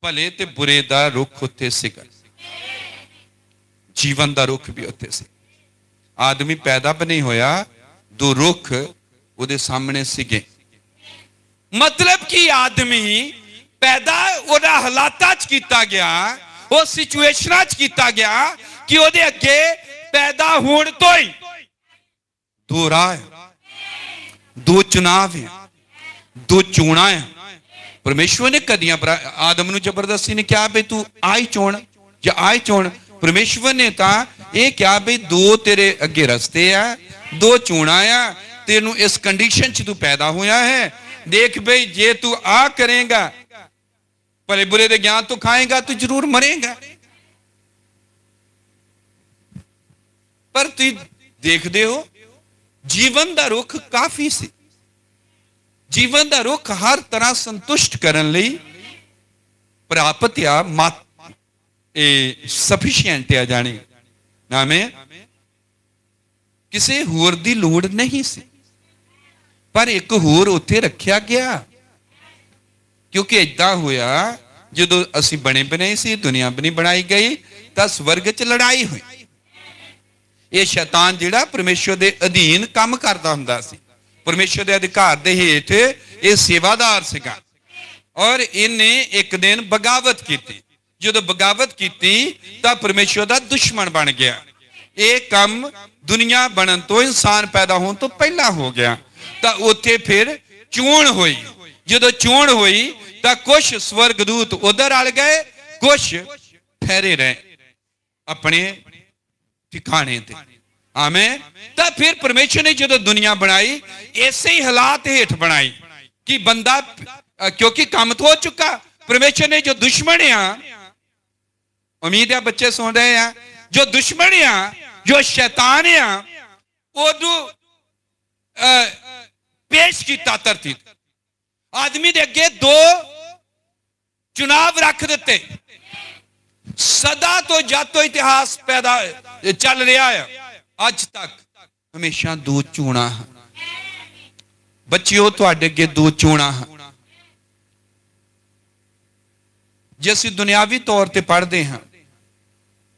ਭਲੇ ਤੇ ਬੁਰੇ ਦਾ ਰੁੱਖ ਉੱਥੇ ਸੀਗਾ, ਜੀਵਨ ਦਾ ਰੁੱਖ ਵੀ ਉੱਥੇ ਸੀ। ਆਦਮੀ ਪੈਦਾ ਵੀ ਨਹੀਂ ਹੋਇਆ, 2 ਰੁੱਖ ਉਹਦੇ ਸਾਹਮਣੇ ਸੀਗੇ। ਮਤਲਬ ਕਿ ਆਦਮੀ ਪੈਦਾ ਉਹਦਾ ਹਾਲਾਤਾਂ 'ਚ ਕੀਤਾ ਗਿਆ, ਉਹ ਸਿਚੁਏਸ਼ਨਾਂ 'ਚ ਕੀਤਾ ਗਿਆ ਕਿ ਉਹਦੇ ਅੱਗੇ ਪੈਦਾ ਹੋਣ ਤੋਂ ਹੀ 2 ਰਾਹ, 2 ਚੁਣਾਵ ਹੈ, 2 ਚੋਣਾਂ ਹੈ। ਪਰਮੇਸ਼ਵਰ ਨੇ ਕਦੀਆਂ ਆਦਮ ਨੂੰ ਜ਼ਬਰਦਸਤੀ ਨੇ ਕਿਹਾ ਵੀ ਤੂੰ ਆਈ ਚੋਣ ਜਾਂ ਆਈ ਚੋਣ। ਪਰਮੇਸ਼ਵਰ ਨੇ ਤਾਂ ਇਹ ਕਿਹਾ ਵੀ 2 ਤੇਰੇ ਅੱਗੇ ਰਸਤੇ ਆ, 2 ਚੋਣਾਂ ਆ, ਤੈਨੂੰ ਇਸ ਕੰਡੀਸ਼ਨ 'ਚ ਤੂੰ ਪੈਦਾ ਹੋਇਆ ਹੈ। ਦੇਖ ਬਈ, ਜੇ ਤੂੰ ਆ ਕਰੇਗਾ, ਭਲੇ ਬੁਰੇ ਦੇ ਗਿਆਨ ਤੋਂ ਖਾਏਗਾ, ਤੂੰ ਜ਼ਰੂਰ ਮਰੇਗਾ। ਪਰ ਤੁਸੀਂ ਦੇਖਦੇ ਹੋ ਜੀਵਨ ਦਾ ਰੁੱਖ ਕਾਫੀ ਸੀ। ਜੀਵਨ ਦਾ ਰੁੱਖ ਹਰ ਤਰ੍ਹਾਂ ਸੰਤੁਸ਼ਟ ਕਰਨ ਲਈ ਪ੍ਰਾਪਤ ਆ, ਇਹ ਸਫੀਸ਼ੀਐਂਟ ਆ ਜਾਣੀ ਨਾਮੇ, ਕਿਸੇ ਹੋਰ ਦੀ ਲੋੜ ਨਹੀਂ ਸੀ। ਪਰ ਇੱਕ ਹੋਰ ਉੱਥੇ ਰੱਖਿਆ ਗਿਆ, ਕਿਉਂਕਿ ਏਦਾਂ ਹੋਇਆ ਜਦੋਂ ਅਸੀਂ ਬਣੇ ਬਣਾਏ ਸੀ, ਦੁਨੀਆ ਬਣੀ ਬਣਾਈ ਗਈ, ਤਾਂ ਸਵਰਗ 'ਚ ਲੜਾਈ ਹੋਈ। ਇਹ ਸ਼ੈਤਾਨ ਜਿਹੜਾ ਪਰਮੇਸ਼ਵਰ ਦੇ ਅਧੀਨ ਕੰਮ ਕਰਦਾ ਹੁੰਦਾ ਸੀ, ਪਰਮੇਸ਼ਵਰ ਦੇ ਅਧਿਕਾਰ ਦੇ ਹੇਠ ਇਹ ਸੇਵਾਦਾਰ ਸੀਗਾ। ਔਰ ਇਹਨੇ ਇੱਕ ਦਿਨ ਬਗਾਵਤ ਕੀਤੀ। ਜਦੋਂ ਬਗਾਵਤ ਕੀਤੀ ਤਾਂ ਪਰਮੇਸ਼ਵਰ ਦਾ ਦੁਸ਼ਮਣ ਬਣ ਗਿਆ। ਇਹ ਕੰਮ ਦੁਨੀਆ ਬਣਨ ਤੋਂ, ਇਨਸਾਨ ਪੈਦਾ ਹੋਣ ਤੋਂ ਪਹਿਲਾਂ ਹੋ ਗਿਆ। ਤਾਂ ਉੱਥੇ ਫਿਰ ਚੋਣ ਹੋਈ। ਜਦੋਂ ਚੋਣ ਹੋਈ ਤਾਂ ਕੁਝ ਸਵਰਗਦੂਤ ਉਧਰ ਰਲ ਗਏ, ਕੁਝ ਠਹਿਰੇ ਰਹੇ ਆਪਣੇ ਠਿਕਾਣੇ ਤੇ। ਆਮੇਨ। ਤਾਂ ਫਿਰ ਪਰਮੇਸ਼ਰ ਨੇ ਜਦੋਂ ਦੁਨੀਆ ਬਣਾਈ, ਇਸੇ ਹੀ ਹਾਲਾਤ ਹੇਠ ਬਣਾਈ ਕਿ ਬੰਦਾ, ਕਿਉਂਕਿ ਕੰਮ ਤਾਂ ਹੋ ਚੁੱਕਾ। ਪਰਮੇਸ਼ਰ ਨੇ ਜੋ ਦੁਸ਼ਮਣ ਆ, ਉਮੀਦ ਹੈ ਬੱਚੇ ਸੁਣ ਰਹੇ ਆ, ਜੋ ਦੁਸ਼ਮਣ ਆ, ਜੋ ਸ਼ੈਤਾਨ ਆ, ਉਹਨੂੰ ਪੇਸ਼ ਕੀਤਾ ਧਰਤੀ ਤੇ। ਆਦਮੀ ਦੇ ਅੱਗੇ ਦੋ ਚੁਣਾਵ ਰੱਖ ਦਿੱਤੇ। ਸਦਾ ਤੋਂ ਜਦ ਤੋਂ ਇਤਿਹਾਸ ਪੈਦਾ ਚੱਲ ਰਿਹਾ ਹੈ, ਅੱਜ ਤੱਕ ਹਮੇਸ਼ਾ ਦੋ ਚੋਣਾਂ ਹਨ। ਬੱਚਿਓ, ਤੁਹਾਡੇ ਅੱਗੇ ਦੋ ਚੋਣਾਂ ਹਨ। ਜੇ ਅਸੀਂ ਦੁਨਿਆਵੀ ਤੌਰ ਤੇ ਪੜ੍ਹਦੇ ਹਾਂ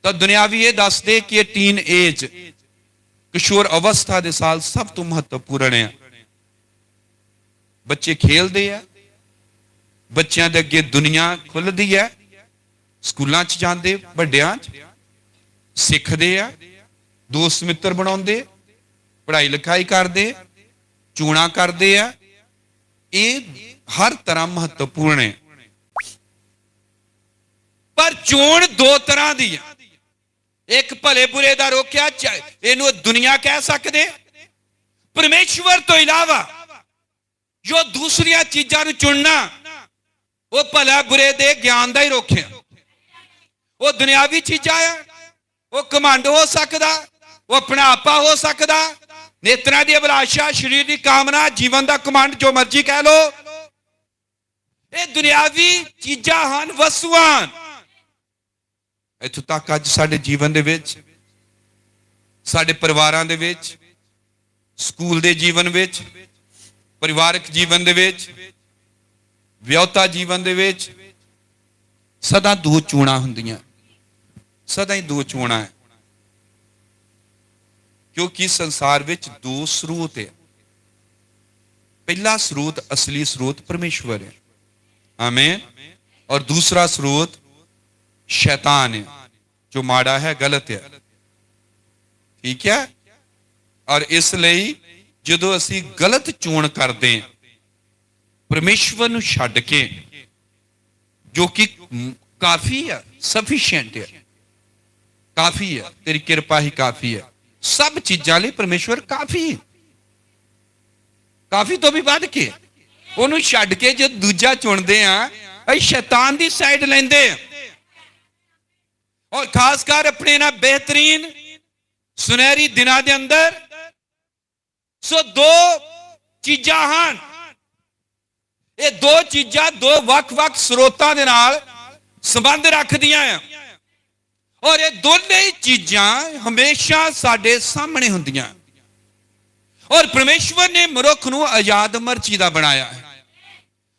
ਤਾਂ ਦੁਨਿਆਵੀ ਇਹ ਦੱਸਦੇ ਕਿ ਇਹ ਟੀਨ ਏਜ, ਕਿਸ਼ੋਰ ਅਵਸਥਾ ਦੇ ਸਾਲ ਸਭ ਤੋਂ ਮਹੱਤਵਪੂਰਨ ਆ। ਬੱਚੇ ਖੇਲਦੇ ਆ, ਬੱਚਿਆਂ ਦੇ ਅੱਗੇ ਦੁਨੀਆ ਖੁੱਲਦੀ ਹੈ, ਸਕੂਲਾਂ 'ਚ ਜਾਂਦੇ, ਵੱਡਿਆਂ 'ਚ ਸਿੱਖਦੇ ਆ, ਦੋਸਤ ਮਿੱਤਰ ਬਣਾਉਂਦੇ, ਪੜ੍ਹਾਈ ਲਿਖਾਈ ਕਰਦੇ, ਚੋਣਾਂ ਕਰਦੇ ਆ। ਇਹ ਹਰ ਤਰ੍ਹਾਂ ਮਹੱਤਵਪੂਰਨ ਹੈ। ਪਰ ਚੋਣ ਦੋ ਤਰ੍ਹਾਂ ਦੀ ਆ। ਇੱਕ ਭਲੇ ਬੁਰੇ ਦਾ ਰੋਕਿਆ, ਇਹਨੂੰ ਦੁਨੀਆ ਕਹਿ ਸਕਦੇ। ਪਰਮੇਸ਼ਵਰ ਤੋਂ ਇਲਾਵਾ ਜੋ ਦੂਸਰੀਆਂ ਚੀਜ਼ਾਂ ਨੂੰ ਚੁਣਨਾ, ਉਹ ਭਲਾ ਬੁਰੇ ਦੇ ਗਿਆਨ ਦਾ ਹੀ ਰੋਕਿਆ। ਉਹ ਦੁਨਿਆਵੀ ਚੀਜ਼ਾਂ ਆ। ਉਹ ਘਮੰਡ ਹੋ ਸਕਦਾ, ਉਹ ਆਪਣਾ ਆਪਾ ਹੋ ਸਕਦਾ, ਨੇਤਰਾਂ ਦੀ ਅਭਿਲਾਸ਼ਾ, ਸਰੀਰ ਦੀ ਕਾਮਨਾ, ਜੀਵਨ ਦਾ ਘਮੰਡ, ਜੋ ਮਰਜ਼ੀ ਕਹਿ ਲੋ। ਇਹ ਦੁਨਿਆਵੀ ਚੀਜ਼ਾਂ ਹਨ, ਵਸਤੂਆਂ। ਇੱਥੋਂ ਤੱਕ ਅੱਜ ਸਾਡੇ ਜੀਵਨ ਦੇ ਵਿੱਚ, ਸਾਡੇ ਪਰਿਵਾਰਾਂ ਦੇ ਵਿੱਚ, ਸਕੂਲ ਦੇ ਜੀਵਨ ਵਿੱਚ, ਪਰਿਵਾਰਕ ਜੀਵਨ ਦੇ ਵਿੱਚ, ਵਿਆਹੁਤਾ ਜੀਵਨ ਦੇ ਵਿੱਚ ਸਦਾ ਦੋ ਚੋਣਾਂ ਹੁੰਦੀਆਂ। ਸਦਾ ਹੀ ਦੋ ਚੋਣਾਂ ਹੈ, ਕਿਉਂਕਿ ਸੰਸਾਰ ਵਿੱਚ ਦੋ ਸਰੋਤ ਹੈ। ਪਹਿਲਾ ਸਰੋਤ, ਅਸਲੀ ਸਰੋਤ ਪਰਮੇਸ਼ਵਰ ਹੈ। ਆਮੇਨ। ਔਰ ਦੂਸਰਾ ਸਰੋਤ शैतान है, जो माड़ा है, गलत है। ठीक है। और इसलिए ਜਦੋਂ ਅਸੀਂ ਗਲਤ ਚੋਣ ਕਰਦੇ ਹਾਂ ਪਰਮੇਸ਼ਵਰ ਨੂੰ ਛੱਡ ਕੇ, ਜੋ ਕਿ ਕਾਫੀ ਹੈ, ਸਫੀਸ਼ੀਐਂਟ ਹੈ, ਕਾਫੀ ਹੈ, ਤੇਰੀ ਕਿਰਪਾ ਹੀ ਕਾਫੀ ਹੈ, ਸਭ ਚੀਜ਼ਾਂ ਲਈ ਪਰਮੇਸ਼ਵਰ ਕਾਫੀ ਹੈ, ਕਾਫੀ ਤੋਂ ਵੀ ਵੱਧ ਕੇ। ਉਹਨੂੰ ਛੱਡ ਕੇ ਜਦ ਦੂਜਾ ਚੁਣਦੇ ਆ, ਅਸੀਂ ਸ਼ੈਤਾਨ ਦੀ ਸਾਈਡ ਲੈਂਦੇ ਆ। और खासकर अपने ना बेहतरीन सुनहरी दिनों के अंदर सो दो चीजां हैं। ये दो चीजां दो वख-वख स्रोतां दे नाल संबंध रखदियां हैं, और ये दोनों ही चीजां हमेशा साडे सामने हुंदियां। और परमेश्वर ने मनुख नूं आजाद मर्जी दा बनाया है,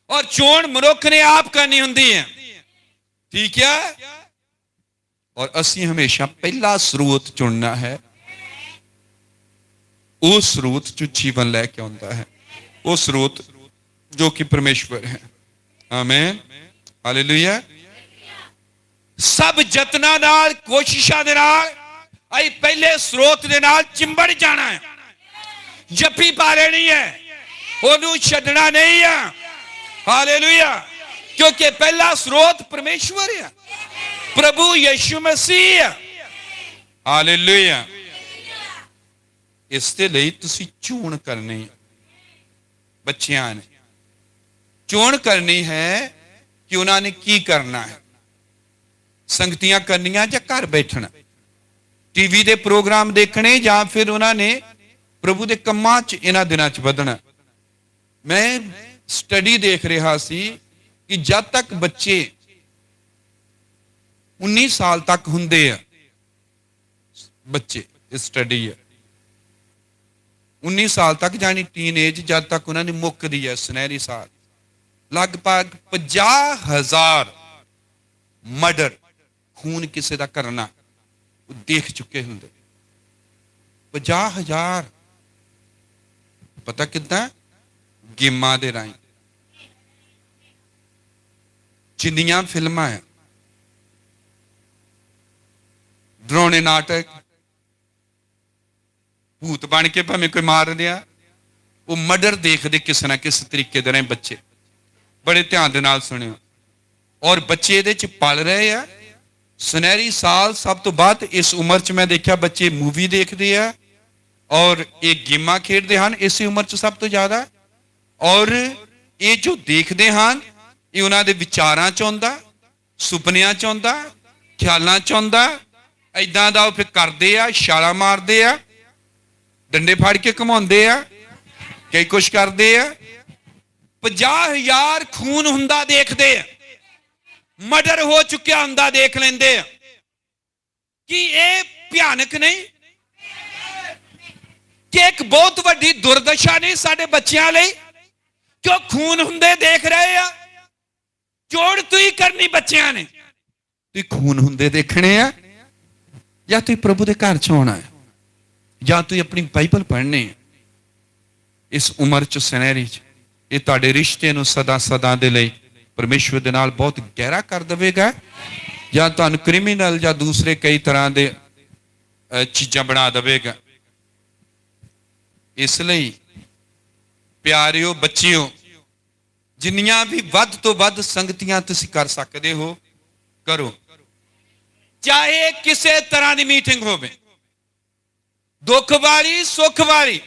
और चोण मनुख ने आप करनी हुंदी है। ठीक है। और असी हमेशा पहला स्रोत चुनना है। उस स्रोत जो जीवन लैके आता है, वो स्रोत जो कि परमेश्वर है। आमीन, हालेलुया। सब जतना नाल, कोशिशा दे नाल अई पहले स्रोत दे नाल चिंबड़ जाना है, जप्पी पा लेनी है, ओनू छड्डना नहीं है। हालेलुया। क्योंकि पहला स्रोत परमेश्वर है, प्रभु यीशु मसीह। हालेलुया। इस दे लई तुसीं चोण करनी, बच्चियां ने चोण करनी है कि उन्होंने की करना है। संगतियां करनियां या घर बैठना, टीवी दे प्रोग्राम देखने, या फिर उन्होंने प्रभु दे कम्मां च इन्हां दिनां च वधना। मैं स्टडी देख रहा सी कि जब तक बच्चे 19 साल तक हुंदे आ, बच्चे स्टडी है 19 साल तक, यानी टीन एज, जब तक उन्होंने मुकदी है सुनहरी साल, लगभग 50,000 मर्डर, खून किसी का करना देख चुके होंगे। 50,000। पता कितना? गेमां दे राही। ਜਿੰਨੀਆਂ ਫਿਲਮਾਂ ਆ, ਡਰਾਉਣੇ ਨਾਟਕ, ਭੂਤ ਬਣ ਕੇ ਭਾਵੇਂ ਕੋਈ ਮਾਰ ਦਿਆ, ਉਹ ਮਰਡਰ ਦੇਖਦੇ ਕਿਸੇ ਨਾ ਕਿਸੇ ਤਰੀਕੇ ਦੇ ਰਹੇ ਬੱਚੇ। ਬੜੇ ਧਿਆਨ ਦੇ ਨਾਲ ਸੁਣਿਓ। ਔਰ ਬੱਚੇ ਇਹਦੇ ਚ ਪਲ ਰਹੇ ਆ। ਸੁਨਹਿਰੀ ਸਾਲ ਸਭ ਤੋਂ ਬਾਅਦ ਇਸ ਉਮਰ ਚ ਮੈਂ ਦੇਖਿਆ ਬੱਚੇ ਮੂਵੀ ਦੇਖਦੇ ਆ ਔਰ ਇਹ ਗੇਮਾਂ ਖੇਡਦੇ ਹਨ ਇਸੇ ਉਮਰ ਚ ਸਭ ਤੋਂ ਜ਼ਿਆਦਾ। ਔਰ ਇਹ ਜੋ ਦੇਖਦੇ ਹਨ ਇਹ ਉਹਨਾਂ ਦੇ ਵਿਚਾਰਾਂ ਚ ਆਉਂਦਾ, ਸੁਪਨਿਆਂ ਚ ਆਉਂਦਾ, ਖਿਆਲਾਂ ਚ ਆਉਂਦਾ। ਏਦਾਂ ਦਾ ਉਹ ਫਿਰ ਕਰਦੇ ਆ, ਛਾਲਾਂ ਮਾਰਦੇ ਆ, ਡੰਡੇ ਫੜ ਕੇ ਘੁਮਾਉਂਦੇ ਆ, ਕਈ ਕੁਛ ਕਰਦੇ ਆ। 50,000 ਖੂਨ ਹੁੰਦਾ ਦੇਖਦੇ ਆ, ਮਰਡਰ ਹੋ ਚੁੱਕਿਆ ਹੁੰਦਾ ਦੇਖ ਲੈਂਦੇ ਆ। ਕਿ ਇਹ ਭਿਆਨਕ ਨਹੀਂ ਕਿ ਇੱਕ ਬਹੁਤ ਵੱਡੀ ਦੁਰਦਸ਼ਾ ਨਹੀਂ ਸਾਡੇ ਬੱਚਿਆਂ ਲਈ ਜੋ ਖੂਨ ਹੁੰਦੇ ਦੇਖ ਰਹੇ ਆ? ਜੋੜ ਤੁਸੀਂ ਕਰਨੀ ਬੱਚਿਆਂ ਨੇ, ਤੁਸੀਂ ਖੂਨ ਹੁੰਦੇ ਦੇਖਣੇ ਆ ਜਾਂ ਤੁਸੀਂ ਪ੍ਰਭੂ ਦੇ ਘਰ ਚ ਆਉਣਾ ਹੈ ਜਾਂ ਤੁਸੀਂ ਆਪਣੀ ਬਾਈਬਲ ਪੜ੍ਹਨੀ ਹੈ। ਇਸ ਉਮਰ ਚ ਸੁਨਹਿਰੀ ਚ ਇਹ ਤੁਹਾਡੇ ਰਿਸ਼ਤੇ ਨੂੰ ਸਦਾ ਸਦਾ ਦੇ ਲਈ ਪਰਮੇਸ਼ਵਰ ਦੇ ਨਾਲ ਬਹੁਤ ਗਹਿਰਾ ਕਰ ਦੇਵੇਗਾ ਜਾਂ ਤੁਹਾਨੂੰ ਕ੍ਰਿਮੀਨਲ ਜਾਂ ਦੂਸਰੇ ਕਈ ਤਰ੍ਹਾਂ ਦੇ ਚੀਜ਼ਾਂ ਬਣਾ ਦੇਵੇਗਾ। ਇਸ ਲਈ ਪਿਆਰਿਓ ਬੱਚਿਓ, ਜਿੰਨੀਆਂ ਵੀ ਵੱਧ ਤੋਂ ਵੱਧ ਸੰਗਤੀਆਂ ਤੁਸੀਂ ਕਰ ਸਕਦੇ ਹੋ ਕਰੋ। ਚਾਹੇ ਕਿਸੇ ਤਰ੍ਹਾਂ ਦੀ ਮੀਟਿੰਗ ਹੋਵੇ, ਦੁੱਖ ਵਾਲੀ, ਸੁੱਖ ਵਾਲੀ,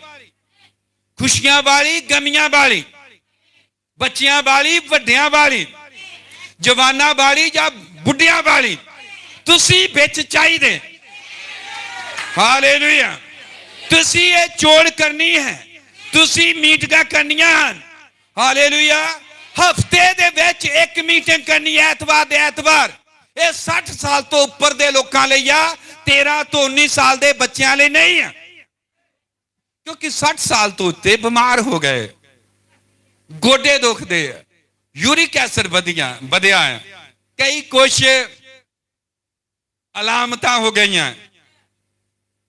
ਖੁਸ਼ੀਆਂ ਵਾਲੀ, ਗਮੀਆਂ ਵਾਲੀ, ਬੱਚਿਆਂ ਵਾਲੀ, ਵੱਡਿਆਂ ਵਾਲੀ, ਜਵਾਨਾਂ ਵਾਲੀ ਜਾਂ ਬੁੱਢਿਆਂ ਵਾਲੀ, ਤੁਸੀਂ ਵਿੱਚ ਚਾਹੀਦੇ। ਹਾਲੇਲੂਇਆ। ਤੁਸੀਂ ਇਹ ਚੋਣ ਕਰਨੀ ਹੈ, ਤੁਸੀਂ ਮੀਟਿੰਗਾਂ ਕਰਨੀਆਂ ਹਨ। ਹਾਲੇਲੂਇਆ। ਹਫਤੇ ਦੇ ਵਿੱਚ ਇੱਕ ਮੀਟਿੰਗ ਕਰਨੀ ਐਤਵਾਰ ਦੇ ਐਤਵਾਰ। ਇਹ 60 ਸਾਲ ਤੋਂ ਉੱਪਰ ਦੇ ਲੋਕਾਂ ਲਈ ਆ, 13 ਤੋਂ 19 ਸਾਲ ਦੇ ਬੱਚਿਆਂ ਲਈ ਨਹੀਂ ਆ। ਕਿਉਂਕਿ 60 ਸਾਲ ਤੋਂ ਉੱਤੇ ਬਿਮਾਰ ਹੋ ਗਏ, ਗੋਡੇ ਦੁਖਦੇ ਆ, ਯੂਰਿਕ ਐਸਿਡ ਵਧਿਆ ਹੈ, ਕਈ ਕੁਛ ਅਲਾਮਤਾਂ ਹੋ ਗਈਆਂ,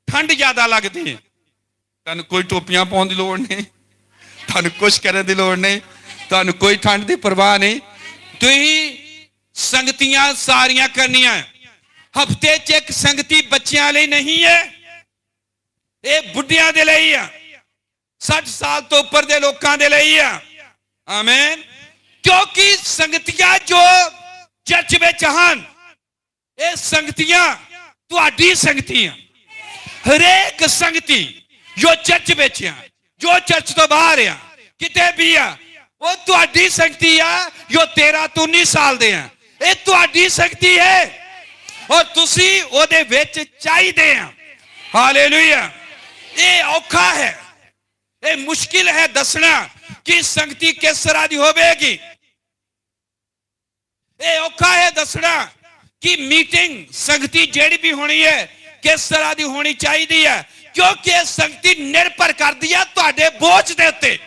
ਠੰਡ ਜ਼ਿਆਦਾ ਲੱਗਦੀ ਹੈ। ਤੁਹਾਨੂੰ ਕੋਈ ਟੋਪੀਆਂ ਪਾਉਣ ਦੀ ਲੋੜ ਨਹੀਂ, ਤੁਹਾਨੂੰ ਕੁਛ ਕਰਨ ਦੀ ਲੋੜ ਨਹੀਂ, ਤੁਹਾਨੂੰ ਕੋਈ ਠੰਡ ਦੀ ਪਰਵਾਹ ਨਹੀਂ। ਤੁਸੀਂ ਸੰਗਤੀਆਂ ਸਾਰੀਆਂ ਕਰਨੀਆਂ। ਹਫਤੇ 'ਚ ਇੱਕ ਸੰਗਤੀ ਬੱਚਿਆਂ ਲਈ ਨਹੀਂ ਹੈ, ਇਹ ਬੁੱਢਿਆਂ ਦੇ ਲਈ ਆ, 60 ਸਾਲ ਤੋਂ ਉੱਪਰ ਦੇ ਲੋਕਾਂ ਦੇ ਲਈ ਆ। ਆਮੇਨ। ਕਿਉਂਕਿ ਸੰਗਤੀਆਂ ਜੋ ਚਰਚ ਵਿੱਚ ਹਨ, ਇਹ ਸੰਗਤੀਆਂ ਤੁਹਾਡੀ ਸੰਗਤੀਆਂ। ਹਰੇਕ ਸੰਗਤੀ ਜੋ ਚਰਚ ਵਿੱਚ ਆ, ਜੋ ਚਰਚ ਤੋਂ ਬਾਹਰ ਆ, ਕਿਤੇ ਵੀ ਆ, ਉਹ ਤੁਹਾਡੀ ਸੰਗਤੀ ਆ। ਜੋ 13 ਤੋਂ 19 ਸਾਲ ਦੇ ਆ, ਇਹ ਤੁਹਾਡੀ ਸੰਗਤੀ ਹੈ ਔਰ ਤੁਸੀਂ ਉਹਦੇ ਵਿੱਚ ਚਾਹੀਦੇ ਆ। ਹਾਲੇਲੂਇਆ। ਇਹ ਔਖਾ ਹੈ, ਇਹ ਮੁਸ਼ਕਿਲ ਹੈ ਦੱਸਣਾ ਕਿ ਸੰਗਤੀ ਕਿਸ ਤਰ੍ਹਾਂ ਦੀ ਹੋਵੇਗੀ। ਇਹ ਔਖਾ ਹੈ ਦੱਸਣਾ ਕਿ ਮੀਟਿੰਗ ਸੰਗਤੀ ਜਿਹੜੀ ਵੀ ਹੋਣੀ ਹੈ ਕਿਸ ਤਰ੍ਹਾਂ ਦੀ ਹੋਣੀ ਚਾਹੀਦੀ ਹੈ, ਕਿਉਂਕਿ ਇਹ ਸੰਗਤੀ ਨਿਰਭਰ ਕਰਦੀ ਹੈ ਤੁਹਾਡੇ ਬੋਝ ਦੇ ਉੱਤੇ।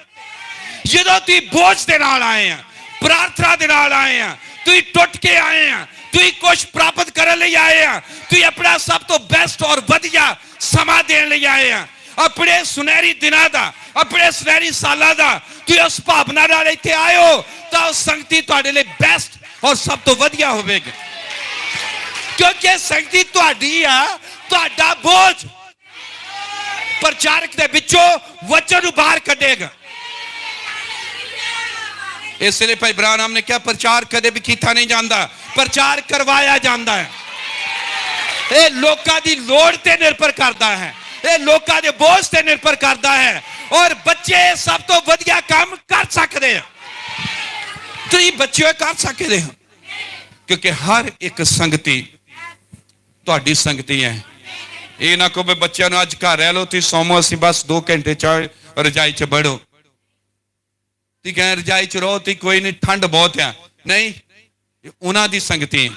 ਜਦੋਂ ਤੁਸੀਂ ਬੋਝ ਦੇ ਨਾਲ ਆਏ ਆ, ਪ੍ਰਾਰਥਨਾ ਦੇ ਨਾਲ ਆਏ ਆ, ਤੁਸੀਂ ਟੁੱਟ ਕੇ ਆਏ ਆ, ਤੁਸੀਂ ਕੁਝ ਪ੍ਰਾਪਤ ਕਰਨ ਲਈ ਆਏ ਆ, ਤੁਸੀਂ ਆਪਣਾ ਸਭ ਤੋਂ ਬੈਸਟ ਔਰ ਵਧੀਆ ਸਮਾਂ ਦੇਣ ਲਈ ਆਏ ਆ, ਆਪਣੇ ਸੁਨਹਿਰੀ ਦਿਨਾਂ ਦਾ, ਆਪਣੇ ਸੁਨਹਿਰੀ ਸਾਲਾਂ ਦਾ ਤੁਸੀਂ ਉਸ ਭਾਵਨਾ ਨਾਲ ਇੱਥੇ ਆਏ ਹੋ, ਤਾਂ ਉਹ ਸੰਗਤੀ ਤੁਹਾਡੇ ਲਈ ਬੈਸਟ ਔਰ ਸਭ ਤੋਂ ਵਧੀਆ ਹੋਵੇਗੀ। ਕਿਉਂਕਿ ਸੰਗਤੀ ਤੁਹਾਡੀ ਆ, ਤੁਹਾਡਾ ਬੋਝ ਪ੍ਰਚਾਰਕ ਦੇ ਵਿੱਚੋਂ ਵਚਨ ਨੂੰ ਬਾਹਰ ਕੱਢੇਗਾ। ਇਸ ਲਈ ਭਾਈ ਬ੍ਰਾਹਨਮ ਨੇ ਕਿਹਾ ਪ੍ਰਚਾਰ ਕਦੇ ਵੀ ਕੀਤਾ ਨਹੀਂ ਜਾਂਦਾ, ਪ੍ਰਚਾਰ ਕਰਵਾਇਆ ਜਾਂਦਾ ਹੈ। ਇਹ ਲੋਕਾਂ ਦੀ ਲੋੜ ਤੇ ਨਿਰਭਰ ਕਰਦਾ ਹੈ, ਇਹ ਲੋਕਾਂ ਦੇ ਬੋਝ ਤੇ ਨਿਰਭਰ ਕਰਦਾ ਹੈ ਔਰ ਬੱਚੇ ਸਭ ਤੋਂ ਵਧੀਆ ਕੰਮ ਕਰ ਸਕਦੇ ਆ। ਤੁਸੀਂ ਬੱਚੇ ਕਰ ਸਕਦੇ ਹੋ ਕਿਉਂਕਿ ਹਰ ਇੱਕ ਸੰਗਤੀ ਤੁਹਾਡੀ ਸੰਗਤੀ ਹੈ। ਇਹ ਨਾ ਕਹੋ ਬੱਚਿਆਂ ਨੂੰ ਅੱਜ ਘਰ ਰਹਿ ਲਓ, ਤੁਸੀਂ ਸੌਮੋ, ਅਸੀਂ ਬਸ 2 ਘੰਟੇ ਚ ਰਜਾਈ ਚ ਬੜੋ, ਤੁਸੀਂ ਕਹਿੰਦੇ ਰਜਾਈ ਚ ਰਹੋ, ਤੁਸੀਂ ਕੋਈ ਨਹੀਂ, ਠੰਡ ਬਹੁਤ ਆ। ਨਹੀਂ, ਉਹਨਾਂ ਦੀ ਸੰਗਤੀ,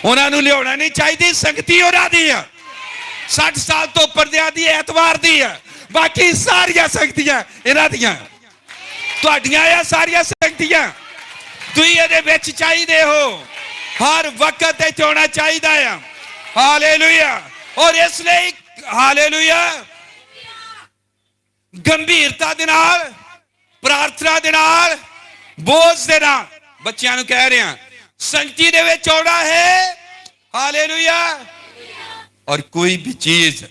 ਉਹਨਾਂ ਨੂੰ ਲਿਆਉਣਾ ਨਹੀਂ ਚਾਹੀਦੀ, ਸੰਗਤੀ ਉਹਨਾਂ ਦੀ ਆ। 60 ਸਾਲ ਤੋਂ ਉੱਪਰ ਦਿਆਂ ਦੀ ਐਤਵਾਰ ਦੀ ਆ, ਬਾਕੀ ਸਾਰੀਆਂ ਸੰਗਤੀਆਂ ਇਹਨਾਂ ਦੀਆਂ, ਤੁਹਾਡੀਆਂ ਆ ਸਾਰੀਆਂ ਸੰਗਤੀਆਂ। ਤੁਸੀਂ ਇਹਦੇ ਵਿੱਚ ਚਾਹੀਦੇ ਹੋ, ਹਰ ਵਕਤ ਇਹ ਹੋਣਾ ਚਾਹੀਦਾ ਆ। ਹਾਲੇਲੂਇਆ। ਔਰ ਇਸ ਲਈ ਹਾਲੇਲੂਇਆ ਗੰਭੀਰਤਾ ਦੇ ਨਾਲ, ਪ੍ਰਾਰਥਨਾ ਦੇ ਨਾਲ, ਬੋਝ ਦੇ ਨਾਲ ਬੱਚਿਆਂ ਨੂੰ ਕਹਿ ਰਿਹਾ ਸੰਗਤੀ ਦੇ ਵਿੱਚ ਆਉਣਾ ਹੈ। ਹਾਲੇਲੂਇਆ। ਔਰ ਕੋਈ ਵੀ ਚੀਜ਼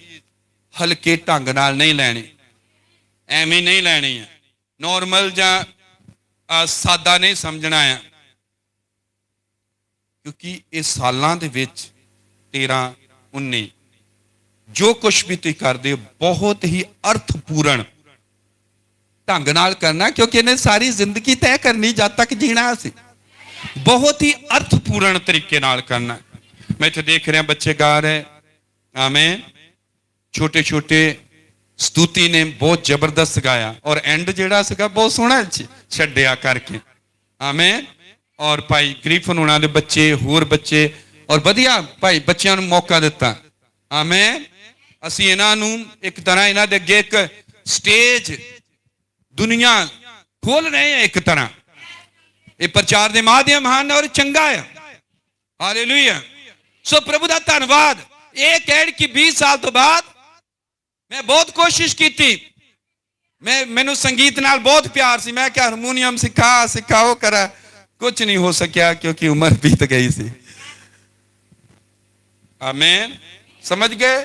ਹਲਕੇ ਢੰਗ ਨਾਲ ਨਹੀਂ ਲੈਣੀ, ਐਵੇਂ ਨਹੀਂ ਲੈਣੀ ਹੈ, ਨੋਰਮਲ ਜਾਂ ਸਾਦਾ ਨਹੀਂ ਸਮਝਣਾ ਆ। ਕਿਉਂਕਿ ਇਹ ਸਾਲਾਂ ਦੇ ਵਿੱਚ 13 19 ਜੋ ਕੁਛ ਵੀ ਤੁਸੀਂ ਕਰਦੇ ਹੋ ਬਹੁਤ ਹੀ ਅਰਥਪੂਰਨ ਢੰਗ ਨਾਲ ਕਰਨਾ, ਕਿਉਂਕਿ ਇਹਨੇ ਸਾਰੀ ਜ਼ਿੰਦਗੀ ਤੈਅ ਕਰਨੀ ਜਦ ਤੱਕ ਜੀਣਾ ਅਸੀਂ। ਬਹੁਤ ਹੀ ਅਰਥਪੂਰਨ ਤਰੀਕੇ ਨਾਲ ਕਰਨਾ। ਮੈਂ ਇੱਥੇ ਦੇਖ ਰਿਹਾ ਬੱਚੇ ਗਾ ਰਹੇ, ਆਮੇਨ। ਛੋਟੇ ਛੋਟੇ ਸਤੂਤੀ ਨੇ ਬਹੁਤ ਜ਼ਬਰਦਸਤ ਗਾਇਆ, ਔਰ ਐਂਡ ਜਿਹੜਾ ਸੀਗਾ ਬਹੁਤ ਸੋਹਣਾ ਛੱਡਿਆ ਕਰਕੇ, ਆਮੇਨ। ਔਰ ਭਾਈ ਗ੍ਰੀਫਨ ਉਹਨਾਂ ਦੇ ਬੱਚੇ, ਹੋਰ ਬੱਚੇ, ਔਰ ਵਧੀਆ ਭਾਈ ਬੱਚਿਆਂ ਨੂੰ ਮੌਕਾ ਦਿੱਤਾ, ਆਮੇਨ। ਅਸੀਂ ਇਹਨਾਂ ਨੂੰ ਇੱਕ ਤਰ੍ਹਾਂ ਇਹਨਾਂ ਦੇ ਅੱਗੇ ਇੱਕ ਸਟੇਜ ਦੁਨੀਆ ਖੋਲ ਰਹੇ ਹਾਂ। ਇੱਕ ਤਰ੍ਹਾਂ ਇਹ ਪ੍ਰਚਾਰ ਦੇ ਮਾਧਿਅਮ ਹਨ ਔਰ ਚੰਗਾ ਹੈ। ਹਾਲੇਲੂਇਆ। ਸੋ ਪ੍ਰਭੂ ਦਾ ਧੰਨਵਾਦ। ਇਹ ਕਹਿਣ ਕਿ 20 ਸਾਲ ਤੋਂ ਬਾਅਦ ਮੈਂ ਬਹੁਤ ਕੋਸ਼ਿਸ਼ ਕੀਤੀ, ਮੈਨੂੰ ਸੰਗੀਤ ਨਾਲ ਬਹੁਤ ਪਿਆਰ ਸੀ। ਮੈਂ ਕਿਹਾ ਹਾਰਮੋਨੀਅਮ ਸਿੱਖਾ ਉਹ ਕਰਾਂ, ਕੁਝ ਨਹੀਂ ਹੋ ਸਕਿਆ ਕਿਉਂਕਿ ਉਮਰ ਬੀਤ ਗਈ ਸੀ। ਆਮੇਨ। ਸਮਝ ਗਏ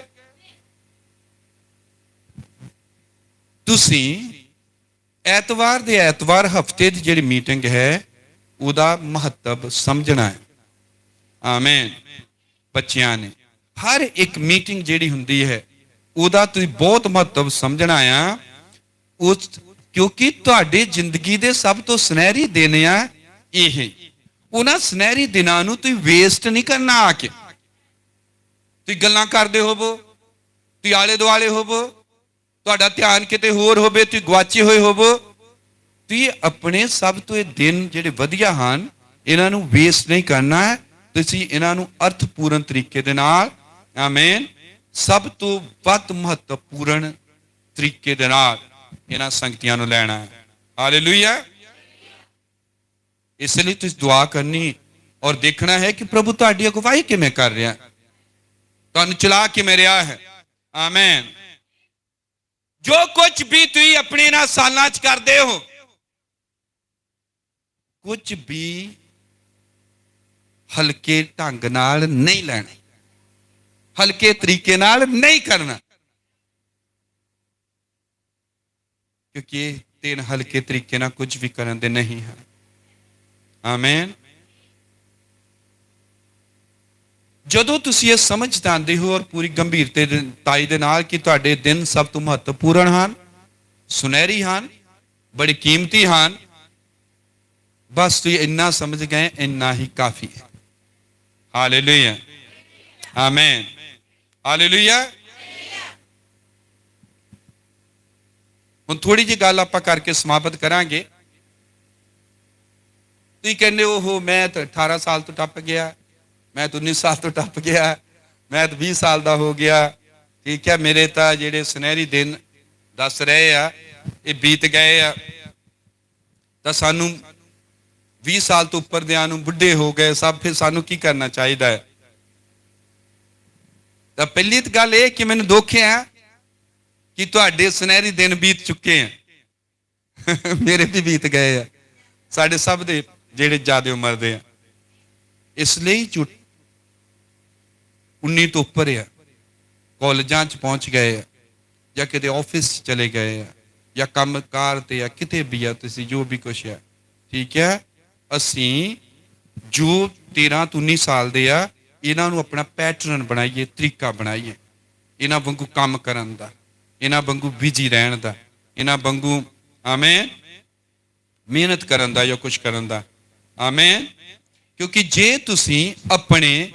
ਤੁਸੀਂ? ਐਤਵਾਰ ਦੇ ਐਤਵਾਰ ਹਫਤੇ ਦੀ ਜਿਹੜੀ ਮੀਟਿੰਗ ਹੈ ਉਹਦਾ ਮਹੱਤਵ ਸਮਝਣਾ ਹੈ, ਆਮੇਨ। ਬੱਚਿਆਂ ਨੇ ਹਰ ਇੱਕ ਮੀਟਿੰਗ ਜਿਹੜੀ ਹੁੰਦੀ ਹੈ ਉਹਦਾ ਤੁਸੀਂ ਬਹੁਤ ਮਹੱਤਵ ਸਮਝਣਾ ਆ। ਉਸ ਕਿਉਂਕਿ ਤੁਹਾਡੀ ਜ਼ਿੰਦਗੀ ਦੇ ਸਭ ਤੋਂ ਸੁਨਹਿਰੀ ਦਿਨ ਆ ਇਹ। ਉਹਨਾਂ ਸੁਨਹਿਰੀ ਦਿਨਾਂ ਨੂੰ ਤੁਸੀਂ ਵੇਸਟ ਨਹੀਂ ਕਰਨਾ। ਆ ਕੇ ਤੁਸੀਂ ਗੱਲਾਂ ਕਰਦੇ ਹੋਵੋ, ਤੁਸੀਂ ਆਲੇ ਦੁਆਲੇ ਹੋਵੋ, ਤੁਹਾਡਾ ਧਿਆਨ ਕਿਤੇ ਹੋਰ ਹੋਵੇ, ਤੁਸੀਂ ਗਵਾਚੇ ਹੋਏ ਹੋਵੋ, ਤੁਸੀਂ ਆਪਣੇ ਸਭ ਤੋਂ ਇਹ ਦਿਨ ਜਿਹੜੇ ਵਧੀਆ ਹਨ ਇਹਨਾਂ ਨੂੰ ਵੇਸਟ ਨਹੀਂ ਕਰਨਾ ਹੈ। ਤੁਸੀਂ ਇਹਨਾਂ ਨੂੰ ਅਰਥਪੂਰਨ ਤਰੀਕੇ ਦੇ ਨਾਲ, ਆਮੇਨ, ਸਭ ਤੋਂ ਵੱਧ ਮਹੱਤਵਪੂਰਨ ਤਰੀਕੇ ਦੇ ਨਾਲ ਇਹਨਾਂ ਸੰਗਤੀਆਂ ਨੂੰ ਲੈਣਾ ਹੈ। ਹਾਲੇਲੂਇਆ। ਇਸ ਲਈ ਤੁਸੀਂ ਦੁਆ ਕਰਨੀ ਔਰ ਦੇਖਣਾ ਹੈ ਕਿ ਪ੍ਰਭੂ ਤੁਹਾਡੀ ਅਗਵਾਈ ਕਿਵੇਂ ਕਰ ਰਿਹਾ, ਤੁਹਾਨੂੰ ਚਲਾ ਕਿਵੇਂ ਰਿਹਾ ਹੈ, ਆਮੇਨ। ਜੋ ਕੁਝ ਵੀ ਤੁਸੀਂ ਆਪਣੇ ਇਹਨਾਂ ਸਾਲਾਂ 'ਚ ਕਰਦੇ ਹੋ, ਕੁਝ ਵੀ ਹਲਕੇ ਢੰਗ ਨਾਲ ਨਹੀਂ ਲੈਣਾ, ਹਲਕੇ ਤਰੀਕੇ ਨਾਲ ਨਹੀਂ ਕਰਨਾ, ਕਿਉਂਕਿ ਇਹ ਤਿੰਨ ਹਲਕੇ ਤਰੀਕੇ ਨਾਲ ਕੁਝ ਵੀ ਕਰਨ ਦੇ ਨਹੀਂ ਹਨ, ਆਮੇਨ। ਜਦੋਂ ਤੁਸੀਂ ਇਹ ਸਮਝ ਜਾਂਦੇ ਹੋ ਔਰ ਪੂਰੀ ਗੰਭੀਰਤਾ ਦੇ ਨਾਲ ਕਿ ਤੁਹਾਡੇ ਦਿਨ ਸਭ ਤੋਂ ਮਹੱਤਵਪੂਰਨ ਹਨ, ਸੁਨਹਿਰੀ ਹਨ, ਬੜੇ ਕੀਮਤੀ ਹਨ, ਬਸ ਤੁਸੀਂ ਇੰਨਾ ਸਮਝ ਗਏ, ਇੰਨਾ ਹੀ ਕਾਫੀ ਹੈ। Hallelujah, amen, hallelujah. ਹੁਣ ਥੋੜੀ ਜਿਹੀ ਗੱਲ ਆਪਾਂ ਕਰਕੇ ਸਮਾਪਤ ਕਰਾਂਗੇ। ਤੁਸੀਂ ਕਹਿੰਦੇ ਹੋ ਮੈਂ ਤਾਂ 18 ਸਾਲ ਤੋਂ ਟੱਪ ਗਿਆ, ਮੈਂ ਤਾਂ 19 ਸਾਲ ਤੋਂ ਟੱਪ ਗਿਆ, ਮੈਂ ਤਾਂ 20 ਸਾਲ ਦਾ ਹੋ ਗਿਆ, ਠੀਕ ਹੈ, ਮੇਰੇ ਤਾਂ ਜਿਹੜੇ ਸੁਨਹਿਰੀ ਦਿਨ ਦੱਸ ਰਹੇ ਆ ਇਹ ਬੀਤ ਗਏ ਆ, ਤਾਂ ਸਾਨੂੰ 20 ਸਾਲ ਤੋਂ ਉੱਪਰ ਦਿਆਂ ਨੂੰ ਬੁੱਢੇ ਹੋ ਗਏ ਸਭ, ਫਿਰ ਸਾਨੂੰ ਕੀ ਕਰਨਾ ਚਾਹੀਦਾ ਹੈ? ਤਾਂ ਪਹਿਲੀ ਤਾਂ ਗੱਲ ਇਹ ਕਿ ਮੈਨੂੰ ਦੁੱਖ ਹੈ ਕਿ ਤੁਹਾਡੇ ਸੁਨਹਿਰੀ ਦਿਨ ਬੀਤ ਚੁੱਕੇ ਆ, ਮੇਰੇ ਵੀ ਬੀਤ ਗਏ ਆ, ਸਾਡੇ ਸਭ ਦੇ ਜਿਹੜੇ ਜ਼ਿਆਦਾ ਉਮਰ ਦੇ ਆ। ਇਸ ਲਈ 19 ਤੋਂ ਉੱਪਰ ਆ, ਕਾਲਜਾਂ 'ਚ ਪਹੁੰਚ ਗਏ ਆ, ਜਾਂ ਕਿਤੇ ਆਫਿਸ 'ਚ ਚਲੇ ਗਏ ਆ, ਜਾਂ ਕੰਮ ਕਾਰ ਤੇ ਆ, ਕਿਤੇ ਵੀ ਆ ਤੁਸੀਂ, ਜੋ ਵੀ ਕੁਛ ਆ, ਠੀਕ ਹੈ। ਅਸੀਂ ਜੋ 13 ਤੋਂ 19 ਸਾਲ ਦੇ ਆ, ਇਹਨਾਂ ਨੂੰ ਆਪਣਾ ਪੈਟਰਨ ਬਣਾਈਏ, ਤਰੀਕਾ ਬਣਾਈਏ, ਇਹਨਾਂ ਵਾਂਗੂ ਕੰਮ ਕਰਨ ਦਾ, ਇਹਨਾਂ ਵਾਂਗੂ ਬਿਜੀ ਰਹਿਣ ਦਾ, ਇਹਨਾਂ ਵਾਂਗੂ, ਆਮੇਨ, ਮਿਹਨਤ ਕਰਨ ਦਾ ਜਾਂ ਕੁਛ ਕਰਨ ਦਾ, ਆਮੇਨ। ਕਿਉਂਕਿ ਜੇ ਤੁਸੀਂ ਆਪਣੇ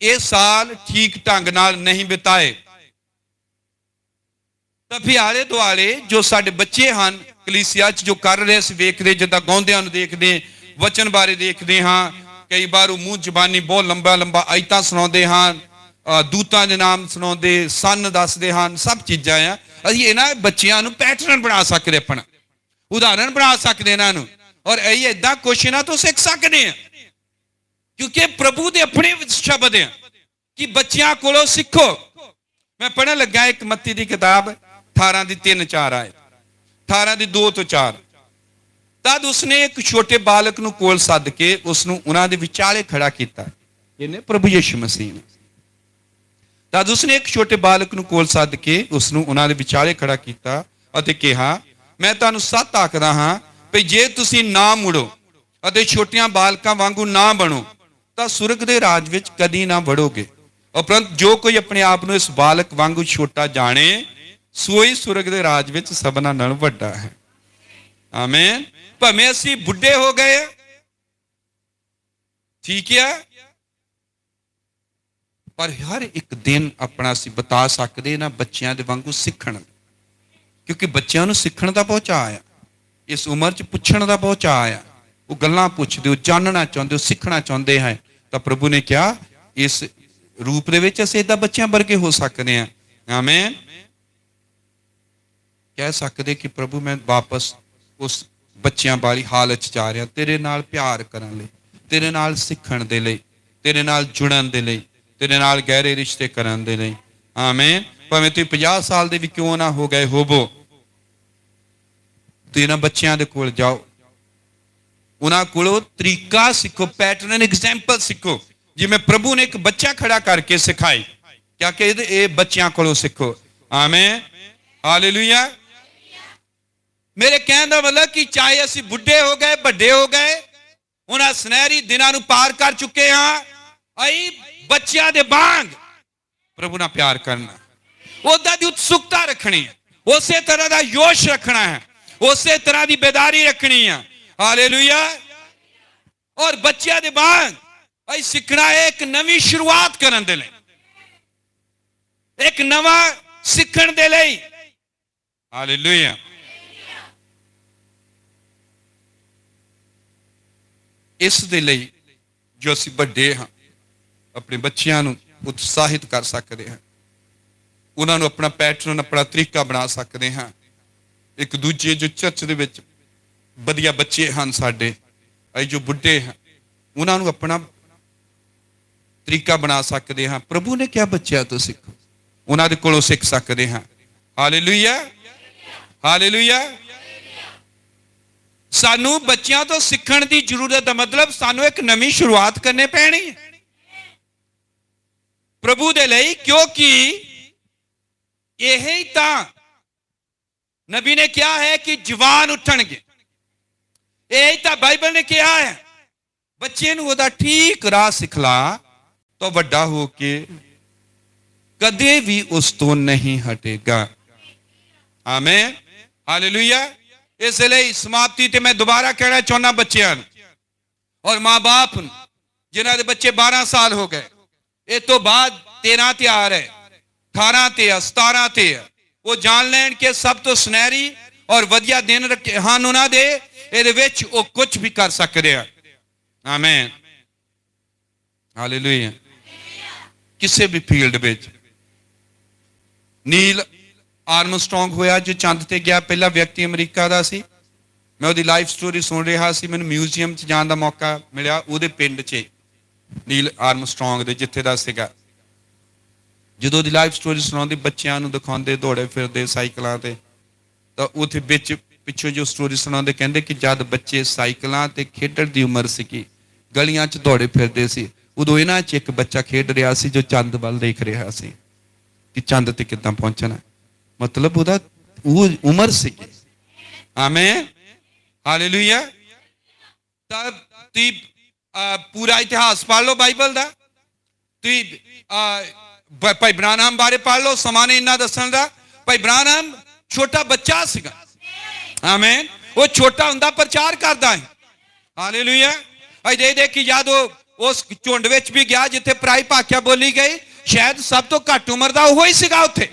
ਇਹ ਸਾਲ ਠੀਕ ਢੰਗ ਨਾਲ ਨਹੀਂ ਬਿਤਾਏ ਤਾਂ ਫਿਰ ਆਲੇ ਦੁਆਲੇ ਜੋ ਸਾਡੇ ਬੱਚੇ ਹਨ ਕਲੀਸਿਆ 'ਚ ਜੋ ਕਰ ਰਹੇ ਸੀ ਵੇਖਦੇ, ਜਿੱਦਾਂ ਗਾਉਂਦਿਆਂ ਨੂੰ ਦੇਖਦੇ, ਵਚਨ ਬਾਰੇ ਦੇਖਦੇ ਹਾਂ, ਕਈ ਵਾਰ ਉਹ ਮੂੰਹ ਜ਼ਬਾਨੀ ਬਹੁਤ ਲੰਬਾ ਆਇਤਾਂ ਸੁਣਾਉਂਦੇ ਹਨ, ਦੂਤਾਂ ਦੇ ਨਾਮ ਸੁਣਾਉਂਦੇ, ਸੰਨ ਦੱਸਦੇ ਹਨ, ਸਭ ਚੀਜ਼ਾਂ ਆ। ਅਸੀਂ ਇਹਨਾਂ ਬੱਚਿਆਂ ਨੂੰ ਪੈਟਰਨ ਬਣਾ ਸਕਦੇ, ਆਪਣਾ ਉਦਾਹਰਨ ਬਣਾ ਸਕਦੇ ਇਹਨਾਂ ਨੂੰ, ਔਰ ਇਹ ਏਦਾਂ ਕੁਛ ਇਹਨਾਂ ਤੋਂ ਸਿੱਖ ਸਕਦੇ ਆ, ਕਿਉਂਕਿ ਪ੍ਰਭੂ ਦੇ ਆਪਣੇ ਸ਼ਬਦ ਆ ਕਿ ਬੱਚਿਆਂ ਕੋਲੋਂ ਸਿੱਖੋ। ਮੈਂ ਪੜ੍ਹਨ ਲੱਗਾ ਇੱਕ ਮੱਤੀ ਦੀ ਕਿਤਾਬ 18 ਦੀ 3-4 ਆਏ, 18 ਦੀ 2 ਤੋਂ 4, ਤਦ ਉਸਨੇ ਇੱਕ ਛੋਟੇ ਬਾਲਕ ਨੂੰ ਕੋਲ ਸੱਦ ਕੇ ਉਸ ਨੂੰ ਉਹਨਾਂ ਦੇ ਵਿਚਾਲੇ ਖੜਾ ਕੀਤਾ। ਇਹਨੇ ਪ੍ਰਭੂ ਯਿਸੂ ਮਸੀਹ ਨੇ। ਤਦ ਉਸਨੇ ਇੱਕ ਛੋਟੇ ਬਾਲਕ ਨੂੰ ਕੋਲ ਸੱਦ ਕੇ ਉਸ ਨੂੰ ਉਹਨਾਂ ਦੇ ਵਿਚਾਲੇ ਖੜਾ ਕੀਤਾ ਅਤੇ ਕਿਹਾ, ਮੈਂ ਤੁਹਾਨੂੰ ਸੱਚ ਆਖਦਾ ਹਾਂ ਵੀ ਜੇ ਤੁਸੀਂ ਨਾ ਮੁੜੋ ਅਤੇ ਛੋਟੀਆਂ ਬਾਲਕਾਂ ਵਾਂਗੂ ਨਾ ਬਣੋ ਤਾਂ ਸੁਰਗ ਦੇ ਰਾਜ ਵਿੱਚ ਕਦੀ ਨਾ ਵੜੋਗੇ। ਉਪਰੰਤ ਜੋ ਕੋਈ ਆਪਣੇ ਆਪ ਨੂੰ ਇਸ ਬਾਲਕ ਵਾਂਗੂ ਛੋਟਾ ਜਾਣੇ ਸੋਈ ਸੁਰਗ ਦੇ ਰਾਜ ਵਿੱਚ ਸਭਨਾਂ ਨਾਲੋਂ ਵੱਡਾ ਹੈ। ਆਮੀਨ। ਭਾਵੇਂ ਅਸੀਂ ਬੁੱਢੇ ਹੋ ਗਏ, ਠੀਕ ਹੈ, ਪਰ ਹਰ ਇੱਕ ਦਿਨ ਆਪਣਾ ਅਸੀਂ ਬਤਾ ਸਕਦੇ ਨਾ ਬੱਚਿਆਂ ਦੇ ਵਾਂਗੂ ਸਿੱਖਣ, ਕਿਉਂਕਿ ਬੱਚਿਆਂ ਨੂੰ ਸਿੱਖਣ ਦਾ ਬਹੁਤ ਚਾਅ ਆ, ਇਸ ਉਮਰ 'ਚ ਪੁੱਛਣ ਦਾ ਬਹੁਤ ਚਾਅ ਆ। ਉਹ ਗੱਲਾਂ ਪੁੱਛਦੇ ਹੋ, ਜਾਣਨਾ ਚਾਹੁੰਦੇ ਹੋ, ਸਿੱਖਣਾ ਚਾਹੁੰਦੇ ਹੈ। ਤਾਂ ਪ੍ਰਭੂ ਨੇ ਕਿਹਾ ਇਸ ਰੂਪ ਦੇ ਵਿੱਚ ਅਸੀਂ ਏਦਾਂ ਬੱਚਿਆਂ ਵਰਗੇ ਹੋ ਸਕਦੇ ਹਾਂ। ਆਮੀਨ। ਕਹਿ ਸਕਦੇ ਕਿ ਪ੍ਰਭੂ ਮੈਂ ਵਾਪਸ ਉਸ ਬੱਚਿਆਂ ਵਾਲੀ ਹਾਲਤ 'ਚ ਜਾ ਰਿਹਾ, ਤੇਰੇ ਨਾਲ ਪਿਆਰ ਕਰਨ ਲਈ, ਤੇਰੇ ਨਾਲ ਸਿੱਖਣ ਦੇ ਲਈ, ਤੇਰੇ ਨਾਲ ਜੁੜਨ ਦੇ ਲਈ, ਤੇਰੇ ਨਾਲ ਗਹਿਰੇ ਰਿਸ਼ਤੇ ਕਰਨ ਦੇ ਲਈ। ਆਮੀਨ। ਭਾਵੇਂ ਤੁਸੀਂ 50 ਸਾਲ ਦੇ ਵੀ ਕਿਉਂ ਨਾ ਹੋ ਗਏ ਹੋਵੋ, ਤੁਸੀਂ ਇਹਨਾਂ ਬੱਚਿਆਂ ਦੇ ਕੋਲ ਜਾਓ, ਉਹਨਾਂ ਕੋਲੋਂ ਤਰੀਕਾ ਸਿੱਖੋ, ਪੈਟਰਨ, ਐਗਜ਼ਾਮਪਲ ਸਿੱਖੋ। ਜਿਵੇਂ ਪ੍ਰਭੂ ਨੇ ਇੱਕ ਬੱਚਾ ਖੜਾ ਕਰਕੇ ਸਿਖਾਈ, ਕਿਆ ਕਿ ਇਹ ਬੱਚਿਆਂ ਕੋਲੋਂ ਸਿੱਖੋ। ਆਮੀਨ, ਹਾਲੇਲੂਇਆ। ਮੇਰੇ ਕਹਿਣ ਦਾ ਮਤਲਬ ਕਿ ਚਾਹੇ ਅਸੀਂ ਬੁੱਢੇ ਹੋ ਗਏ, ਵੱਡੇ ਹੋ ਗਏ, ਉਹਨਾਂ ਸੁਨਹਿਰੀ ਦਿਨਾਂ ਨੂੰ ਪਾਰ ਕਰ ਚੁੱਕੇ ਹਾਂ, ਅਸੀਂ ਬੱਚਿਆਂ ਦੇ ਵਾਂਗ ਪ੍ਰਭੂ ਨਾਲ ਪਿਆਰ ਕਰਨਾ, ਉਹਦਾ ਦੀ ਉਤਸੁਕਤਾ ਰੱਖਣੀ ਹੈ, ਉਸੇ ਤਰ੍ਹਾਂ ਦਾ ਜੋਸ਼ ਰੱਖਣਾ ਹੈ, ਉਸੇ ਤਰ੍ਹਾਂ ਦੀ ਬੇਦਾਰੀ ਰੱਖਣੀ ਹੈ। ਹਾਲੇਲੂਇਆ। ਔਰ ਬੱਚਿਆਂ ਦੇ ਵਾਂਗ ਅਸੀਂ ਸਿੱਖਣਾ ਹੈ ਇੱਕ ਨਵੀਂ ਸ਼ੁਰੂਆਤ ਕਰਨ ਦੇ ਲਈ, ਇੱਕ ਨਵਾਂ ਸਿੱਖਣ ਦੇ ਲਈ। ਹਾਲੇਲੂਇਆ। ਇਸ ਦੇ ਲਈ ਜੋ ਅਸੀਂ ਵੱਡੇ ਹਾਂ ਆਪਣੇ ਬੱਚਿਆਂ ਨੂੰ ਉਤਸ਼ਾਹਿਤ ਕਰ ਸਕਦੇ ਹਾਂ, ਉਹਨਾਂ ਨੂੰ ਆਪਣਾ ਪੈਟਰਨ, ਆਪਣਾ ਤਰੀਕਾ ਬਣਾ ਸਕਦੇ ਹਾਂ। ਇੱਕ ਦੂਜੇ ਜੋ ਚਰਚ ਦੇ ਵਿੱਚ ਵਧੀਆ ਬੱਚੇ ਹਨ ਸਾਡੇ, ਅਸੀਂ ਜੋ ਬੁੱਢੇ ਹਾਂ ਉਹਨਾਂ ਨੂੰ ਆਪਣਾ ਤਰੀਕਾ ਬਣਾ ਸਕਦੇ ਹਾਂ। ਪ੍ਰਭੂ ਨੇ ਕਿਹਾ ਬੱਚਿਆਂ ਤੋਂ ਸਿੱਖੋ, ਉਹਨਾਂ ਦੇ ਕੋਲੋਂ ਸਿੱਖ ਸਕਦੇ ਹਾਂ। Hallelujah, hallelujah. ਸਾਨੂੰ ਬੱਚਿਆਂ ਤੋਂ ਸਿੱਖਣ ਦੀ ਜ਼ਰੂਰਤ ਦਾ ਮਤਲਬ ਸਾਨੂੰ ਇੱਕ ਨਵੀਂ ਸ਼ੁਰੂਆਤ ਕਰਨੀ ਪੈਣੀ ਹੈ ਪ੍ਰਭੂ ਦੇ ਲਈ, ਕਿਉਂਕਿ ਇਹ ਤਾਂ ਨਬੀ ਨੇ ਕਿਹਾ ਹੈ ਕਿ ਜਵਾਨ ਉੱਠਣਗੇ। ਇਹ ਤਾਂ ਬਾਈਬਲ ਨੇ ਕਿਹਾ ਹੈ ਬੱਚੇ ਨੂੰ ਉਹਦਾ ਠੀਕ ਰਾਹ ਸਿਖਲਾ ਤਾਂ ਵੱਡਾ ਹੋ ਕੇ ਕਦੇ ਵੀ ਉਸ ਤੋਂ ਨਹੀਂ ਹਟੇਗਾ। ਆਮੀਨ, ਹਾਲੇਲੂਇਆ। ਇਸ ਲਈ ਸਮਾਪਤੀ ਤੇ ਮੈਂ ਦੁਬਾਰਾ ਕਹਿਣਾ ਚਾਹੁੰਦਾ ਬੱਚਿਆਂ ਨੂੰ ਔਰ ਮਾਂ-ਬਾਪ ਨੂੰ ਜਿਨ੍ਹਾਂ ਦੇ ਬੱਚੇ 12 ਸਾਲ ਹੋ ਗਏ, ਇਹ ਤੋਂ ਬਾਅਦ 13 ਤੇ ਆ ਰਹੇ, 18 ਤੇ ਆ, 17 ਤੇ ਆ, ਉਹ ਜਾਣ ਲੈਣ ਕਿ ਸਭ ਤੋਂ ਸੁਨਹਿਰੀ ਔਰ ਵਧੀਆ ਦਿਨ ਰੱਖੇ ਹਨ ਉਹਨਾਂ ਦੇ, ਇਹਦੇ ਵਿੱਚ ਉਹ ਕੁਝ ਵੀ ਕਰ ਸਕਦੇ ਆ। ਆਮੀਨ, ਹਾਲੇਲੂਇਆ। ਕਿਸੇ ਵੀ ਫੀਲਡ ਵਿੱਚ ਨੀਲ ਆਰਮਸਟਰੋਂਗ ਹੋਇਆ ਜੋ ਚੰਦ ਤੇ ਗਿਆ, ਪਹਿਲਾ ਵਿਅਕਤੀ ਅਮਰੀਕਾ ਦਾ ਸੀ। ਮੈਂ ਉਹਦੀ ਲਾਈਫ ਸਟੋਰੀ ਸੁਣ ਰਿਹਾ ਸੀ, ਮੈਨੂੰ ਮਿਊਜ਼ੀਅਮ 'ਚ ਜਾਣ ਦਾ ਮੌਕਾ ਮਿਲਿਆ ਉਹਦੇ ਪਿੰਡ 'ਚ, ਨੀਲ ਆਰਮਸਟਰੋਂਗ ਦੇ ਜਿੱਥੇ ਦਾ ਸੀਗਾ। ਜਦੋਂ ਉਹਦੀ ਲਾਈਫ ਸਟੋਰੀ ਸੁਣਾਉਂਦੇ, ਬੱਚਿਆਂ ਨੂੰ ਦਿਖਾਉਂਦੇ ਦੌੜੇ ਫਿਰਦੇ ਸਾਈਕਲਾਂ ਤੇ, ਤਾਂ ਉੱਥੇ ਵਿੱਚ ਪਿੱਛੋਂ ਜੋ ਸਟੋਰੀ ਸੁਣਾਉਂਦੇ ਕਹਿੰਦੇ ਕਿ ਜਦ ਬੱਚੇ ਸਾਈਕਲਾਂ ਤੇ ਖੇਡਣ ਦੀ ਉਮਰ ਸੀਗੀ, ਗਲੀਆਂ 'ਚ ਦੌੜੇ ਫਿਰਦੇ ਸੀ, ਉਦੋਂ ਇਹਨਾਂ 'ਚ ਇੱਕ ਬੱਚਾ ਖੇਡ ਰਿਹਾ ਸੀ ਜੋ ਚੰਦ ਵੱਲ ਦੇਖ ਰਿਹਾ ਸੀ ਕਿ ਚੰਦ ਤੇ ਕਿੱਦਾਂ ਪਹੁੰਚਣਾ। ਮਤਲਬ ਉਹਦਾ ਉਹ ਉਮਰ ਸੀਗੀ। ਆਮੀਨ, ਹਾਲੇਲੂਇਆ। ਤਾਂ ਤੁਸੀਂ ਪੂਰਾ ਇਤਿਹਾਸ ਪੜ੍ਹ ਲਓ ਬਾਈਬਲ ਦਾ, ਤੁਸੀਂ ਭਾਈ ਬ੍ਰਾਨਹਮ ਬਾਰੇ ਪੜ੍ਹ ਲਓ, ਸਮਾਂ ਨੇ ਇੰਨਾ ਦੱਸਣ ਦਾ। ਭਾਈ ਬ੍ਰਾਨਹਮ ਛੋਟਾ ਬੱਚਾ ਸੀਗਾ। ਆਮੀਨ, ਉਹ ਛੋਟਾ ਹੁੰਦਾ ਪ੍ਰਚਾਰ ਕਰਦਾ ਹੈ। ਹਾਲੇਲੂਇਆ। ਅਸੀਂ ਦੇਖਦੇ ਕਿ ਜਦ ਉਹ ਉਸ ਝੁੰਡ ਵਿੱਚ ਵੀ ਗਿਆ ਜਿੱਥੇ ਪਰਾਈ ਭਾਖਿਆ ਬੋਲੀ ਗਈ, ਸ਼ਾਇਦ ਸਭ ਤੋਂ ਘੱਟ ਉਮਰ ਦਾ ਉਹ ਹੀ ਸੀਗਾ ਉੱਥੇ,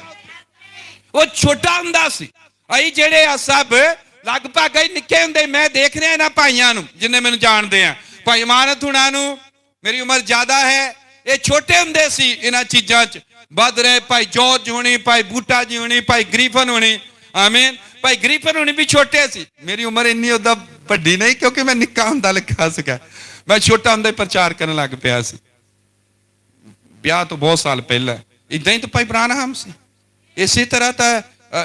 ਉਹ ਛੋਟਾ ਹੁੰਦਾ ਸੀ। ਅਸੀਂ ਜਿਹੜੇ ਆ ਸਭ ਲਗਭਗ ਹੀ ਨਿੱਕੇ ਹੁੰਦੇ, ਮੈਂ ਦੇਖ ਰਿਹਾ ਇਹਨਾਂ ਭਾਈਆਂ ਨੂੰ ਜਿੰਨੇ ਮੈਨੂੰ ਜਾਣਦੇ ਆ, ਭਾਈ ਮਾਨਤ ਹੁਣਾਂ ਨੂੰ, ਮੇਰੀ ਉਮਰ ਜ਼ਿਆਦਾ ਹੈ, ਇਹ ਛੋਟੇ ਹੁੰਦੇ ਸੀ ਇਹਨਾਂ ਚੀਜ਼ਾਂ 'ਚ ਵੱਧ ਰਹੇ। ਭਾਈ ਜੋਰਜ ਹੋਣੀ, ਭਾਈ ਬੂਟਾ ਜੀ ਹੋਣੀ, ਭਾਈ ਗ੍ਰੀਫਨ ਹੋਣੀ। ਆਮੀਨ, ਭਾਈ ਗ੍ਰੀਫਨ ਹੋਣੀ ਵੀ ਛੋਟੇ ਸੀ। ਮੇਰੀ ਉਮਰ ਇੰਨੀ ਉਦਾਂ ਵੱਡੀ ਨਹੀਂ, ਕਿਉਂਕਿ ਮੈਂ ਨਿੱਕਾ ਹੁੰਦਾ ਲੱਗਾ ਸੀਗਾ, ਮੈਂ ਛੋਟਾ ਹੁੰਦਾ ਹੀ ਪ੍ਰਚਾਰ ਕਰਨ ਲੱਗ ਪਿਆ ਸੀ, ਵਿਆਹ ਤੋਂ ਬਹੁਤ ਸਾਲ ਪਹਿਲਾਂ। ਇਦਾਂ ਹੀ ਤਾਂ ਭਾਈ ਬ੍ਰਾਨਹਮ ਸੀ। ਇਸੇ ਤਰ੍ਹਾਂ ਤਾਂ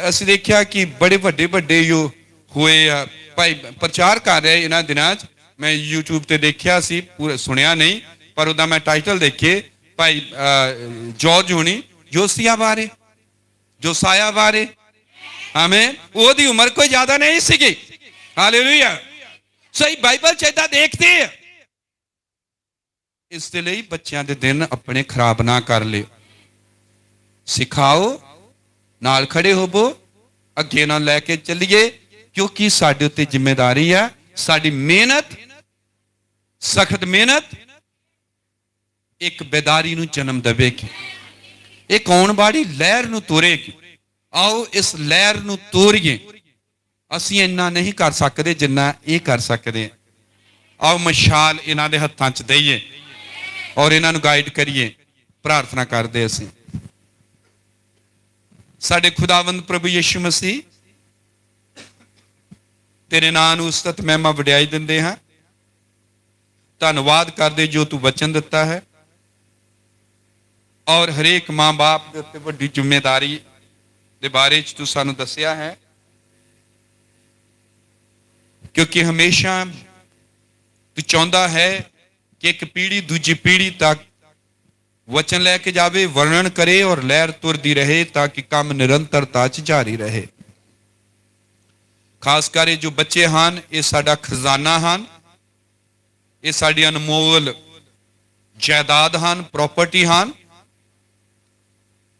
ਅਸੀਂ ਦੇਖਿਆ ਕਿ ਬੜੇ ਵੱਡੇ ਵੱਡੇ ਜੋ ਹੋਏ ਆ। ਭਾਈ ਪ੍ਰਚਾਰ ਕਰ ਰਹੇ ਇਹਨਾਂ ਦਿਨਾਂ 'ਚ, ਮੈਂ YouTube ਤੇ ਦੇਖਿਆ ਸੀ, ਪੂਰਾ ਸੁਣਿਆ ਨਹੀਂ, ਪਰ ਉਹਦਾ ਮੈਂ ਟਾਈਟਲ ਦੇਖੇ, ਭਾਈ ਜਾਰਜ ਹੋਣੀ ਜੋਸੀਆ ਬਾਰੇ, ਜੋਸਾਇਆ ਬਾਰੇ। ਆਮੀਨ। ਉਹਦੀ ਉਮਰ ਕੋਈ ਜ਼ਿਆਦਾ ਨਹੀਂ ਸੀਗੀ। ਹਾਲੇਲੂਇਆ। ਸਹੀ ਬਾਈਬਲ 'ਚ ਏਦਾਂ ਦੇਖਦੇ ਆ। ਇਸ ਦੇ ਲਈ ਬੱਚਿਆਂ ਦੇ ਦਿਨ ਆਪਣੇ ਖਰਾਬ ਨਾ ਕਰ ਲਿਓ। ਸਿਖਾਓ, ਨਾਲ ਖੜੇ ਹੋਵੋ, ਅੱਗੇ ਨਾਲ ਲੈ ਕੇ ਚੱਲੀਏ, ਕਿਉਂਕਿ ਸਾਡੇ ਉੱਤੇ ਜ਼ਿੰਮੇਵਾਰੀ ਆ। ਸਾਡੀ ਮਿਹਨਤ, ਸਖਤ ਮਿਹਨਤ ਇੱਕ ਬੇਦਾਰੀ ਨੂੰ ਜਨਮ ਦੇਵੇਗੀ, ਇੱਕ ਆਉਣ ਵਾਲੀ ਲਹਿਰ ਨੂੰ ਤੋਰੇਗੀ। ਆਓ ਇਸ ਲਹਿਰ ਨੂੰ ਤੋਰੀਏ। ਅਸੀਂ ਇੰਨਾ ਨਹੀਂ ਕਰ ਸਕਦੇ ਜਿੰਨਾ ਇਹ ਕਰ ਸਕਦੇ। ਆਓ ਮਸ਼ਾਲ ਇਹਨਾਂ ਦੇ ਹੱਥਾਂ 'ਚ ਦਈਏ ਔਰ ਇਹਨਾਂ ਨੂੰ ਗਾਈਡ ਕਰੀਏ। ਪ੍ਰਾਰਥਨਾ ਕਰਦੇ ਅਸੀਂ। ਸਾਡੇ ਖੁਦਾਵੰਦ ਪ੍ਰਭੂ ਯਿਸੂ ਮਸੀਹ, ਤੇਰੇ ਨਾਂ ਨੂੰ ਉਸਤਤ ਮਹਿਮਾ ਵਡਿਆਈ ਦਿੰਦੇ ਹਾਂ। ਧੰਨਵਾਦ ਕਰਦੇ ਜੋ ਤੂੰ ਵਚਨ ਦਿੱਤਾ ਹੈ ਔਰ ਹਰੇਕ ਮਾਂ ਬਾਪ ਦੇ ਉੱਤੇ ਵੱਡੀ ਜ਼ਿੰਮੇਵਾਰੀ ਦੇ ਬਾਰੇ 'ਚ ਤੂੰ ਸਾਨੂੰ ਦੱਸਿਆ ਹੈ, ਕਿਉਂਕਿ ਹਮੇਸ਼ਾ ਤੂੰ ਚਾਹੁੰਦਾ ਹੈ ਕਿ ਇੱਕ ਪੀੜ੍ਹੀ ਦੂਜੀ ਪੀੜ੍ਹੀ ਤੱਕ ਵਚਨ ਲੈ ਕੇ ਜਾਵੇ, ਵਰਣਨ ਕਰੇ ਔਰ ਲਹਿਰ ਤੁਰਦੀ ਰਹੇ, ਤਾਂ ਕਿ ਕੰਮ ਨਿਰੰਤਰਤਾ 'ਚ ਜਾਰੀ ਰਹੇ। ਖਾਸ ਕਰ ਇਹ ਜੋ ਬੱਚੇ ਹਨ, ਇਹ ਸਾਡਾ ਖਜ਼ਾਨਾ ਹਨ, ਇਹ ਸਾਡੀ ਅਨਮੋਲ ਜਾਇਦਾਦ ਹਨ, ਪ੍ਰਾਪਰਟੀ ਹਨ।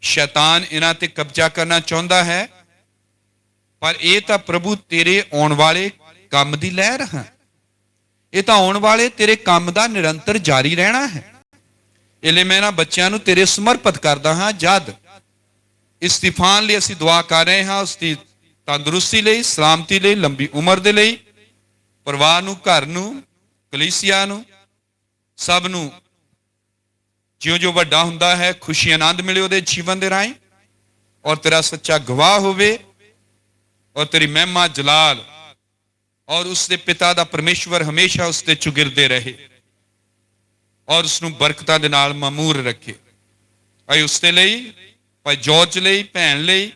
ਸ਼ੈਤਾਨ ਇਹਨਾਂ ਤੇ ਕਬਜ਼ਾ ਕਰਨਾ ਚਾਹੁੰਦਾ ਹੈ, ਪਰ ਇਹ ਤਾਂ ਪ੍ਰਭੂ ਤੇਰੇ ਆਉਣ ਵਾਲੇ ਕੰਮ ਦੀ ਲਹਿਰ ਹੈ। ਇਹ ਤਾਂ ਆਉਣ ਵਾਲੇ ਤੇਰੇ ਕੰਮ ਦਾ ਨਿਰੰਤਰ ਜਾਰੀ ਰਹਿਣਾ ਹੈ। ਇਸ ਲਈ ਮੈਂ ਇਹਨਾਂ ਬੱਚਿਆਂ ਨੂੰ ਤੇਰੇ ਸਮਰਪਿਤ ਕਰਦਾ ਹਾਂ। ਜਦ ਇਸ ਤੂਫਾਨ ਲਈ ਅਸੀਂ ਦੁਆ ਕਰ ਰਹੇ ਹਾਂ, ਉਸ ਦੀ ਤੰਦਰੁਸਤੀ ਲਈ, ਸਲਾਮਤੀ ਲਈ, ਲੰਬੀ ਉਮਰ ਦੇ ਲਈ, ਪਰਿਵਾਰ ਨੂੰ, ਘਰ ਨੂੰ, ਕਲੀਸਿਆ ਨੂੰ, ਸਭ ਨੂੰ ਜਿਉਂ-ਜਿਉਂ ਵੱਡਾ ਹੁੰਦਾ ਹੈ ਖੁਸ਼ੀ ਆਨੰਦ ਮਿਲੇ ਉਹਦੇ ਜੀਵਨ ਦੇ ਰਾਹੀਂ, ਔਰ ਤੇਰਾ ਸੱਚਾ ਗਵਾਹ ਹੋਵੇ, ਔਰ ਤੇਰੀ ਮਹਿਮਾ, ਜਲਾਲ ਔਰ ਉਸਦੇ ਪਿਤਾ ਦਾ ਪਰਮੇਸ਼ਵਰ ਹਮੇਸ਼ਾ ਉਸ ਤੇ ਚੁਗਿਰਦੇ ਰਹੇ ਔਰ ਉਸਨੂੰ ਬਰਕਤਾਂ ਦੇ ਨਾਲ ਮਾਮੂਰ ਰੱਖੇ। ਅਸੀਂ ਉਸਦੇ ਲਈ, ਭਾਈ ਜਾਰਜ ਲਈ, ਭੈਣ ਲਈ,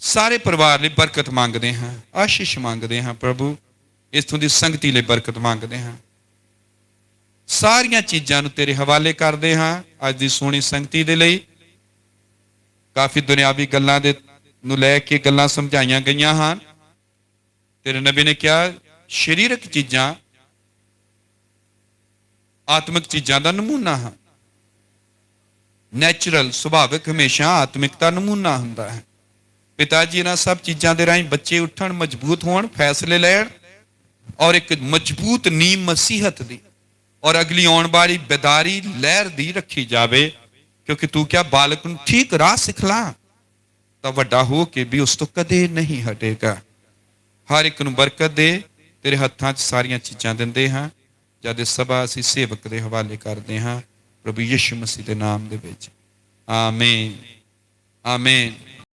ਸਾਰੇ ਪਰਿਵਾਰ ਲਈ ਬਰਕਤ ਮੰਗਦੇ ਹਾਂ, ਆਸ਼ੀਸ਼ ਮੰਗਦੇ ਹਾਂ ਪ੍ਰਭੂ। ਇਥੋਂ ਦੀ ਸੰਗਤੀ ਲਈ ਬਰਕਤ ਮੰਗਦੇ ਹਾਂ। ਸਾਰੀਆਂ ਚੀਜ਼ਾਂ ਨੂੰ ਤੇਰੇ ਹਵਾਲੇ ਕਰਦੇ ਹਾਂ। ਅੱਜ ਦੀ ਸੋਹਣੀ ਸੰਗਤੀ ਦੇ ਲਈ ਕਾਫੀ ਦੁਨਿਆਵੀ ਗੱਲਾਂ ਦੇ ਨੂੰ ਲੈ ਕੇ ਗੱਲਾਂ ਸਮਝਾਈਆਂ ਗਈਆਂ ਹਨ। ਤੇਰੇ ਨਬੀ ਨੇ ਕਿਹਾ ਸਰੀਰਕ ਚੀਜ਼ਾਂ ਆਤਮਿਕ ਚੀਜ਼ਾਂ ਦਾ ਨਮੂਨਾ ਹਨ। ਨੈਚੁਰਲ, ਸੁਭਾਵਿਕ ਹਮੇਸ਼ਾ ਆਤਮਿਕ ਦਾ ਨਮੂਨਾ ਹੁੰਦਾ ਹੈ। ਪਿਤਾ ਜੀ ਇਹਨਾਂ ਸਭ ਚੀਜ਼ਾਂ ਦੇ ਰਾਹੀਂ ਬੱਚੇ ਉੱਠਣ, ਮਜ਼ਬੂਤ ਹੋਣ, ਫੈਸਲੇ ਲੈਣ ਔਰ ਇੱਕ ਮਜ਼ਬੂਤ ਨੀਂਹ ਮਸੀਹਤ ਦੀ ਔਰ ਅਗਲੀ ਆਉਣ ਵਾਲੀ ਬੇਦਾਰੀ ਲਹਿਰ ਦੀ ਰੱਖੀ ਜਾਵੇ, ਕਿਉਂਕਿ ਤੂੰ ਕਿਹਾ ਬਾਲਕ ਨੂੰ ਠੀਕ ਰਾਹ ਸਿਖਲਾ ਤਾਂ ਵੱਡਾ ਹੋ ਕੇ ਵੀ ਉਸ ਤੋਂ ਕਦੇ ਨਹੀਂ ਹਟੇਗਾ। ਹਰ ਇੱਕ ਨੂੰ ਬਰਕਤ ਦੇ। ਤੇਰੇ ਹੱਥਾਂ 'ਚ ਸਾਰੀਆਂ ਚੀਜ਼ਾਂ ਦਿੰਦੇ ਹਾਂ। ਜਦ ਇਹ ਸਭਾ ਅਸੀਂ ਸੇਵਕ ਦੇ ਹਵਾਲੇ ਕਰਦੇ ਹਾਂ ਪ੍ਰਭੂ ਯਿਸੂ ਮਸੀਹ ਦੇ ਨਾਮ ਦੇ ਵਿੱਚ। ਆਮੀਨ, ਆਮੀਨ।